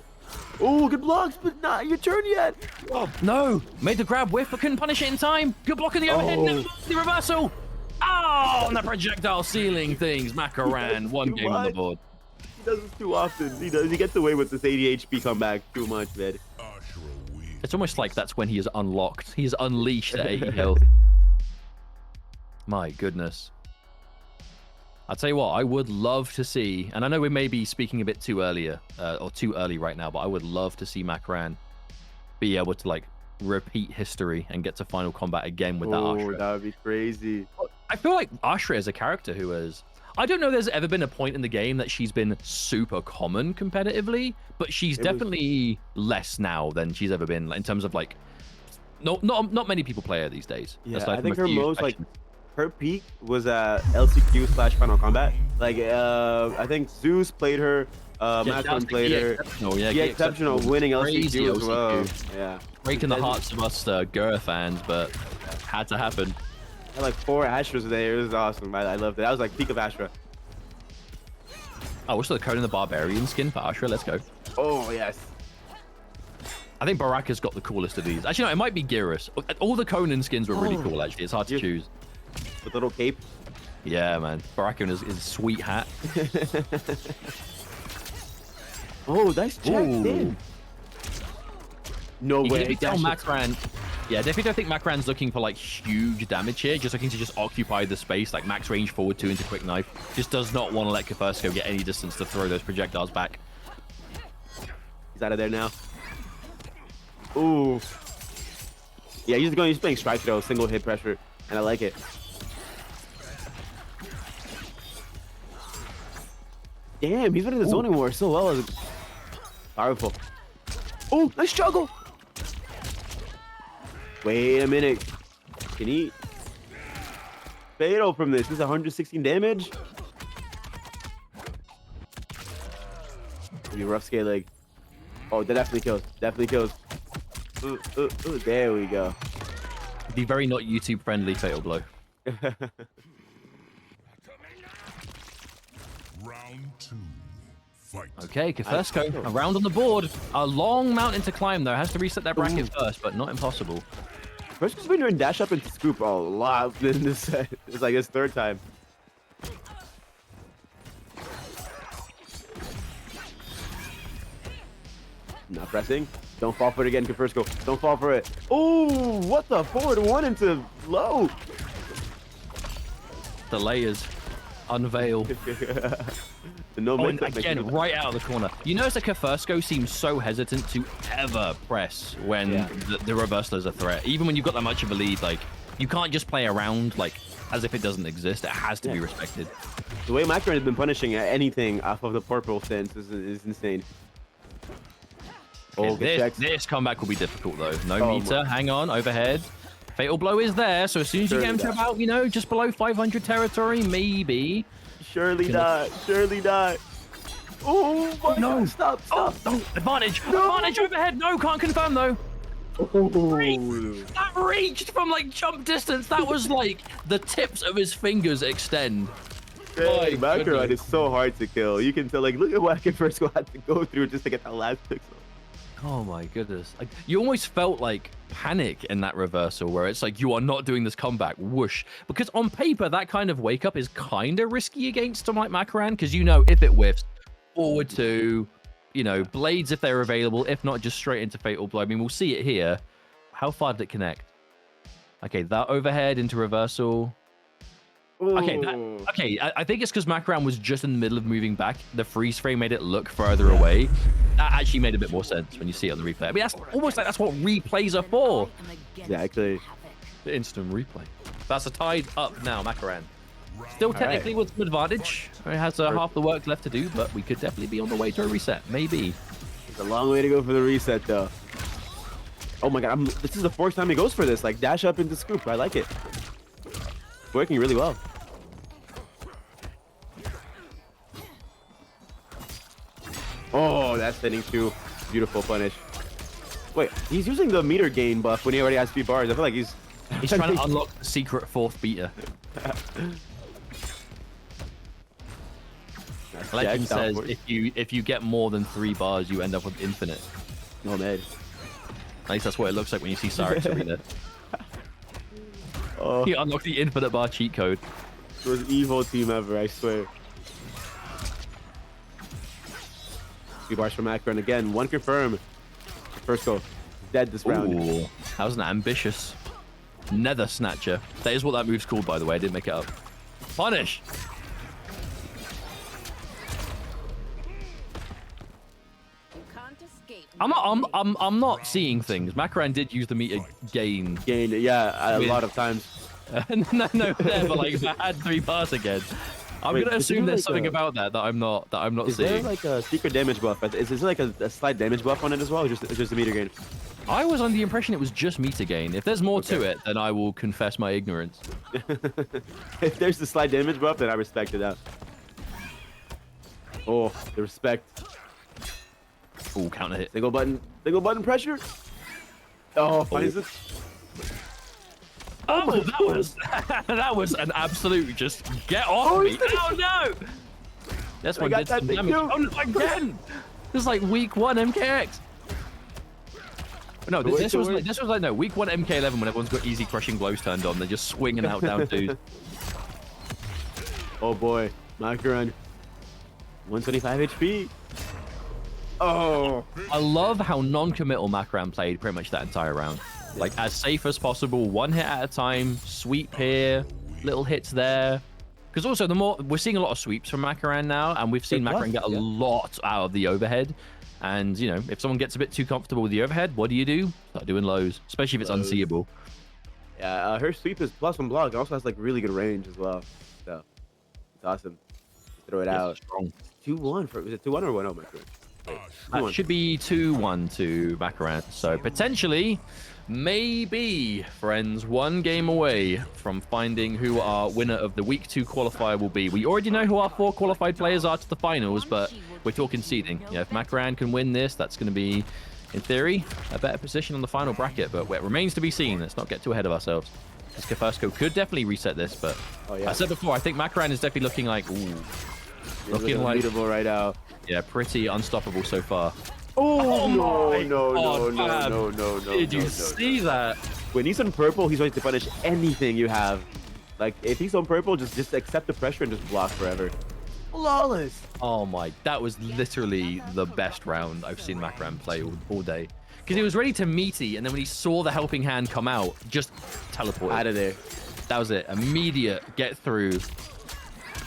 B: Oh, good blocks, but not your turn yet.
A: Oh, no. Made the grab whiff, but couldn't punish it in time. Good block on the overhead. No, the reversal. Oh, and that projectile sealing things. Makoran, one game on the board.
B: He does this too often. He gets away with this 80 HP comeback too much, man.
A: It's almost like that's when he is unlocked. He is unleashed at 80 health. My goodness. I'll tell you what, I would love to see, and I know we may be speaking a bit too earlier, or too early right now, but I would love to see Makoran be able to like repeat history and get to final combat again with that Ashra.
B: That would be crazy.
A: I feel like Ashra is a character who is, I don't know if there's ever been a point in the game that she's been super common competitively, but she's definitely less now than she's ever been in terms of like, not many people play her these days.
B: Yeah, I think her most like, her peak was at LCQ / Final Combat. Like, I think Zeus played her, Makoran played her.
A: Yeah,
B: Exceptional, winning LCQ as well. Yeah.
A: Breaking the hearts of us Gura fans, but had to happen.
B: I had like 4 Astras there. It was awesome. I loved it. That was like peak of Astra.
A: Oh, what's the Conan the Barbarian skin for Astra? Let's go.
B: Oh, yes.
A: I think Baraka's got the coolest of these. Actually, no, it might be Geras. All the Conan skins were really cool, actually. It's hard to choose.
B: With little cape.
A: Yeah, man. Baraka in his sweet hat.
B: Oh, nice check in. No way.
A: If you tell Makoran, yeah, definitely don't think Makoran's looking for like huge damage here. Just looking to just occupy the space, like max range forward 2 into quick knife. Just does not want to let KEFIRSKO get any distance to throw those projectiles back.
B: He's out of there now. Ooh. Yeah, he's playing strike throw, single hit pressure, and I like it. Damn, he's winning the zoning war so well. Powerful. Oh, nice juggle. Wait a minute. Can he fatal from this? This is 116 damage. Maybe rough scale leg. Oh, that definitely kills. Definitely kills. Ooh, there we go.
A: Be very not YouTube friendly fatal blow.
C: Round 2. Fight.
A: Okay, KEFIRSKO, a round on the board. A long mountain to climb though. Has to reset that bracket first, but not impossible.
B: KEFIRSKO's been doing dash up and scoop a lot in this set. It's like his 3rd time. Not pressing. Don't fall for it again, KEFIRSKO. Don't fall for it. Oh, what the forward 1 into low.
A: The layers unveil. And again, right out of the corner. You notice that KEFIRSKO seems so hesitant to ever press when the reversal is a threat. Even when you've got that much of a lead, like, you can't just play around like as if it doesn't exist. It has to be respected.
B: The way Makoran has been punishing anything off of the purple sense is insane.
A: Oh, this comeback will be difficult though. No meter, hang on, overhead. Fatal blow is there, so as soon as you get him to about, you know, just below 500 territory, maybe.
B: Surely not. Surely not. Oh, my God. Stop.
A: Oh, advantage. Advantage overhead. No, can't confirm, though. That reached from, like, jump distance. That was, like, the tips of his fingers extend.
B: Hey, Makoran is so hard to kill. You can tell, like, look at what KEFIRSKO had to go through just to get that last pixel.
A: Oh my goodness. Like, you almost felt like panic in that reversal where it's like, you are not doing this comeback, whoosh. Because on paper, that kind of wake up is kind of risky against someone like Makoran, because you know if it whiffs, forward 2, you know, blades if they're available, if not, just straight into fatal blow. I mean, we'll see it here. How far did it connect? Okay, that overhead into reversal. Okay, I think it's because Makoran was just in the middle of moving back. The freeze frame made it look further away. That actually made a bit more sense when you see it on the replay. I mean, that's almost like that's what replays are for.
B: Exactly.
A: The instant replay. That's a tied up now, Makoran. Still technically with some advantage. It has half the work left to do, but we could definitely be on the way to a reset. Maybe.
B: It's a long way to go for the reset, though. Oh my god, this is the fourth time he goes for this. Like, dash up into scoop. I like it. Working really well. Oh, that's hitting too. Beautiful punish. Wait, he's using the meter gain buff when he already has 3 bars. I feel like he's
A: trying to unlock the secret 4th beater. Legend says if you get more than 3 bars, you end up with infinite.
B: Oh man.
A: At least that's what it looks like when you see Sarik's arena.
B: Oh.
A: He unlocked the infinite bar cheat code.
B: It was evil team ever, I swear. 3 bars from Makoran again. 1 confirm. KEFIRSKO dead this round.
A: Ooh, that was an ambitious nether snatcher. That is what that move's called, by the way. I didn't make it up. Punish. I'm not seeing things. Makoran did use the meter gain.
B: Gained, yeah, a lot of times.
A: no, there, but like if I had 3 bars again. I'm gonna assume there's something about that I'm not seeing.
B: Is there like a secret damage buff? Is there like a slight damage buff on it as well, or just a meter gain?
A: I was under the impression it was just meter gain. If there's more to it, then I will confess my ignorance.
B: If there's the slight damage buff, then I respect it out. Oh, the respect.
A: Oh, counter hit.
B: Single button pressure. Oh, finds it.
A: Oh, that was an absolute just get off me. Oh no! This one did some damage. Oh no, again! This is like week 1 MKX. No, this was like no week 1 MK11 when everyone's got easy crushing blows turned on. They're just swinging out down twos.
B: Oh boy, Makoran. 125 HP. Oh.
A: I love how non-committal Makoran played pretty much that entire round. Like as safe as possible, 1 hit at a time, sweep here, little hits there. Because also we're seeing a lot of sweeps from Makoran now, and we've seen Makoran get a lot out of the overhead. And you know, if someone gets a bit too comfortable with the overhead, what do? Start doing lows, especially if it's unseeable.
B: Yeah, her sweep is +1 block. It also has like really good range as well. So it's awesome. Throw it out.
A: Strong.
B: 2-1 for, was it 2-1 or 1-0, Makoran?
A: That should be 2-1 to Makoran. So potentially, maybe, friends, 1 game away from finding who our winner of the week 2 qualifier will be. We already know who our 4 qualified players are to the finals, but we're talking seeding. Yeah, if Makoran can win this, that's going to be, in theory, a better position on the final bracket. But it remains to be seen. Let's not get too ahead of ourselves. Because KEFIRSKO could definitely reset this, but I said before, I think Makoran is definitely looking like, looking like
B: unbeatable right now.
A: Yeah, pretty unstoppable so far.
B: Oh,
A: no. Did you see that?
B: When he's on purple, he's ready to punish anything you have. Like, if he's on purple, just accept the pressure and just block forever. Flawless.
A: Oh my, that was literally the best round I've seen Makoran play all day. Because he was ready to meaty, and then when he saw the helping hand come out, just teleported.
B: Out of there.
A: That was it. Immediate get through.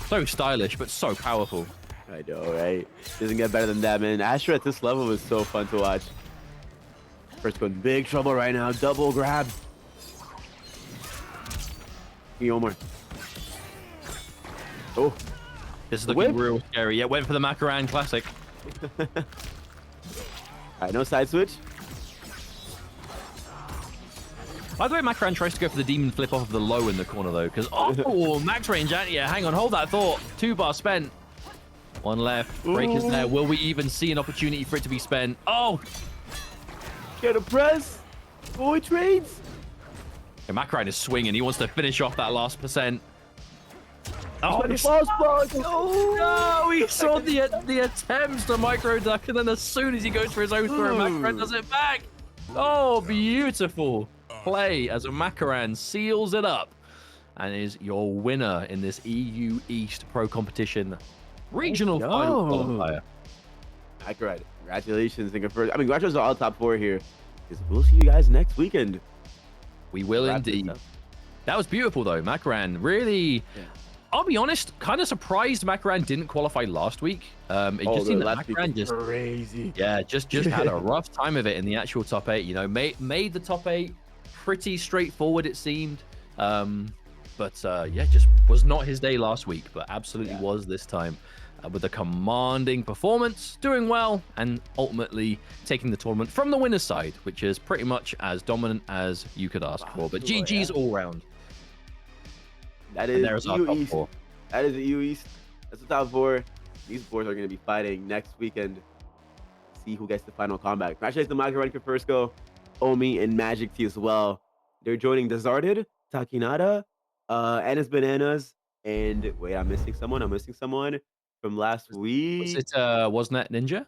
A: So stylish, but so powerful.
B: I know, right? Doesn't get better than that, man. Asher at this level is so fun to watch. KEFIRSKO in big trouble right now. Double grab. Omar. Oh.
A: This is looking real scary. Yeah, went for the Makoran classic.
B: All right, no side switch.
A: By the way, Makoran tries to go for the demon flip off of the low in the corner, though, because, oh, max range. Yeah, hang on, hold that thought. 2 bars spent. 1 left. Break is there. Will we even see an opportunity for it to be spent? Oh!
B: Get a press. Boy trades.
A: Yeah, Makoran is swinging. He wants to finish off that last percent. Oh, no! He saw the attempts to micro duck, and then as soon as he goes for his own throw, Makoran does it back. Oh, beautiful play as a Makoran seals it up and is your winner in this EU East Pro Competition Regional Final Qualifier.
B: Makoran, congratulations. Congratulations to all top 4 here. We'll see you guys next weekend.
A: We will indeed. That was beautiful, though. Makoran really, I'll be honest, kind of surprised Makoran didn't qualify last week. It just seemed that Makoran just
B: crazy.
A: Yeah, just had a rough time of it in the actual top 8. You know, made the top 8 pretty straightforward, it seemed. But yeah, just was not his day last week, but absolutely was this time. With a commanding performance, doing well, and ultimately taking the tournament from the winner's side, which is pretty much as dominant as you could ask for. But GG's all round.
B: That is
A: there's our top 4.
B: That is the EU East. That's the top 4. These boys are going to be fighting next weekend. See who gets the final comeback. Congratulations to Makoran, KEFIRSKO, OMIE, and Magictea as well. They're joining Desarted, Takinada, Anna's Bananas, and wait, I'm missing someone. From last week.
A: Wasn't that Ninja?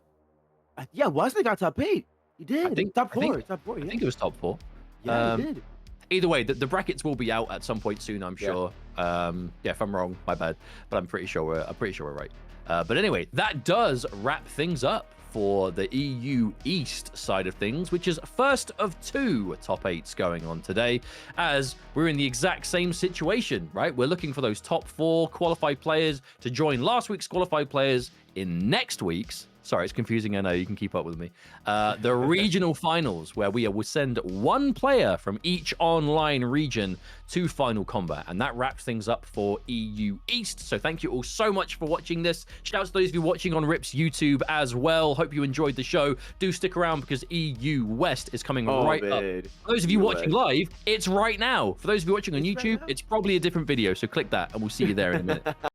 B: Yeah, Wasn't got top 8. He did. I think top 4. Yeah.
A: I think it was top 4.
B: Yeah, he did.
A: Either way, the brackets will be out at some point soon, I'm sure. Yeah, if I'm wrong, my bad. But I'm pretty sure we're right. But anyway, that does wrap things up for the EU East side of things, which is first of 2 top 8s going on today, as we're in the exact same situation, right? We're looking for those top 4 qualified players to join last week's qualified players in next week's. Sorry, it's confusing. I know, you can keep up with me. The regional finals, where we will send 1 player from each online region to Final Combat. And that wraps things up for EU East. So thank you all so much for watching this. Shout out to those of you watching on Rip's YouTube as well. Hope you enjoyed the show. Do stick around because EU West is coming right up. For those of you watching live, it's right now. For those of you watching on YouTube, it's probably a different video. So click that and we'll see you there in a minute.